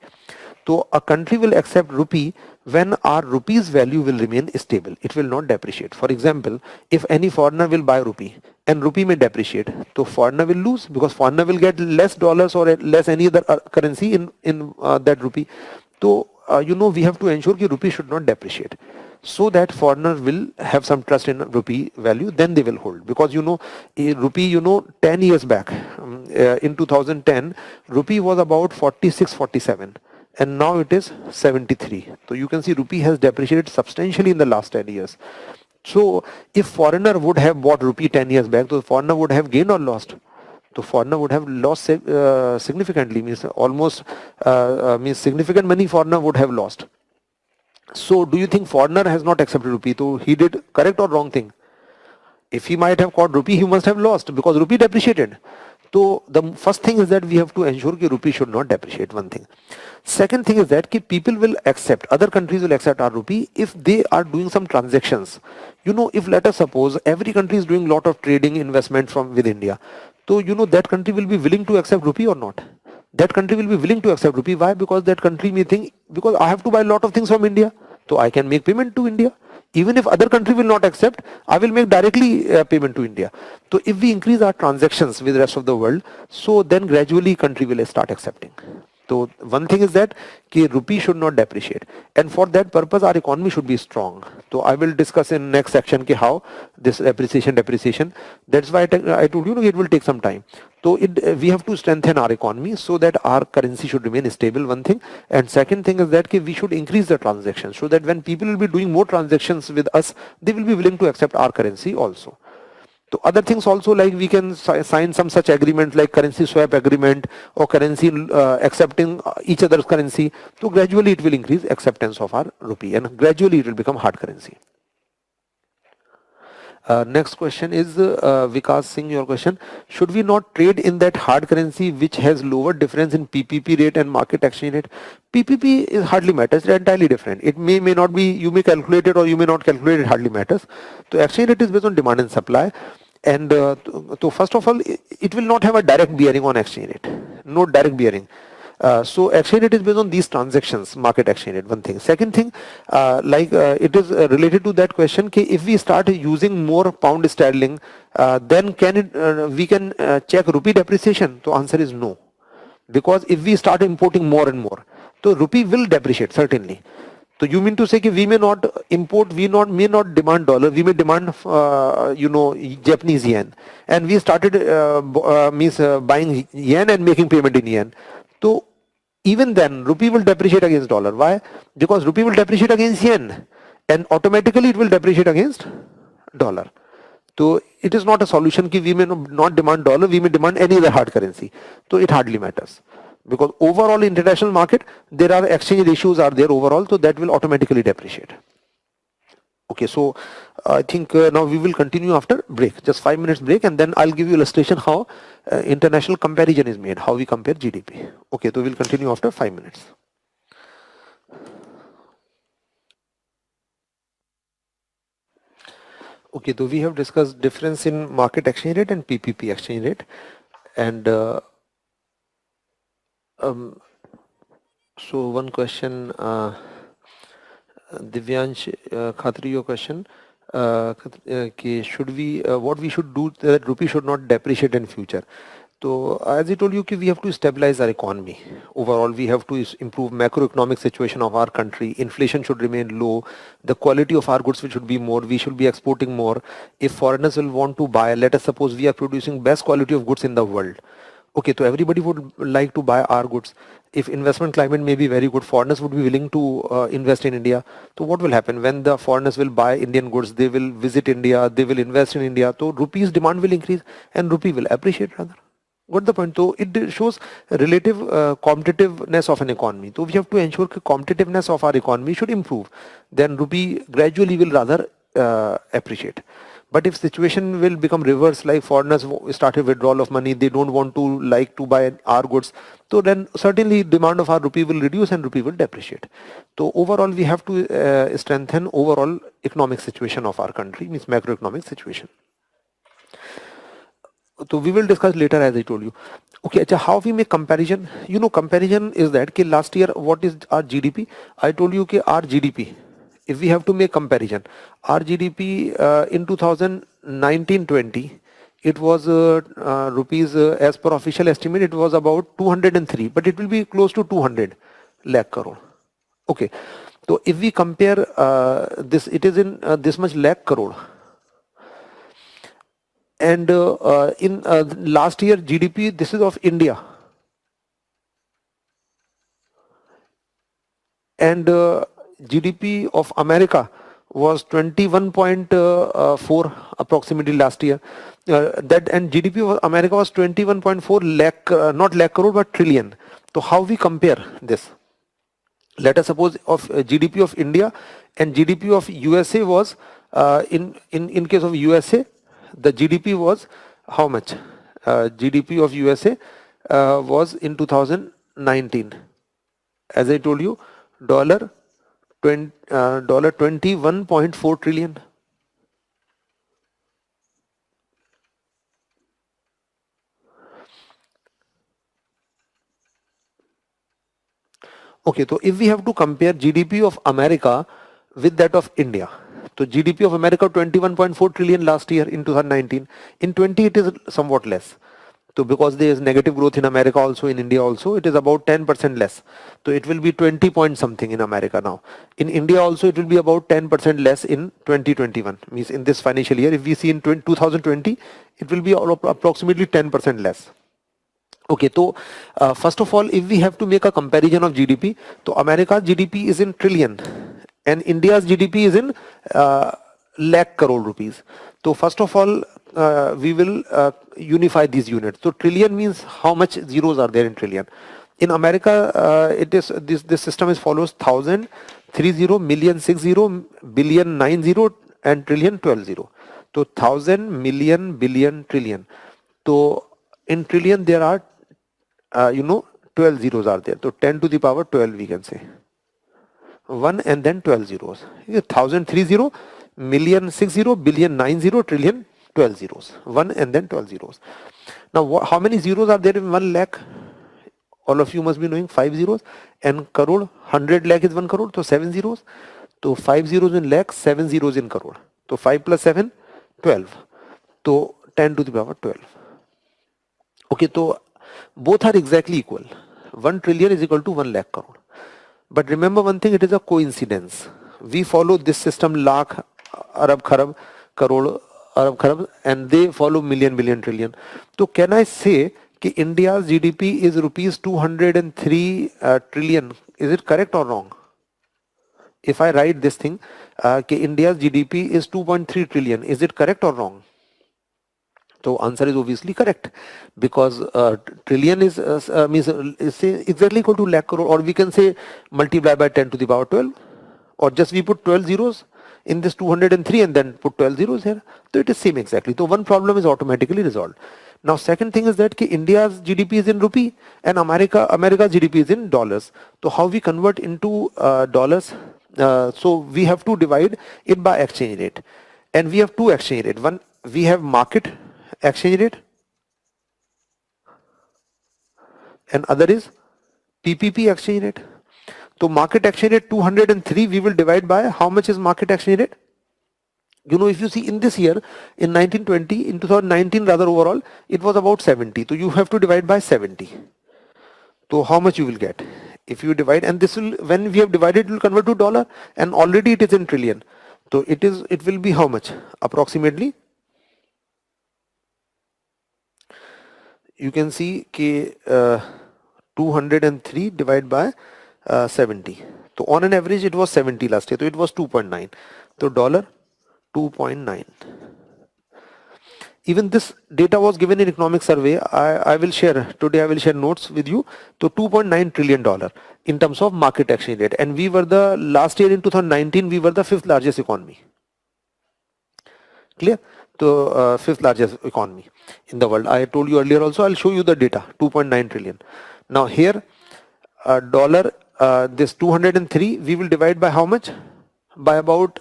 So a country will accept rupee when our rupee's value will remain stable. It will not depreciate. For example, if any foreigner will buy rupee and rupee may depreciate, so foreigner will lose because foreigner will get less dollars or less any other currency in that rupee. So we have to ensure that rupee should not depreciate, so that foreigner will have some trust in rupee value, then they will hold. Because rupee, 10 years back, in 2010, rupee was about 46, 47. And now it is 73. So you can see rupee has depreciated substantially in the last 10 years. So if foreigner would have bought rupee 10 years back, so foreigner would have gained or lost? So foreigner would have lost significantly, means almost means significant money foreigner would have lost. So do you think foreigner has not accepted rupee? So he did correct or wrong thing? If he might have caught rupee, he must have lost because rupee depreciated. So the first thing is that we have to ensure that rupee should not depreciate, one thing. Second thing is that people will accept, other countries will accept our rupee if they are doing some transactions. If let us suppose every country is doing lot of trading investment with India, so that country will be willing to accept rupee or not? That country will be willing to accept rupee. Why? Because that country may think, because I have to buy a lot of things from India, so I can make payment to India. Even if other country will not accept, I will make directly payment to India. So if we increase our transactions with the rest of the world, so then gradually country will start accepting. So one thing is that कि rupee should not depreciate, and for that purpose our economy should be strong. So I will discuss in next section कि how this appreciation depreciation. That's why I told you it will take some time. So we have to strengthen our economy so that our currency should remain stable. One thing, and second thing is that we should increase the transactions so that when people will be doing more transactions with us, they will be willing to accept our currency also. So other things also, like we can sign some such agreements like currency swap agreement or currency accepting each other's currency. So gradually it will increase acceptance of our rupee and gradually it will become hard currency. Next question is Vikas Singh, your question. Should we not trade in that hard currency which has lower difference in PPP rate and market exchange rate? PPP is hardly matters, it's entirely different. It may not be, you may calculate it or you may not calculate it, hardly matters. So exchange rate is based on demand and supply. And so first of all, it will not have a direct bearing on exchange rate, no direct bearing. So exchange rate is based on these transactions, market exchange rate, one thing. Second thing, it is related to that question, if we start using more pound sterling, then we can check rupee depreciation? So answer is no. Because if we start importing more and more, so rupee will depreciate certainly. So you mean to say that we may not import, may not demand dollar, we may demand Japanese yen, and we started buying yen and making payment in yen. So even then rupee will depreciate against dollar. Why? Because rupee will depreciate against yen and automatically it will depreciate against dollar. So it is not a solution that we may not demand dollar, we may demand any other hard currency. So it hardly matters. Because overall international market, there are exchange ratios are there overall, so that will automatically depreciate. Okay, so I think now we will continue after break, just 5 minutes break, and then I'll give you illustration how international comparison is made, how we compare GDP. Okay, so we'll continue after 5 minutes. Okay, so we have discussed difference in market exchange rate and PPP exchange rate, and so one question, Divyansh Khatri, your question, should we, what we should do that rupee should not depreciate in future? So as I told you, we have to stabilize our economy. Overall, we have to improve macroeconomic situation of our country. Inflation should remain low. The quality of our goods should be more. We should be exporting more. If foreigners will want to buy, let us suppose we are producing best quality of goods in the world. Okay, so everybody would like to buy our goods. If investment climate may be very good, foreigners would be willing to invest in India. So what will happen when the foreigners will buy Indian goods? They will visit India, they will invest in India. So rupee's demand will increase and rupee will appreciate rather. Got the point? So it shows relative competitiveness of an economy. So we have to ensure that competitiveness of our economy should improve. Then rupee gradually will rather appreciate. But if situation will become reverse, like foreigners started withdrawal of money, they don't want to like to buy our goods, so then certainly demand of our rupee will reduce and rupee will depreciate. So overall we have to strengthen overall economic situation of our country, means macroeconomic situation. So we will discuss later, as I told you. Okay, how we make comparison? You know, comparison is that last year what is our GDP? I told you our GDP. If we have to make comparison, our GDP in 2019-20, it was rupees, as per official estimate, it was about 203, but it will be close to 200 lakh crore. Okay, so if we compare this, it is in this much lakh crore. And in last year GDP, this is of India. And GDP of America was 21.4 approximately last year. And GDP of America was 21.4 lakh, not lakh crore, but trillion. So how we compare this? Let us suppose of GDP of India and GDP of USA was, in case of USA, the GDP was how much? GDP of USA was in 2019. As I told you, dollar 21.4 trillion. Okay, so if we have to compare GDP of America with that of India, so GDP of America 21.4 trillion last year in 2019. In 20 it is somewhat less. So because there is negative growth in America also, in India also, it is about 10% less. So it will be 20 point something in America now. In India also it will be about 10% less in 2021. Means in this financial year, if we see in 2020, it will be approximately 10% less. Okay, so first of all, if we have to make a comparison of GDP, so America's GDP is in trillion and India's GDP is in lakh crore rupees. So first of all, we will unify these units. So trillion means how much zeros are there in trillion. In America, it is this system is follows 1000, 30, million 60, billion 90, and trillion 12. So 1000, million, billion, trillion. So in trillion there are 12 zeros are there. So 10 to the power 12 we can say. 1 and then 12 zeros. 1000 30, million 60, billion 90, trillion 12 zeros. 1 and then 12 zeros. Now how many zeros are there in 1 lakh? All of you must be knowing 5 zeros. And crore, 100 lakh is 1 crore. So 7 zeros. So 5 zeros in lakh, 7 zeros in crore. So 5 plus 7, 12. So 10 to the power 12. Okay, so both are exactly equal. 1 trillion is equal to 1 lakh crore. But remember one thing, it is a coincidence. We follow this system lakh, arab, kharab, crore, arab, kharab, and they follow million, billion, trillion. So can I say that India's GDP is rupees 203 trillion? Is it correct or wrong? If I write this thing, India's GDP is 2.3 trillion, is it correct or wrong? So answer is obviously correct, because trillion is exactly equal to lakh crore, or we can say multiply by 10 to the power 12, or just we put 12 zeros in this 203 and then put 12 zeros here. So it is same exactly. So one problem is automatically resolved. Now second thing is that India's GDP is in rupee and America's GDP is in dollars. So how we convert into dollars? So we have to divide it by exchange rate, and we have two exchange rate. One, we have market exchange rate, and other is PPP exchange rate. So market exchange rate 203 we will divide by how much is market exchange rate? If you see in this year, in 1920, in 2019 rather overall, it was about 70. So you have to divide by 70. So how much you will get? If you divide, and this will, when we have divided, it will convert to dollar, and already it is in trillion. So it will be how much? Approximately, you can see 203 divided by 70. So on an average it was 70 last year, so it was 2.9. So dollar 2.9. Even this data was given in economic survey. I will share today. I will share notes with you. So 2.9 trillion dollar in terms of market exchange rate, and we were the last year in 2019 we were the 5th largest economy. Clear? So 5th largest economy in the world. I told you earlier also. I'll show you the data. 2.9 trillion. Now here dollar this 203 we will divide by how much? By about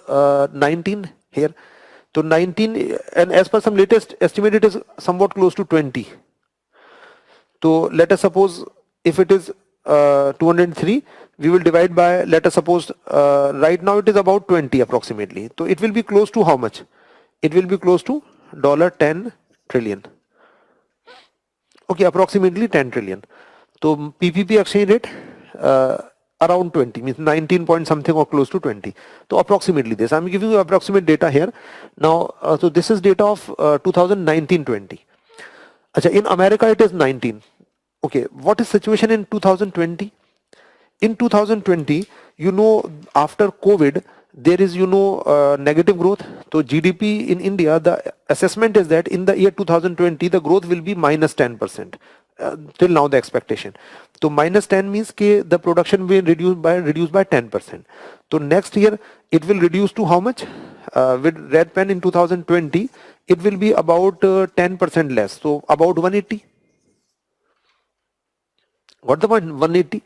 19 here. So 19, and as per some latest estimate, it is somewhat close to 20. So let us suppose if it is 203, we will divide by, let us suppose right now it is about 20 approximately. So it will be close to how much? It will be close to $10 trillion. Okay, approximately 10 trillion. So PPP exchange rate around 20, means 19 point something or close to 20. So approximately this. I'm giving you approximate data here. Now, so this is data of 2019-20. In America it is 19. Okay, what is situation in 2020? In 2020, after COVID, there is negative growth. So GDP in India, the assessment is that in the year 2020 the growth will be minus 10%. Till now the expectation. So minus 10 means the production will reduce by 10%. So next year it will reduce to how much? With red pen in 2020 it will be about 10% less. So about 180. Got the point? 180.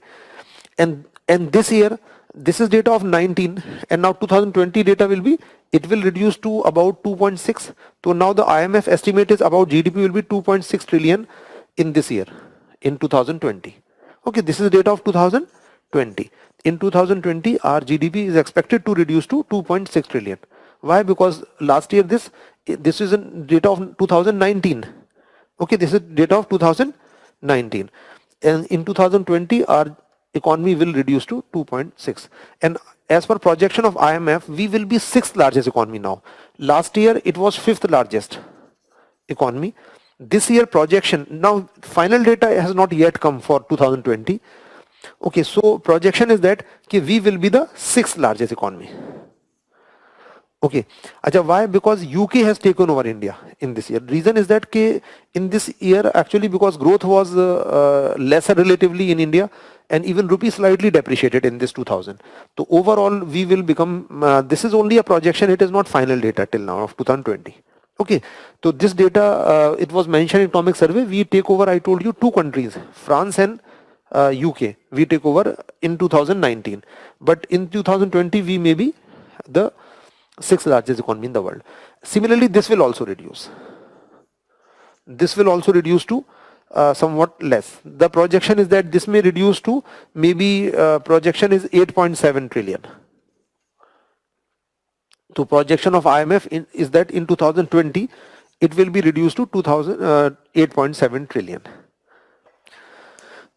And this year, this is data of 19, and now 2020 data will be, it will reduce to about 2.6. So now the IMF estimate is about GDP will be 2.6 trillion in this year, in 2020. Okay, this is data of 2020. In 2020, our GDP is expected to reduce to 2.6 trillion. Why? Because last year this is data of 2019. Okay, this is data of 2019, and in 2020 our economy will reduce to 2.6, and as per projection of IMF we will be sixth largest economy now. Last year it was fifth largest economy. This year projection, now final data has not yet come for 2020. Okay, so projection is that we will be the sixth largest economy. Okay, Acha, why? Because UK has taken over India in this year. Reason is that in this year actually because growth was lesser relatively in India, and even rupee slightly depreciated in this 2000. So overall we will become, this is only a projection, it is not final data till now of 2020. Okay, so this data, it was mentioned in economic survey, we take over, I told you, two countries, France and UK, we take over in 2019. But in 2020 we may be the sixth largest economy in the world. Similarly, this will also reduce. This will also reduce to somewhat less. The projection is that this may reduce to maybe projection is 8.7 trillion. So projection of IMF is that in 2020 it will be reduced to 8.7 trillion.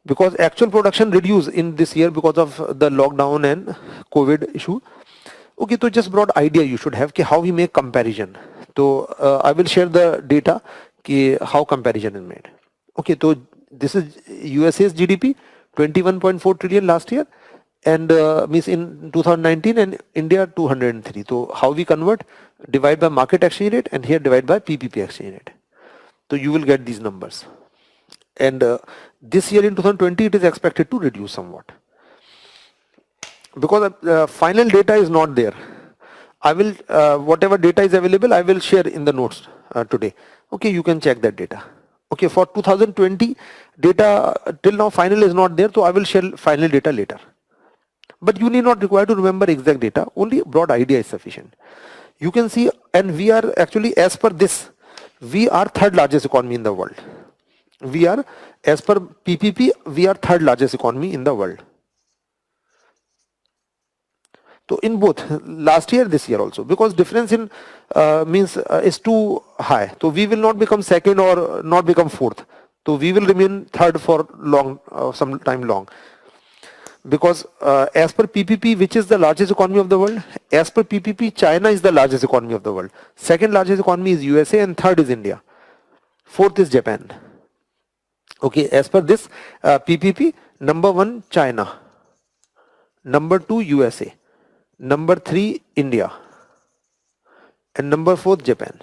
Because actual production reduced in this year because of the lockdown and COVID issue. Okay, so just broad idea you should have how we make comparison. So I will share the data how comparison is made. Okay, so this is USA's GDP 21.4 trillion last year, and means in 2019, and India 203. So how we convert? Divide by market exchange rate, and here divide by PPP exchange rate. So you will get these numbers. And this year in 2020 it is expected to reduce somewhat, because final data is not there. I will whatever data is available I will share in the notes today. Okay, you can check that data. Okay, for 2020 data till now final is not there, so I will share final data later. But you need not require to remember exact data, only broad idea is sufficient. You can see, and we are actually, as per this, we are third largest economy in the world. We are, as per PPP, we are third largest economy in the world. So in both last year, this year also, because difference in means is too high. So we will not become second or not become fourth. So we will remain third for long, some time long. Because as per PPP, which is the largest economy of the world, as per PPP, China is the largest economy of the world. Second largest economy is USA, and third is India. Fourth is Japan. Okay, as per this PPP, number 1 China, number 2 USA, number 3 India, and number 4 Japan.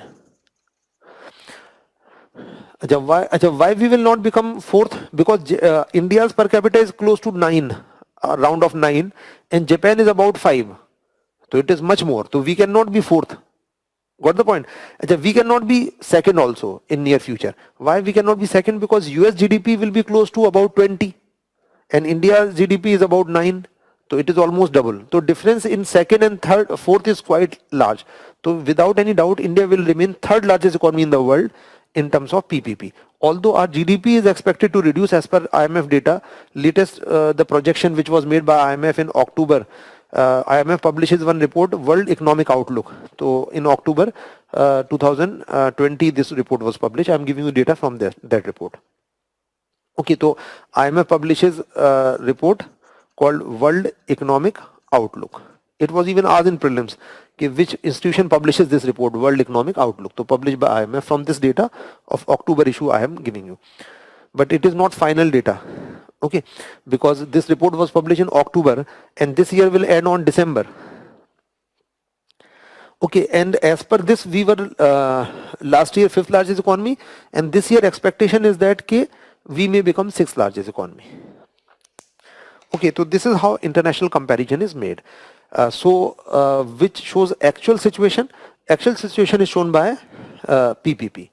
Why we will not become fourth? Because India's per capita is close to 9, around of 9, and Japan is about 5. So it is much more. So we cannot be fourth. Got the point? We cannot be second also in near future. Why we cannot be second? Because US GDP will be close to about 20 and India's GDP is about 9. So it is almost double. So difference in second and third, fourth is quite large. So without any doubt, India will remain third largest economy in the world in terms of PPP. Although our GDP is expected to reduce as per IMF data, latest the projection which was made by IMF in October. IMF publishes one report, World Economic Outlook. So in October 2020 this report was published. I am giving you data from that report. Okay, so IMF publishes a report called World Economic Outlook. It was even asked in prelims which institution publishes this report, World Economic Outlook. So published by IMF. From this data of October issue I am giving you, but it is not final data. Okay, because this report was published in October and this year will end on December. Okay, and as per this we were last year fifth largest economy, and this year expectation is that we may become sixth largest economy. Okay, so this is how international comparison is made. Which shows actual situation. Actual situation is shown by PPP.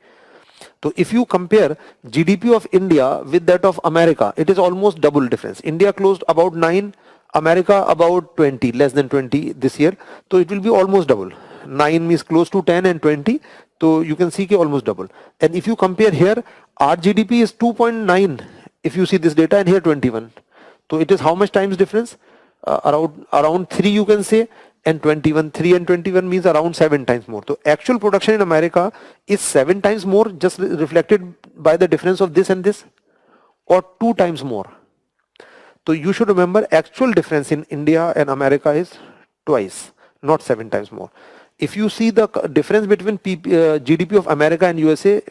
So if you compare GDP of India with that of America, it is almost double difference. India closed about 9, America about 20, less than 20 this year. So it will be almost double. 9 means close to 10 and 20. So you can see almost double. And if you compare here, our GDP is 2.9 if you see this data, and here 21. So it is how much times difference? Around 3 you can say, and 21. 3 and 21 means around 7 times more. So actual production in America is 7 times more, just reflected by the difference of this and this, or 2 times more. So you should remember actual difference in India and America is twice, not 7 times more. If you see the difference between GDP of America and USA,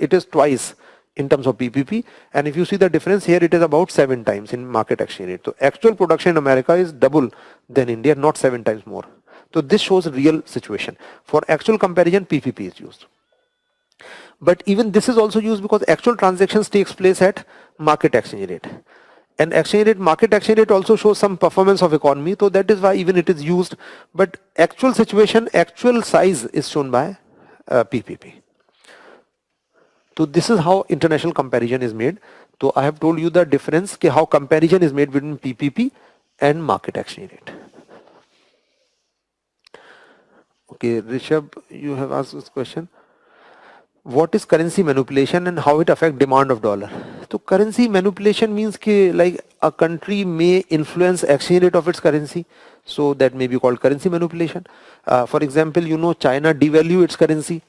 it is twice in terms of PPP, and if you see the difference here, it is about 7 times in market exchange rate. So actual production in America is double than India, not 7 times more. So this shows a real situation. For actual comparison, PPP is used. But even this is also used because actual transactions takes place at market exchange rate. And exchange rate, market exchange rate also shows some performance of economy, so that is why even it is used. But actual situation, actual size is shown by PPP. So this is how international comparison is made. So I have told you the difference, how comparison is made between PPP and market exchange rate. Okay, Rishabh, you have asked this question. What is currency manipulation and how it affects demand of dollar? So currency manipulation means कि like a country may influence exchange rate of its currency, so that may be called currency manipulation. For example, China devalue its currency.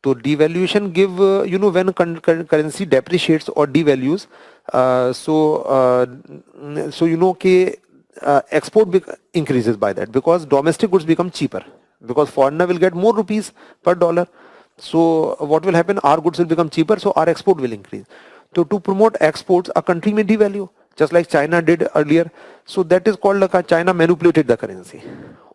So devaluation give when currency depreciates or devalues, export increases by that, because domestic goods become cheaper, because foreigner will get more rupees per dollar. So what will happen? Our goods will become cheaper, so our export will increase. So to promote exports, a country may devalue, just like China did earlier. So that is called like China manipulated the currency.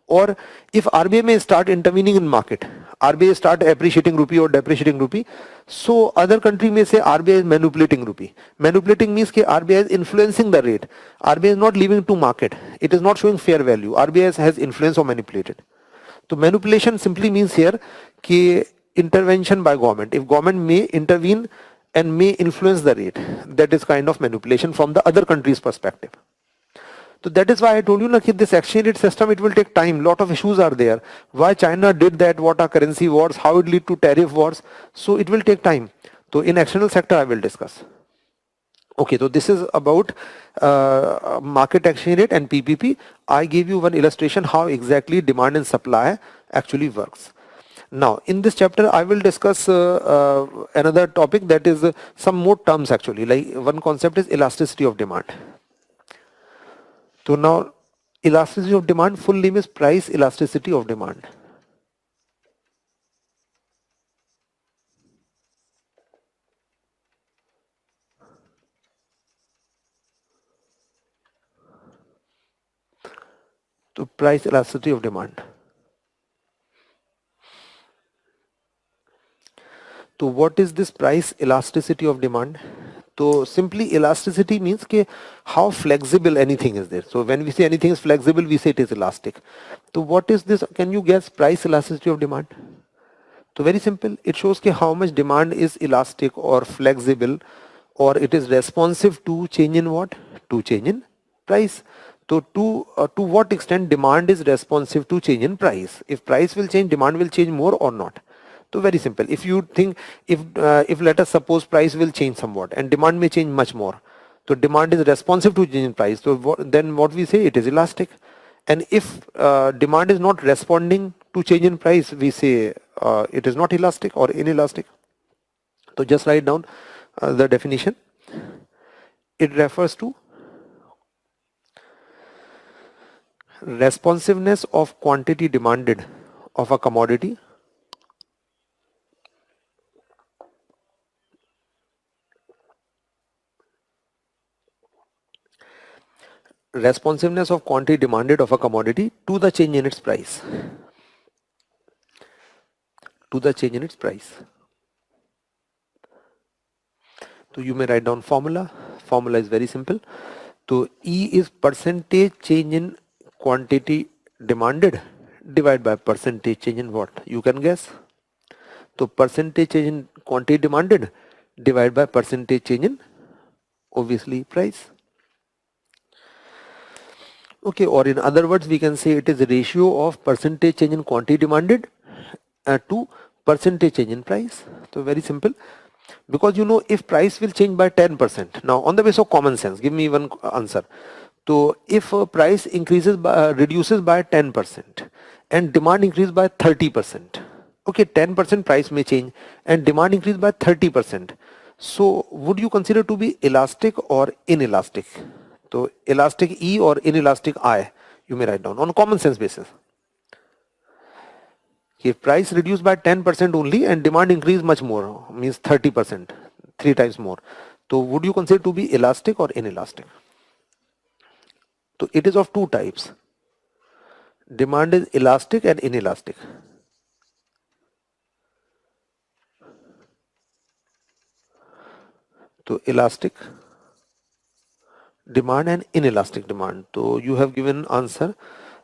Or if RBI may start intervening in market, RBI start appreciating rupee or depreciating rupee, so other country may say RBI is manipulating rupee. Manipulating means that RBI is influencing the rate. RBI is not leaving to market. It is not showing fair value. RBI has influence or manipulated. So manipulation simply means here that intervention by government. If government may intervene and may influence the rate, that is kind of manipulation from the other country's perspective. So that is why I told you that this exchange rate system, it will take time. Lot of issues are there. Why China did that, what are currency wars, how it lead to tariff wars. So it will take time. So in external sector I will discuss. Okay, so this is about market exchange rate and PPP. I gave you one illustration how exactly demand and supply actually works. Now in this chapter I will discuss another topic, that is some more terms actually. Like one concept is elasticity of demand. So now elasticity of demand, full name is price elasticity of demand. So price elasticity of demand. So what is this price elasticity of demand? So simply elasticity means how flexible anything is there. So when we say anything is flexible, we say it is elastic. So what is this? Can you guess price elasticity of demand? So very simple. It shows how much demand is elastic or flexible, or it is responsive to change in what? To change in price. So to what extent demand is responsive to change in price? If price will change, demand will change more or not? So very simple. If you think, if let us suppose price will change somewhat and demand may change much more, so demand is responsive to change in price. So then what we say, it is elastic. And if demand is not responding to change in price, we say it is not elastic or inelastic. So just write down the definition. It refers to responsiveness of quantity demanded of a commodity responsiveness of quantity demanded of a commodity to the change in its price. To the change in its price. So you may write down formula. Formula is very simple. So E is percentage change in quantity demanded divided by percentage change in what? You can guess. So percentage change in quantity demanded divided by percentage change in obviously price. Okay, or in other words, we can say it is a ratio of percentage change in quantity demanded to percentage change in price. So very simple. Because if price will change by 10%, now on the basis of common sense, give me one answer. So if a price reduces by 10% and demand increase by 30%, okay, 10% price may change and demand increase by 30%. So would you consider to be elastic or inelastic? So elastic E or inelastic I, you may write down on a common sense basis. If price reduced by 10% only and demand increase much more, means 30%, 3 times more. So would you consider to be elastic or inelastic? So it is of two types. Demand is elastic and inelastic. So elastic demand and inelastic demand. So you have given answer.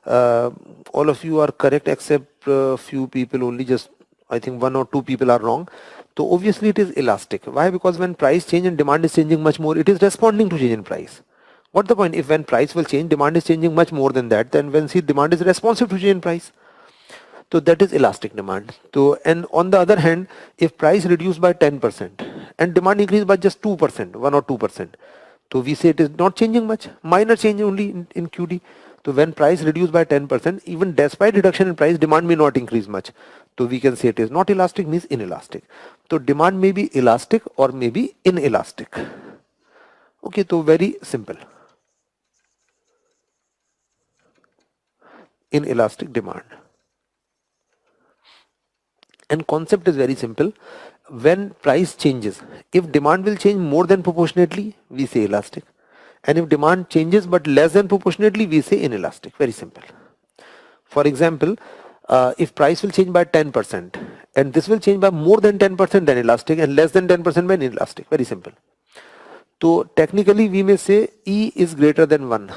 All of you are correct except few people only, just I think 1 or 2 people are wrong. So obviously it is elastic. Why? Because when price change and demand is changing much more, it is responding to change in price. What's the point? If when price will change, demand is changing much more than that, then when see demand is responsive to change in price. So that is elastic demand. So, and on the other hand, if price reduced by 10% and demand increased by just 2%, 1 or 2%, so we say it is not changing much, minor change only in QD. So when price reduced by 10%, even despite reduction in price, demand may not increase much. So we can say it is not elastic, means inelastic. So demand may be elastic or may be inelastic. Okay, so very simple. Inelastic demand. And concept is very simple. When price changes, if demand will change more than proportionately, we say elastic. And if demand changes but less than proportionately, we say inelastic. Very simple. For example, if price will change by 10% and this will change by more than 10%, then elastic, and less than 10% then inelastic. Very simple. So technically we may say E is greater than 1.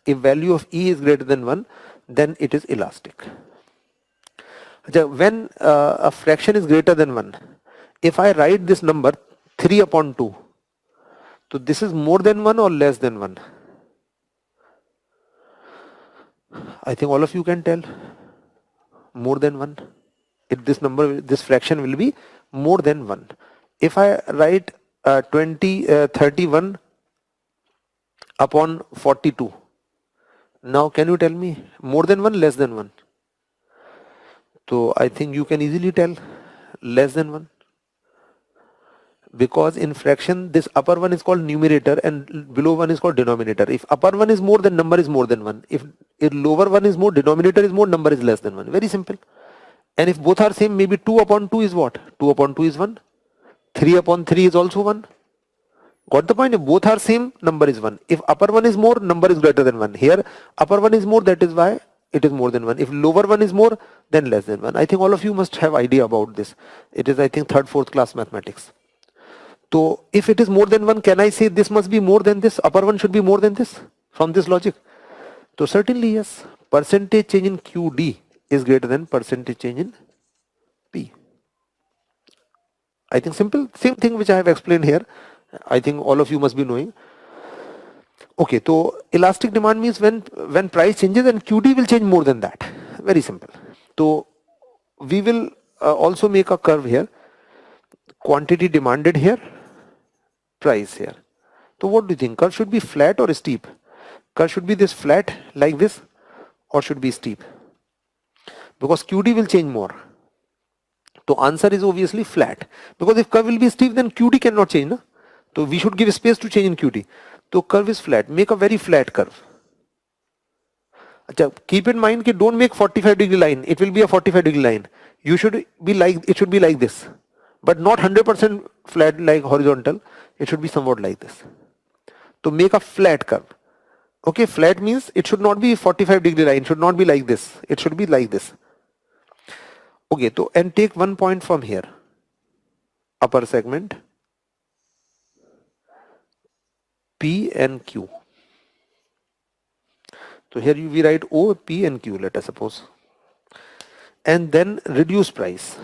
If value of E is greater than 1, then it is elastic. When a fraction is greater than 1, if I write this number 3 upon 2, so this is more than 1 or less than 1? I think all of you can tell. More than 1. If this number, this fraction will be more than 1. If I write 31 upon 42, now can you tell me more than 1, less than 1? So I think you can easily tell less than 1. Because in fraction, this upper one is called numerator and below one is called denominator. If upper one is more, then number is more than 1. If lower one is more, denominator is more, number is less than 1. Very simple. And if both are same, maybe 2 upon 2 is what? 2 upon 2 is 1. 3 upon 3 is also 1. Got the point? If both are same, number is 1. If upper one is more, number is greater than 1. Here, upper one is more, that is why it is more than 1. If lower one is more, then less than 1. I think all of you must have idea about this. It is, I think, 3rd, 4th class mathematics. So if it is more than 1, can I say this must be more than this? Upper one should be more than this from this logic? So certainly yes. Percentage change in QD is greater than percentage change in P. I think simple, same thing which I have explained here. I think all of you must be knowing. Okay, so elastic demand means when price changes and QD will change more than that. Very simple. So we will also make a curve here. Quantity demanded here, price here. So what do you think? Curve should be flat or steep? Curve should be this flat like this or should be steep? Because QD will change more. So answer is obviously flat. Because if curve will be steep, then QD cannot change. No? So we should give space to change in QD. So curve is flat. Make a very flat curve. Keep in mind that don't make 45-degree line. It will be a 45-degree line. You should be like, it should be like this. But not 100% flat like horizontal. It should be somewhat like this. To make a flat curve. Okay, flat means it should not be 45-degree line. It should not be like this. It should be like this. Okay, so and take one point from here. Upper segment. P and Q. So here we write O, P and Q, let us suppose. And then reduce price.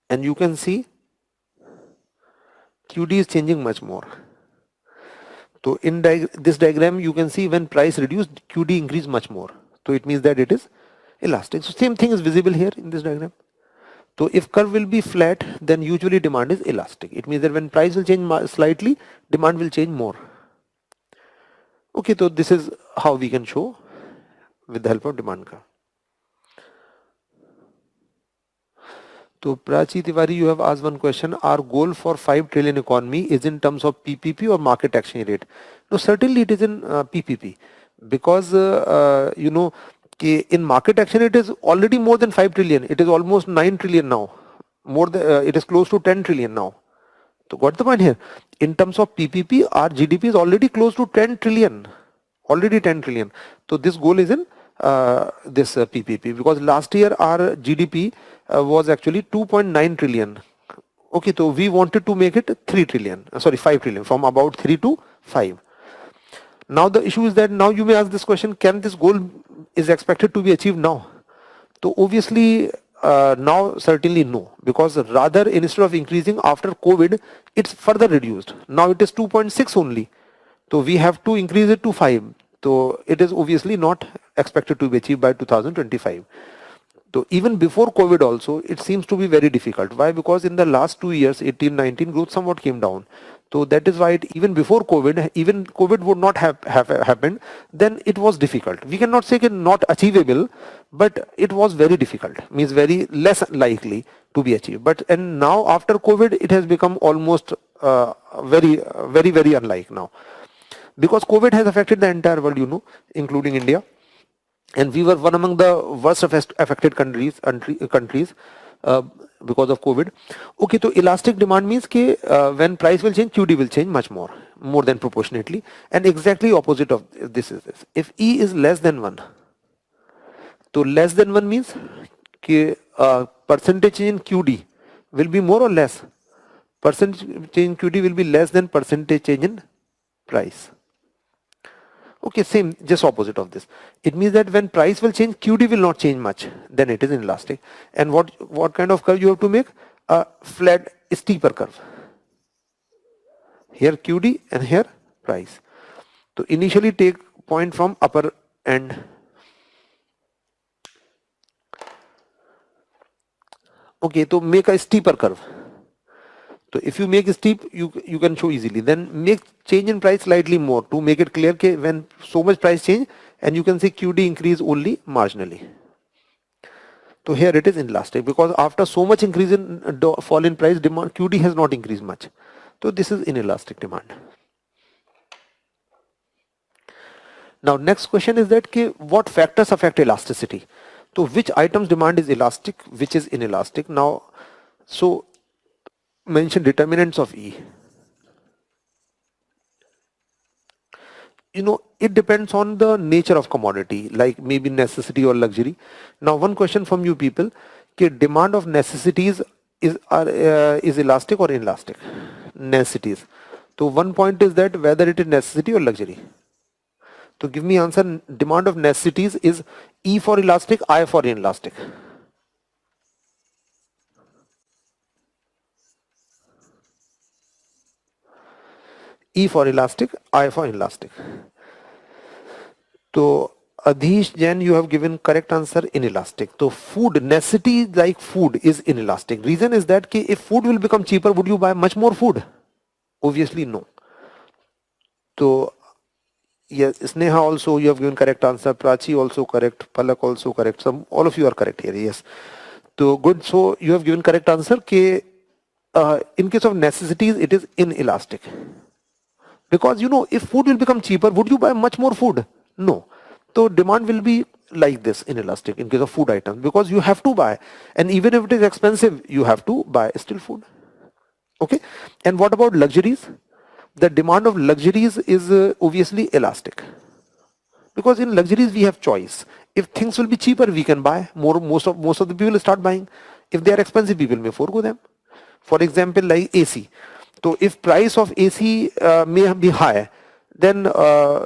And you can see QD is changing much more. So in this diagram you can see when price reduced, QD increased much more. So it means that it is elastic. So same thing is visible here in this diagram. So if curve will be flat, then usually demand is elastic. It means that when price will change slightly, demand will change more. Okay, so this is how we can show with the help of demand curve. So Prachi Tiwari, you have asked one question. Our goal for 5 trillion economy is in terms of PPP or market exchange rate? No, certainly it is in PPP, because in market exchange it is already more than 5 trillion. It is almost 9 trillion now. More than it is close to 10 trillion now. So got the point here. In terms of PPP, our GDP is already close to 10 trillion. Already 10 trillion. So this goal is in this PPP, because last year our GDP was actually 2.9 trillion. Okay, so we wanted to make it 3 trillion, 5 trillion, from about 3 to 5. Now the issue is that now you may ask this question, can this goal is expected to be achieved now? So obviously now certainly no, because rather instead of increasing after COVID, it's further reduced. Now it is 2.6 only. So we have to increase it to 5. So it is obviously not expected to be achieved by 2025. So even before COVID also, it seems to be very difficult. Why? Because in the last 2 years, 18, 19, growth somewhat came down. So that is why even before COVID, even COVID would not have happened, then it was difficult. We cannot say it not achievable, but it was very difficult, means very less likely to be achieved. But and now after COVID, it has become almost very unlike now. Because COVID has affected the entire world, including India. And we were one among the worst affected countries because of COVID. Okay, so elastic demand means when price will change, QD will change much more than proportionately, and exactly opposite of this is this. If E is less than 1, so less than 1 means percentage change in QD will be more or less. Percentage change in QD will be less than percentage change in price. Okay, same, just opposite of this. It means that when price will change, QD will not change much. Then it is inelastic. And what kind of curve you have to make? A flat, steeper curve. Here QD and here price. So initially take point from upper end. Okay, so make a steeper curve. So if you make it steep, you can show easily. Then make change in price slightly more to make it clear when so much price change, and you can see QD increase only marginally. So here it is inelastic, because after so much increase in fall in price, demand QD has not increased much. So this is inelastic demand. Now next question is that what factors affect elasticity? So which items demand is elastic, which is inelastic? Now, so mention determinants of E. It depends on the nature of commodity, like maybe necessity or luxury. Now one question from you people, demand of necessities is elastic or inelastic? Necessities. So one point is that whether it is necessity or luxury. So give me answer. Demand of necessities is E for elastic, I for inelastic. E for elastic, I for inelastic. So Adhish Jain, you have given correct answer, inelastic. So food, necessity like food is inelastic. Reason is that if food will become cheaper, would you buy much more food? Obviously no. So yes, Sneha also, you have given correct answer. Prachi also correct. Palak also correct. All of you are correct here. Yes. So good. So you have given correct answer. In case of necessities, it is inelastic. Because if food will become cheaper, would you buy much more food? No. So demand will be like this, inelastic, in case of food items, because you have to buy, and even if it is expensive, you have to buy still food. Okay. And what about luxuries? The demand of luxuries is obviously elastic, because in luxuries we have choice. If things will be cheaper, we can buy more. Most of the people start buying. If they are expensive, people may forego them. For example, like AC. So if price of AC may be high, then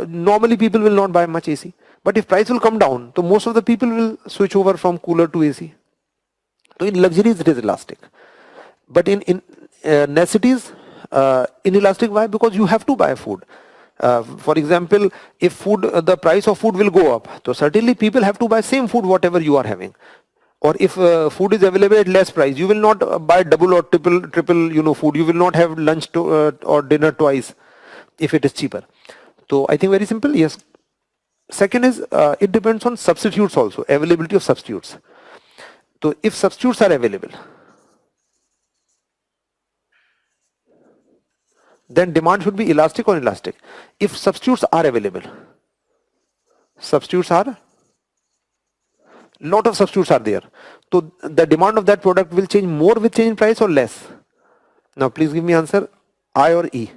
normally people will not buy much AC. But if price will come down, so most of the people will switch over from cooler to AC. So in luxuries it is elastic. But in necessities, inelastic. Why? Because you have to buy food. For example, if the price of food will go up, so certainly people have to buy same food whatever you are having. Or if food is available at less price, you will not buy double or triple food. You will not have lunch or dinner twice if it is cheaper. So I think very simple. Yes. Second is it depends on substitutes also, availability of substitutes. So if substitutes are available, then demand should be elastic or inelastic. If substitutes are available, substitutes are, lot of substitutes are there. So the demand of that product will change more with change in price or less. Now please give me answer, I or E.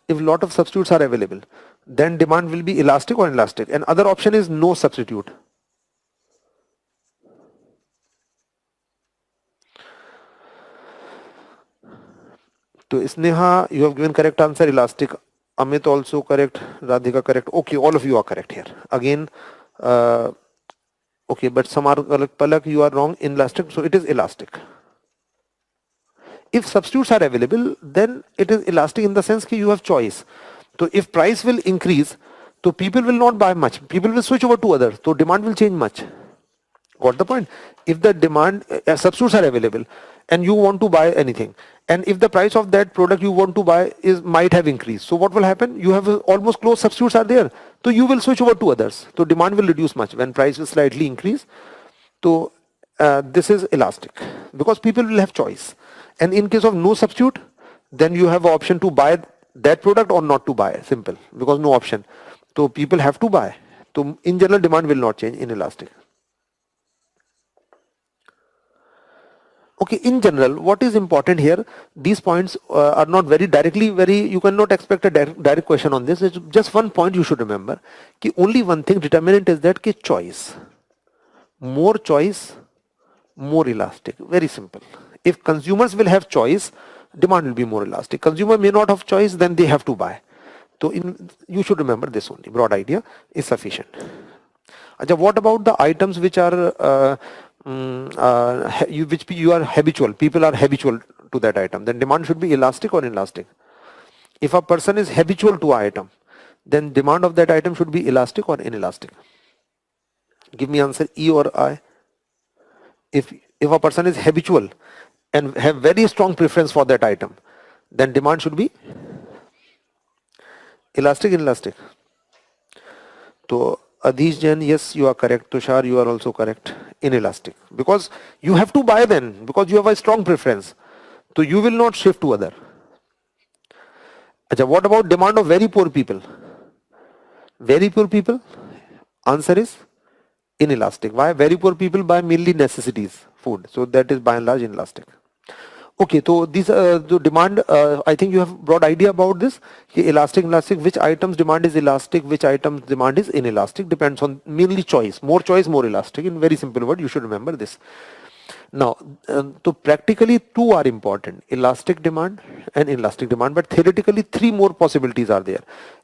If lot of substitutes are available, then demand will be elastic or inelastic. And other option is no substitute. So Sneha, you have given correct answer, elastic. Amit also correct. Radhika correct. Okay, all of you are correct here. Again, okay, but Samar Palak, you are wrong. Inelastic, so it is elastic. If substitutes are available, then it is elastic in the sense that you have choice. So if price will increase, so people will not buy much. People will switch over to others. So demand will change much. Got the point? If the demand substitutes are available and you want to buy anything, and if the price of that product you want to buy is might have increased, so what will happen? You have almost close substitutes are there, so you will switch over to others. So demand will reduce much when price will slightly increase. So this is elastic because people will have choice. And in case of no substitute, then you have option to buy that product or not to buy. Simple, because no option. So people have to buy. So in general, demand will not change in elastic. Okay, in general, what is important here, these points are not very directly, you cannot expect a direct question on this. It's just one point you should remember. Ki only one thing determinant is that ki choice. More choice, more elastic. Very simple. If consumers will have choice, demand will be more elastic. Consumer may not have choice, then they have to buy. So you should remember this only. Broad idea is sufficient. What about the items which are which you are habitual, people are habitual to that item, then demand should be elastic or inelastic. If a person is habitual to an item, then demand of that item should be elastic or inelastic. Give me answer, E or I. If a person is habitual and have very strong preference for that item, then demand should be elastic, inelastic. So Adhish Jain, yes, you are correct. Tushar, you are also correct. Inelastic, because you have to buy then, because you have a strong preference, so you will not shift to other. What about demand of very poor people? Very poor people, answer is inelastic. Why? Very poor people buy mainly necessities, food, so that is by and large inelastic. Okay, so these the demand, I think you have broad idea about this. Elastic, inelastic, which items demand is elastic, which items demand is inelastic, depends on mainly choice. More choice, more elastic. In very simple word, you should remember this. Now, so practically two are important, elastic demand and inelastic demand, but theoretically three more possibilities are there.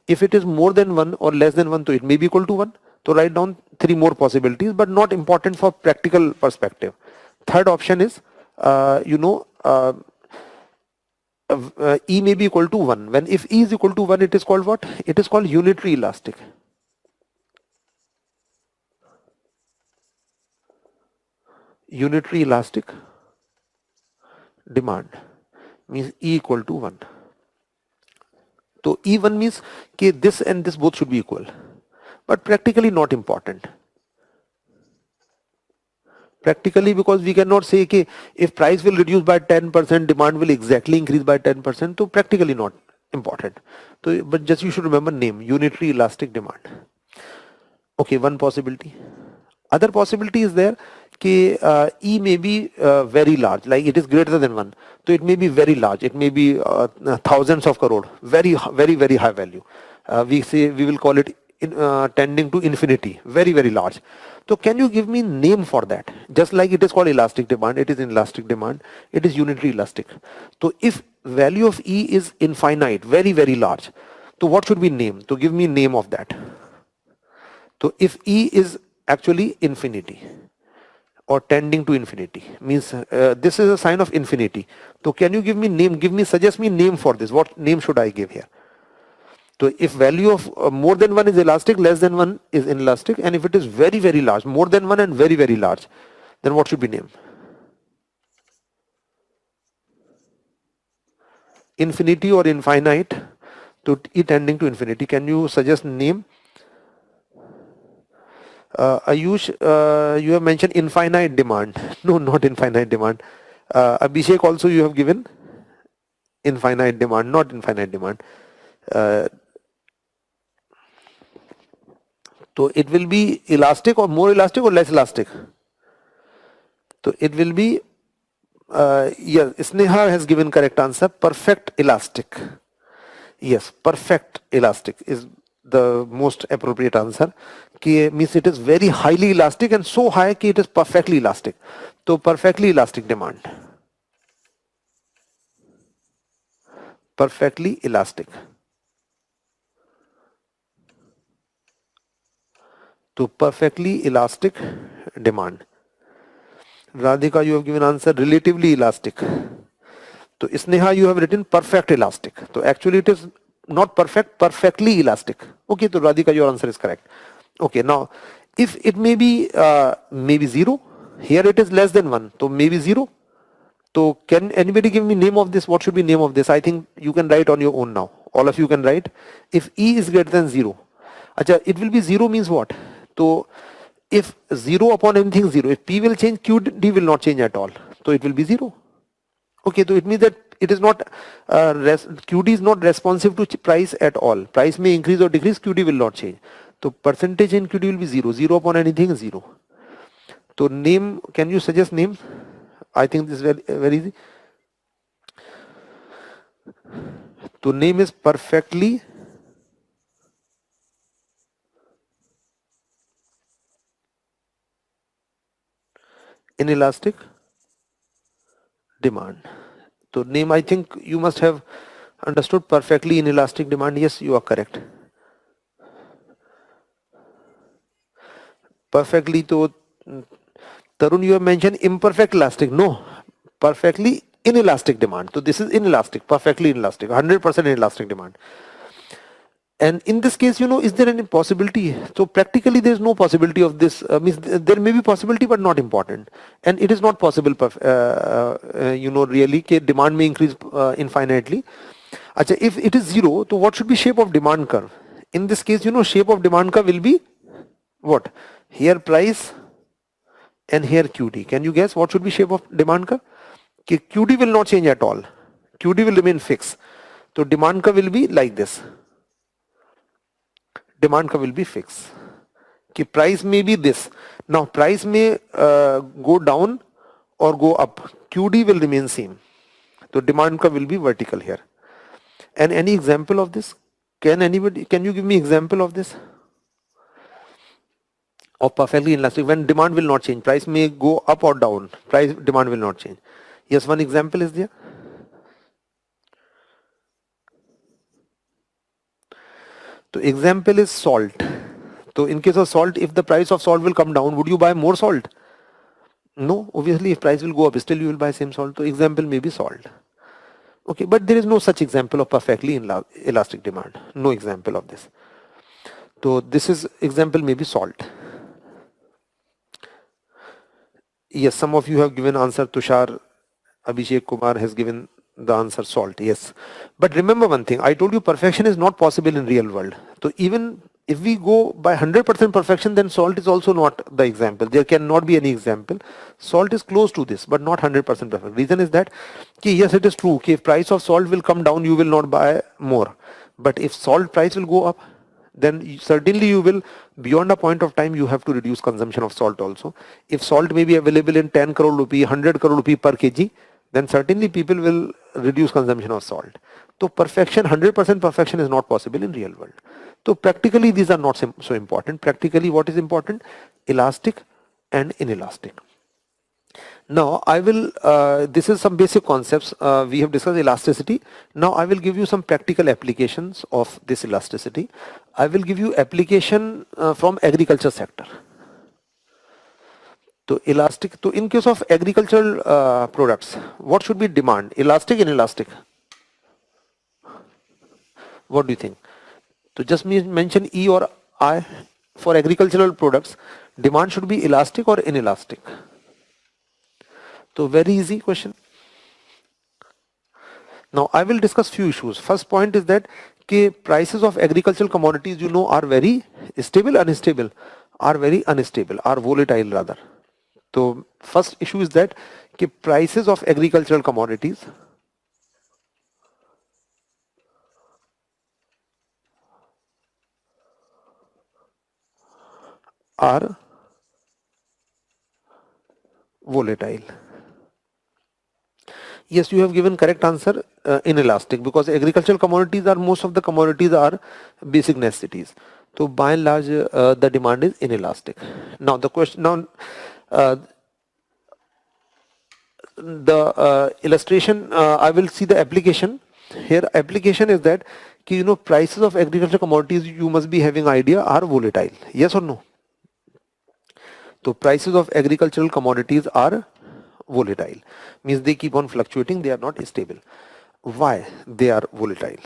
If it is more than one or less than one, so it may be equal to one. So write down three more possibilities, but not important for practical perspective. Third option is, E may be equal to 1. When if E is equal to 1, it is called what? It is called unitary elastic. Unitary elastic demand means E equal to 1. So E1 means okay, this and this both should be equal, but practically not important. Practically, because we cannot say okay, if price will reduce by 10%, demand will exactly increase by 10%. So practically not important. So, but just you should remember name, unitary elastic demand. Okay, one possibility. Other possibility is there कि E may be very large, like it is greater than 1. So it may be very large. It may be thousands of crore, very high value. We will call it tending to infinity, very large. So can you give me name for that? Just like it is called elastic demand, it is inelastic demand, it is unitary elastic. So if value of E is infinite, very large, so what should we name? So give me name of that. So if E is actually infinity or tending to infinity, means this is a sign of infinity. So can you give me name, suggest me name for this? What name should I give here? So if value of more than 1 is elastic, less than 1 is inelastic, and if it is very, very large, more than 1 and very, very large, then what should be named? Infinity or infinite, to it tending to infinity. Can you suggest name? Ayush, you have mentioned infinite demand. No, not infinite demand. Abhishek also you have given infinite demand, not infinite demand. Uh, so it will be elastic or more elastic or less elastic. So it will be, yes, Sneha has given correct answer, perfect elastic. Yes, perfect elastic is the most appropriate answer. Means it is very highly elastic and so high that it is perfectly elastic. So perfectly elastic demand. Perfectly elastic. To perfectly elastic demand. Radhika, you have given answer relatively elastic. So Sneha, you have written perfect elastic. So actually it is not perfect, perfectly elastic. Okay, so Radhika, your answer is correct. Okay, now if it may be maybe 0, here it is less than 1, so maybe 0. So can anybody give me name of this? What should be name of this? I think you can write on your own now. All of you can write. If E is greater than 0, acha, it will be 0 means what? So if 0 upon anything 0, if P will change, QD will not change at all. So it will be 0. Okay, so it means that it is not QD is not responsive to price at all. Price may increase or decrease, QD will not change. So percentage in QD will be 0. 0 upon anything is 0. So name, can you suggest name? I think this is very, very easy. So name is perfectly inelastic demand. So name, I think you must have understood perfectly inelastic demand. Yes, you are correct. Perfectly, to Tarun, you have mentioned imperfect elastic. No, perfectly inelastic demand. So this is inelastic, perfectly inelastic, 100% inelastic demand. And in this case, is there any possibility? So practically there is no possibility of this. Means there may be possibility, but not important. And it is not possible, really, that demand may increase infinitely. Acha, if it is 0, so what should be shape of demand curve? In this case, shape of demand curve will be what? Here price and here QD. Can you guess what should be shape of demand curve? QD will not change at all. QD will remain fixed. So demand curve will be like this. Demand curve will be fixed. Price may be this. Now price may go down or go up. QD will remain same. So demand curve will be vertical here. And any example of this? Can you give me example of this? Of perfectly inelastic, when demand will not change, price may go up or down, demand will not change. Yes, one example is there. So example is salt. So in case of salt, if the price of salt will come down, would you buy more salt? No, obviously if price will go up, still you will buy same salt. So example may be salt. Okay, but there is no such example of perfectly elastic demand. No example of this. So this is example may be salt. Yes, some of you have given answer. Tushar, Abhishek Kumar has given the answer salt. Yes, but remember one thing. I told you perfection is not possible in real world. So even if we go by 100% perfection, then salt is also not the example. There cannot be any example. Salt is close to this, but not 100% perfect. Reason is that, yes, it is true. If price of salt will come down, you will not buy more. But if salt price will go up, then certainly you will, beyond a point of time, you have to reduce consumption of salt also. If salt may be available in 10 crore rupee, 100 crore rupee per kg, then certainly people will reduce consumption of salt. So perfection, 100% perfection is not possible in real world. So practically these are not so important. Practically what is important? Elastic and inelastic. Now I will, this is some basic concepts. We have discussed elasticity. Now I will give you some practical applications of this elasticity. I will give you application from agriculture sector. So elastic, so in case of agricultural products, what should be demand? Elastic and inelastic? What do you think? So just mention E or I. For agricultural products, demand should be elastic or inelastic. So very easy question. Now I will discuss few issues. First point is that prices of agricultural commodities, you know, are very stable, unstable, are very unstable, are volatile rather. So first issue is that prices of agricultural commodities are volatile. Yes, you have given correct answer, inelastic, because agricultural commodities are, most of the commodities are basic necessities. So by and large, the demand is inelastic. Now the question, now the illustration, I will see the application. Here application is that, you know, prices of agricultural commodities, you must be having idea, are volatile. Yes or no? So prices of agricultural commodities are volatile, means they keep on fluctuating, they are not stable. Why they are volatile?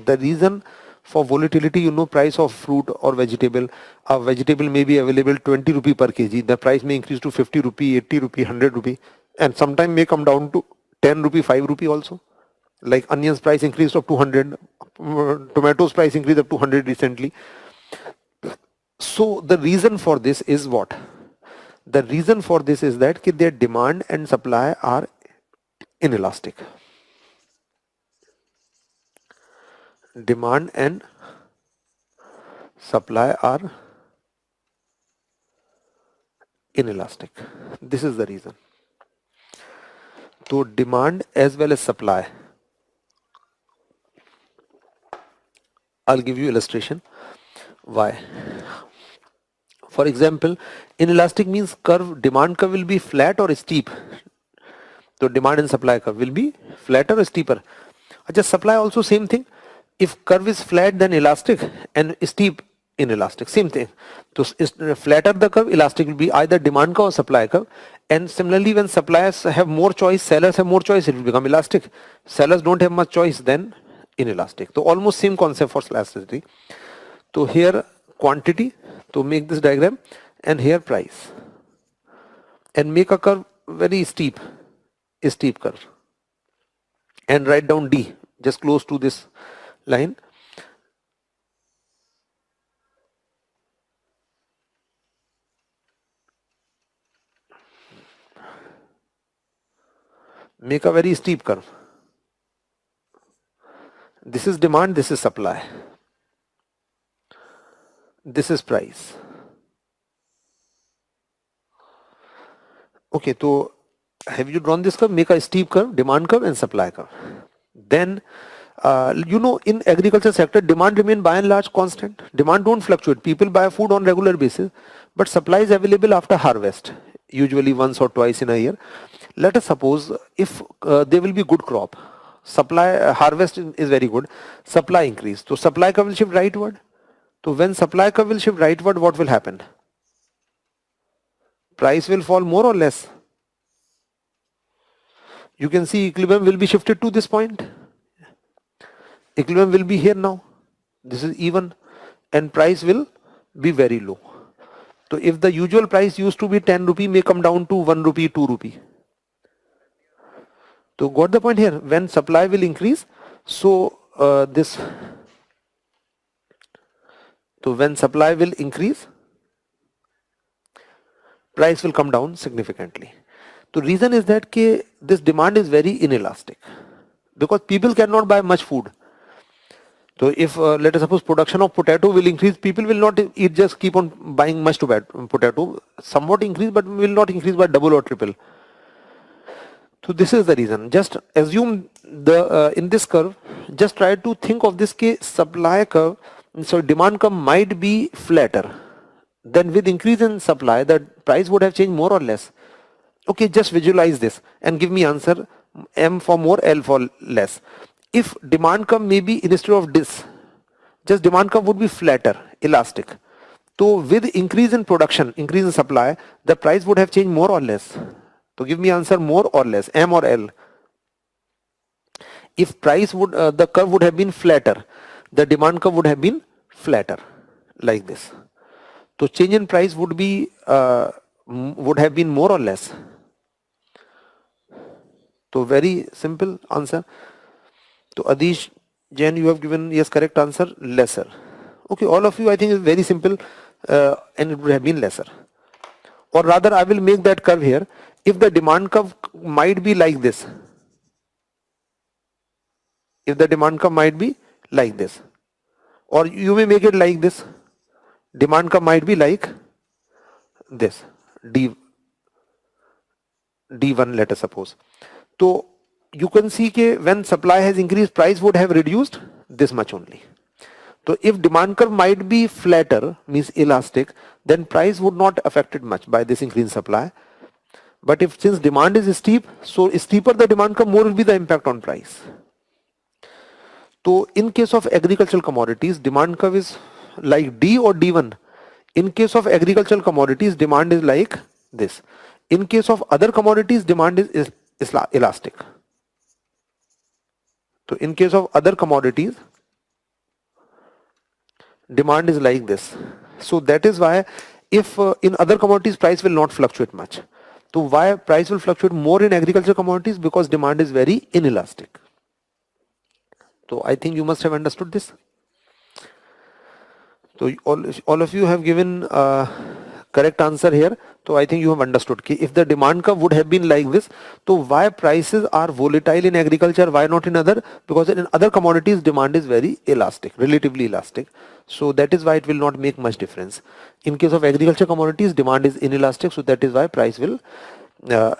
The reason for volatility, you know, price of fruit or vegetable, a vegetable may be available 20 rupee per kg, the price may increase to 50 rupee, 80 rupee, 100 rupee, and sometime may come down to 10 rupee, 5 rupee also. Like onions price increased up to 100, tomatoes price increased up to 100 recently. So the reason for this is what? The reason for this is that their demand and supply are inelastic. Demand and supply are inelastic. This is the reason. So demand as well as supply. I'll give you illustration. Why? For example, inelastic means demand curve will be flat or steep. So demand and supply curve will be flatter or steeper. Just supply also same thing. If curve is flat, then elastic, and steep, inelastic, same thing. So flatter the curve, elastic will be either demand curve or supply curve. And similarly, when suppliers have more choice, sellers have more choice, it will become elastic. Sellers don't have much choice, then inelastic. So almost same concept for elasticity. So here quantity, to make this diagram, and here price, and make a curve very steep curve, and write down D just close to this line. Make a very steep curve. This is demand, this is supply, this is price. Okay, so have you drawn this curve? Make a steep curve, demand curve and supply curve. Then you know, in agriculture sector, demand remain by and large constant. Demand don't fluctuate. People buy food on regular basis, but supply is available after harvest, usually once or twice in a year. Let us suppose if there will be good crop, supply harvest is very good, supply increase, so supply curve will shift rightward. So when supply curve will shift rightward, what will happen? Price will fall more or less. You can see equilibrium will be shifted to this point. Equilibrium will be here now. This is even, and price will be very low. So if the usual price used to be 10 rupee, may come down to 1 rupee, 2 rupee. So got the point here? When supply will increase, so when supply will increase, price will come down significantly. The reason is that this demand is very inelastic, because people cannot buy much food. So if let us suppose production of potato will increase, people will not eat, just keep on buying much potato, somewhat increase, but will not increase by double or triple. So this is the reason. Just assume the in this curve, just try to think of this supply curve. So demand curve might be flatter. Then with increase in supply, the price would have changed more or less. Okay, just visualize this and give me answer. M for more, L for less. If demand curve may be, instead of this, just demand curve would be flatter, elastic. So with increase in production, increase in supply, the price would have changed more or less. So give me answer, more or less, M or L. If price would, the curve would have been flatter, the demand curve would have been flatter like this. So change in price would be would have been more or less. So very simple answer. So Adish Jain, you have given yes correct answer, lesser. Okay, all of you, I think is very simple, and it would have been lesser. Or rather, I will make that curve here. If the demand curve might be like this, if the demand curve might be like this, or you may make it like this, demand curve might be like this, D1, let us suppose. So you can see that when supply has increased, price would have reduced this much only. So if demand curve might be flatter, means elastic, then price would not affected much by this increase in supply. But if since demand is steep, so steeper the demand curve, more will be the impact on price. So in case of agricultural commodities, demand curve is like D or D1. In case of agricultural commodities, demand is like this. In case of other commodities, demand is elastic. So in case of other commodities, demand is like this. So that is why if in other commodities price will not fluctuate much. So why price will fluctuate more in agricultural commodities? Because demand is very inelastic. So I think you must have understood this. So all of you have given correct answer here. So I think you have understood. If the demand curve would have been like this, so why prices are volatile in agriculture? Why not in other? Because in other commodities demand is very elastic, relatively elastic. So that is why it will not make much difference. In case of agriculture commodities, demand is inelastic. So that is why price will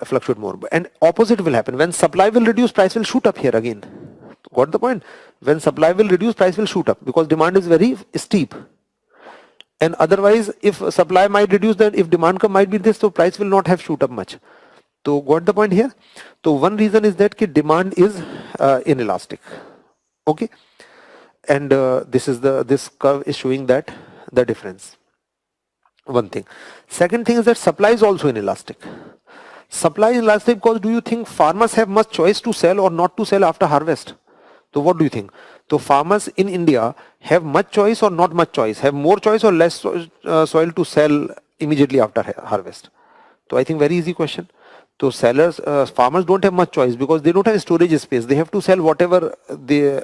fluctuate more. And opposite will happen. When supply will reduce, price will shoot up here again. Got the point? When supply will reduce, price will shoot up because demand is very steep. And otherwise, if supply might reduce, then if demand curve might be this, so price will not have shoot up much. So got the point here? So one reason is that demand is inelastic. Okay, and this curve is showing that the difference. One thing. Second thing is that supply is also inelastic. Supply is inelastic because do you think farmers have much choice to sell or not to sell after harvest? So what do you think? So farmers in India have much choice or not much choice? Have more choice or less soil to sell immediately after harvest? So I think very easy question. So farmers don't have much choice because they don't have storage space. They have to sell whatever they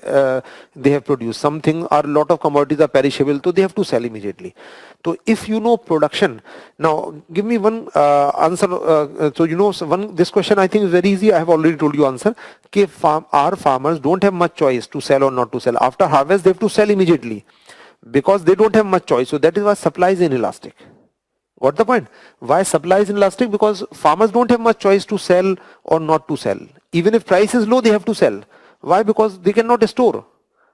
have produced. Something or a lot of commodities are perishable, so they have to sell immediately. So if you know production, now give me one answer. So you know this question I think is very easy. I have already told you answer. Our farmers don't have much choice to sell or not to sell. After harvest, they have to sell immediately because they don't have much choice. So that is why supply is inelastic. Got the point? Why supply is inelastic? Because farmers don't have much choice to sell or not to sell. Even if price is low, they have to sell. Why? Because they cannot store.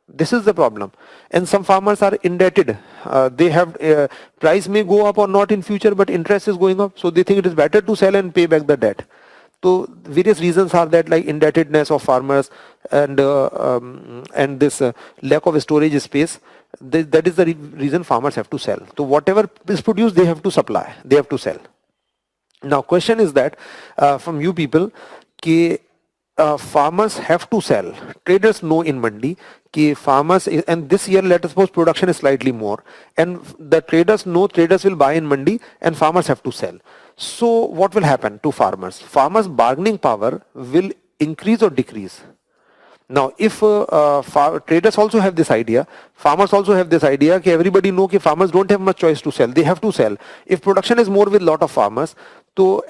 This is the problem. And some farmers are indebted. They have price may go up or not in future, but interest is going up. So they think it is better to sell and pay back the debt. So various reasons are that, like indebtedness of farmers and this lack of storage space. That is the reason farmers have to sell. So whatever is produced, they have to supply, they have to sell. Now question is that from you people, farmers have to sell. Traders know in mandi कि farmers, and this year let us suppose production is slightly more, and the traders know traders will buy in mandi and farmers have to sell. So what will happen to farmers? Farmers' bargaining power will increase or decrease. Now, if traders also have this idea, farmers also have this idea that everybody know that farmers don't have much choice to sell. They have to sell. If production is more with lot of farmers,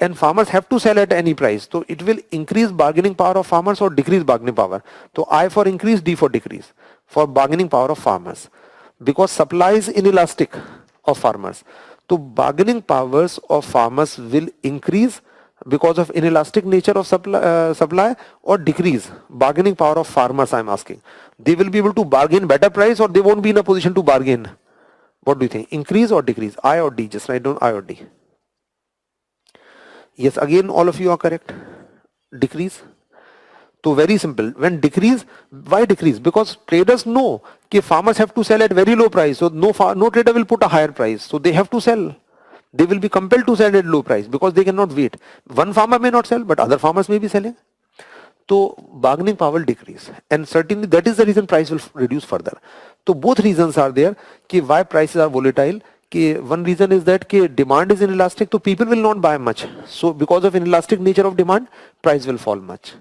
and farmers have to sell at any price, so it will increase bargaining power of farmers or decrease bargaining power. So I for increase, D for decrease for bargaining power of farmers, because supply is inelastic of farmers. So bargaining powers of farmers will increase because of inelastic nature of supply or decrease bargaining power of farmers. I am asking, they will be able to bargain better price or they won't be in a position to bargain? What do you think? Increase or decrease? I or D? Just write down I or D. Yes, again all of you are correct. Decrease. So very simple. When decrease, why decrease? Because traders know that farmers have to sell at very low price. So no trader will put a higher price. So they have to sell. They will be compelled to sell at low price because they cannot wait. One farmer may not sell, but other farmers may be selling. तो bargaining power will decrease, and certainly that is the reason price will reduce further. So both reasons are there कि why prices are volatile. कि one reason is that कि demand is inelastic, so people will not buy much. So because of inelastic nature of demand, price will fall much.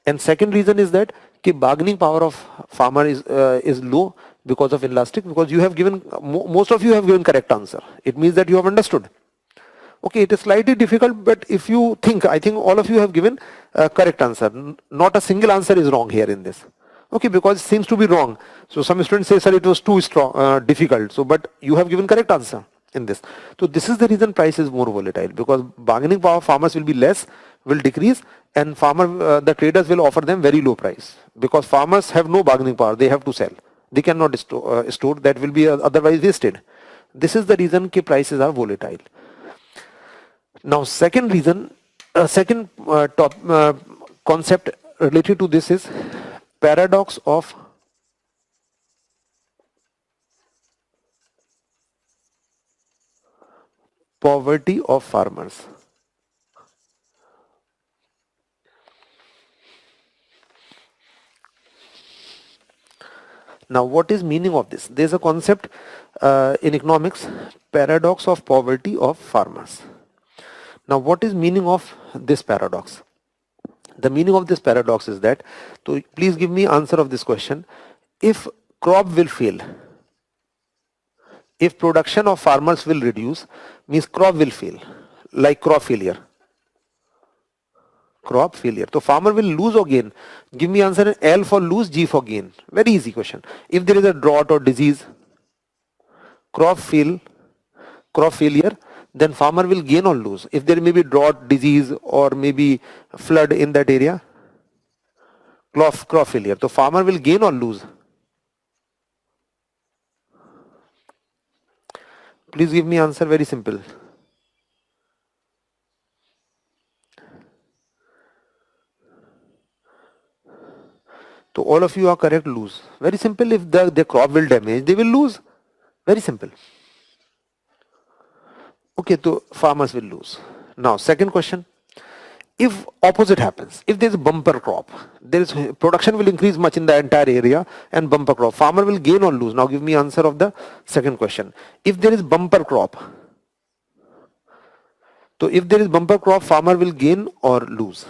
And second reason is that कि bargaining power of farmer is low because of inelastic. Because you have given most of you have given correct answer. It means that you have understood. Okay, it is slightly difficult, but if you think, I think all of you have given a correct answer. Not a single answer is wrong here in this. Okay, because it seems to be wrong. So some students say, sir, it was too strong, difficult. So, but you have given correct answer in this. So this is the reason price is more volatile, because bargaining power of farmers will be less, will decrease, and the traders will offer them very low price, because farmers have no bargaining power. They have to sell. They cannot store. That will be otherwise wasted. This is the reason कि prices are volatile. Now, second reason, second top concept related to this is paradox of poverty of farmers. Now, what is meaning of this? There is a concept in economics, paradox of poverty of farmers. Now, what is meaning of this paradox? The meaning of this paradox is that, so please give me answer of this question. If crop will fail, if production of farmers will reduce, means crop will fail, like crop failure. Crop failure. So farmer will lose or gain. Give me answer. L for lose, G for gain. Very easy question. If there is a drought or disease, crop failure, then farmer will gain or lose. If there may be drought, disease, or maybe flood in that area, crop failure. So farmer will gain or lose. Please give me answer. Very simple. So all of you are correct, lose. Very simple. If the crop will damage, they will lose. Very simple. Okay, so farmers will lose. Now, second question. If opposite happens, if there is bumper crop, there is production will increase much in the entire area, and bumper crop, farmer will gain or lose. Now give me answer of the second question. If there is bumper crop, so if there is bumper crop, farmer will gain or lose.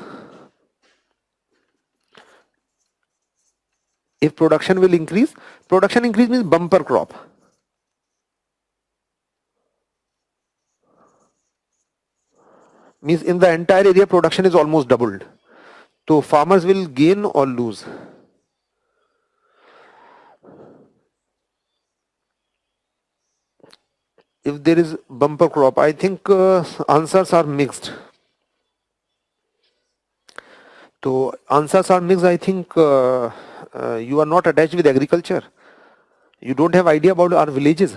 If production will increase, production increase means bumper crop. Means in the entire area production is almost doubled. So farmers will gain or lose. If there is bumper crop, I think answers are mixed. So answers are mixed. I think you are not attached with agriculture. You don't have idea about our villages.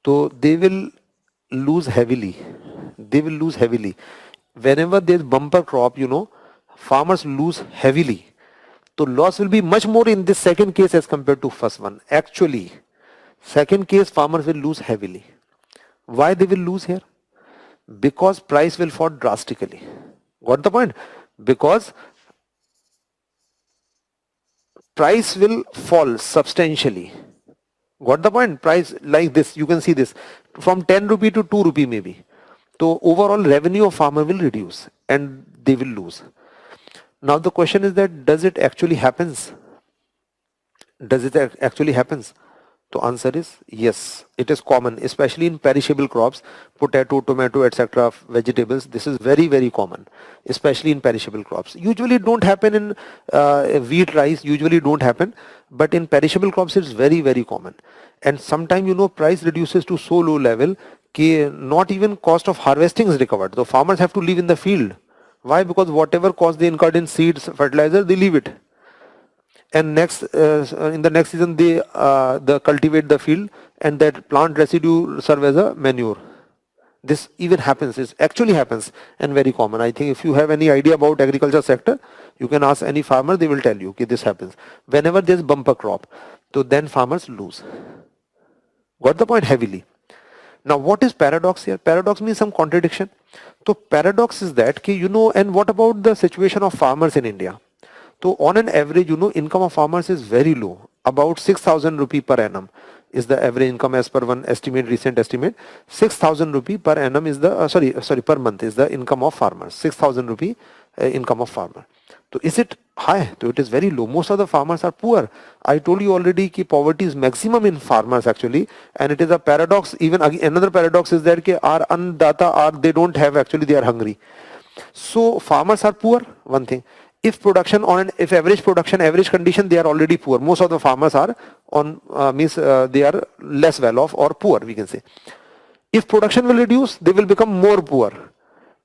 So they will lose heavily. They will lose heavily. Whenever there is bumper crop, farmers lose heavily. So loss will be much more in this second case as compared to first one. Actually, second case farmers will lose heavily. Why they will lose here? Because price will fall drastically. Got the point? Because price will fall substantially. Got the point? Price like this, you can see this, from 10 rupee to 2 rupee maybe. So overall revenue of farmer will reduce and they will lose. Now the question is that, does it actually happens? Does it actually happens? The answer is yes. It is common, especially in perishable crops, potato, tomato, etc., vegetables. This is very, very common, especially in perishable crops. Usually it don't happen in wheat, rice, usually don't happen, but in perishable crops it's very, very common. And sometimes, price reduces to so low level that not even cost of harvesting is recovered. So farmers have to live in the field. Why? Because whatever cost they incurred in seeds, fertilizer, they leave it. And next in the next season they cultivate the field, and that plant residue serve as a manure. This even happens, it actually happens, and very common. I think if you have any idea about agriculture sector, you can ask any farmer, they will tell you that this happens whenever there is bumper crop. So then farmers lose. Got the point? Heavily. Now what is paradox here? Paradox means some contradiction. So paradox is that, and what about the situation of farmers in India? So on an average, income of farmers is very low, about 6,000 rupee per annum is the average income as per one estimate, recent estimate. 6,000 rupee per annum is the, per month is the income of farmers. 6,000 rupee income of farmer. So is it high? So it is very low. Most of the farmers are poor. I told you already that poverty is maximum in farmers actually, and it is a paradox. Even again, another paradox is that our annadata are, they don't have, actually they are hungry. So farmers are poor, one thing. If production if average production, average condition, they are already poor. Most of the farmers are on, they are less well off or poor, we can say. If production will reduce, they will become more poor.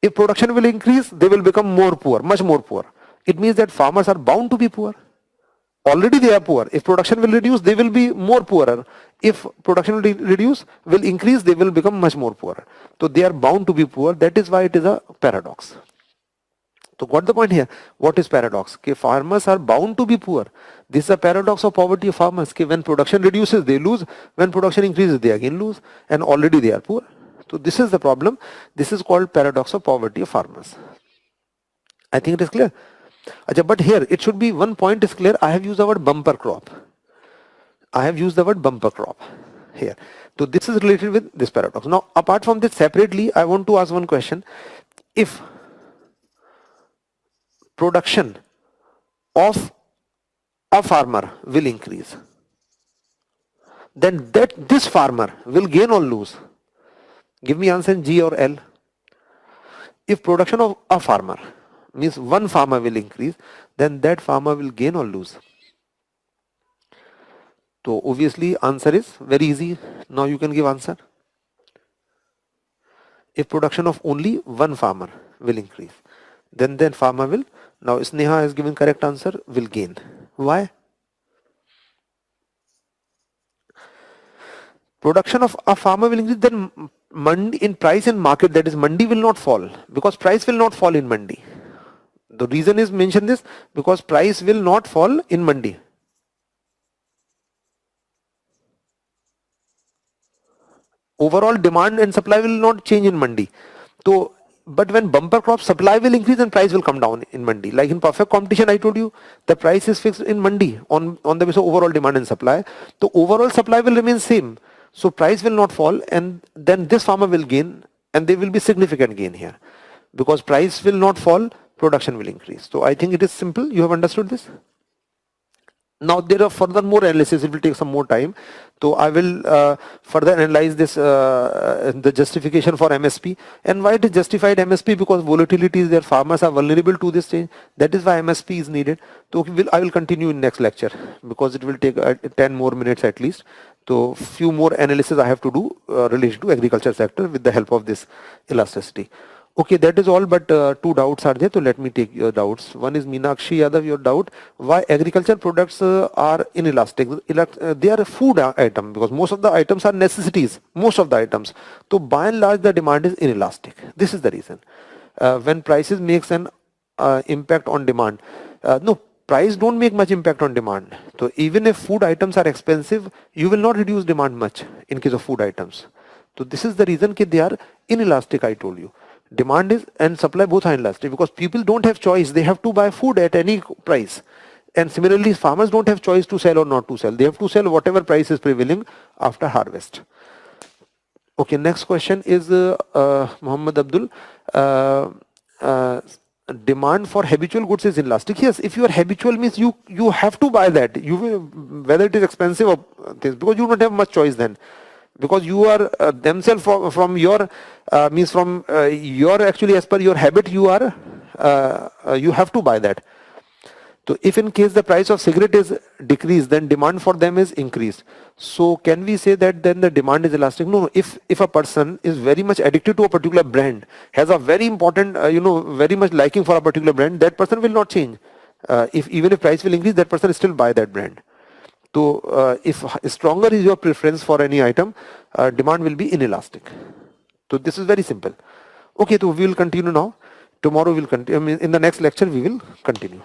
If production will increase, they will become more poor, much more poor. It means that farmers are bound to be poor. Already they are poor. If production will reduce, they will be more poorer. If production will increase, they will become much more poorer. So they are bound to be poor. That is why it is a paradox. So what the point here? What is paradox? Farmers are bound to be poor. This is a paradox of poverty of farmers. When production reduces, they lose. When production increases, they again lose. And already they are poor. So this is the problem. This is called paradox of poverty of farmers. I think it is clear. But here it should be, one point is clear. I have used the word bumper crop. I have used the word bumper crop here. So this is related with this paradox. Now apart from this, separately, I want to ask one question. If production of a farmer will increase, then this farmer will gain or lose? Give me answer in G or L. If production of a farmer means one farmer will increase, then that farmer will gain or lose? So obviously answer is very easy. Now you can give answer. If production of only one farmer will increase, then farmer will, now Sneha has given correct answer, will gain. Why? Production of a farmer will increase, then mandi in price in market, that is mandi, will not fall, because price will not fall in mandi. The reason is mentioned this, because price will not fall in mandi. Overall demand and supply will not change in mandi. So, but when bumper crop, supply will increase and price will come down in mandi. Like in perfect competition, I told you the price is fixed in mandi on the basis of overall demand and supply. So overall supply will remain same. So price will not fall, and then this farmer will gain, and there will be significant gain here, because price will not fall, production will increase. So I think it is simple. You have understood this? Now there are further more analysis. It will take some more time. So I will further analyze this, the justification for MSP, and why it is justified MSP, because volatility is there. Farmers are vulnerable to this change. That is why MSP is needed. So I will continue in next lecture, because it will take 10 more minutes at least. So few more analysis I have to do related to agriculture sector with the help of this elasticity. Okay, that is all, but two doubts are there, so let me take your doubts. One is Meenakshi Yadav, your doubt, why agriculture products are inelastic? They are a food item, because most of the items are necessities, most of the items. So by and large the demand is inelastic. This is the reason. When prices makes an impact on demand, no, price don't make much impact on demand. So even if food items are expensive, you will not reduce demand much in case of food items. So this is the reason they are inelastic, I told you. Demand is and supply both are inelastic, because people don't have choice. They have to buy food at any price. And similarly, farmers don't have choice to sell or not to sell. They have to sell whatever price is prevailing after harvest. Okay, next question is Muhammad Abdul. Demand for habitual goods is inelastic. Yes, if you are habitual means you have to buy that. You will, whether it is expensive or things, because you don't have much choice then. Because you are themselves from your means from your, actually as per your habit, you are you have to buy that. So if in case the price of cigarette is decreased, then demand for them is increased. So can we say that then the demand is elastic? No. If a person is very much addicted to a particular brand, has a very important very much liking for a particular brand, that person will not change. Even if price will increase, that person will still buy that brand. So if stronger is your preference for any item, demand will be inelastic. So this is very simple. Okay, so we will continue now. Tomorrow we will continue. In the next lecture we will continue.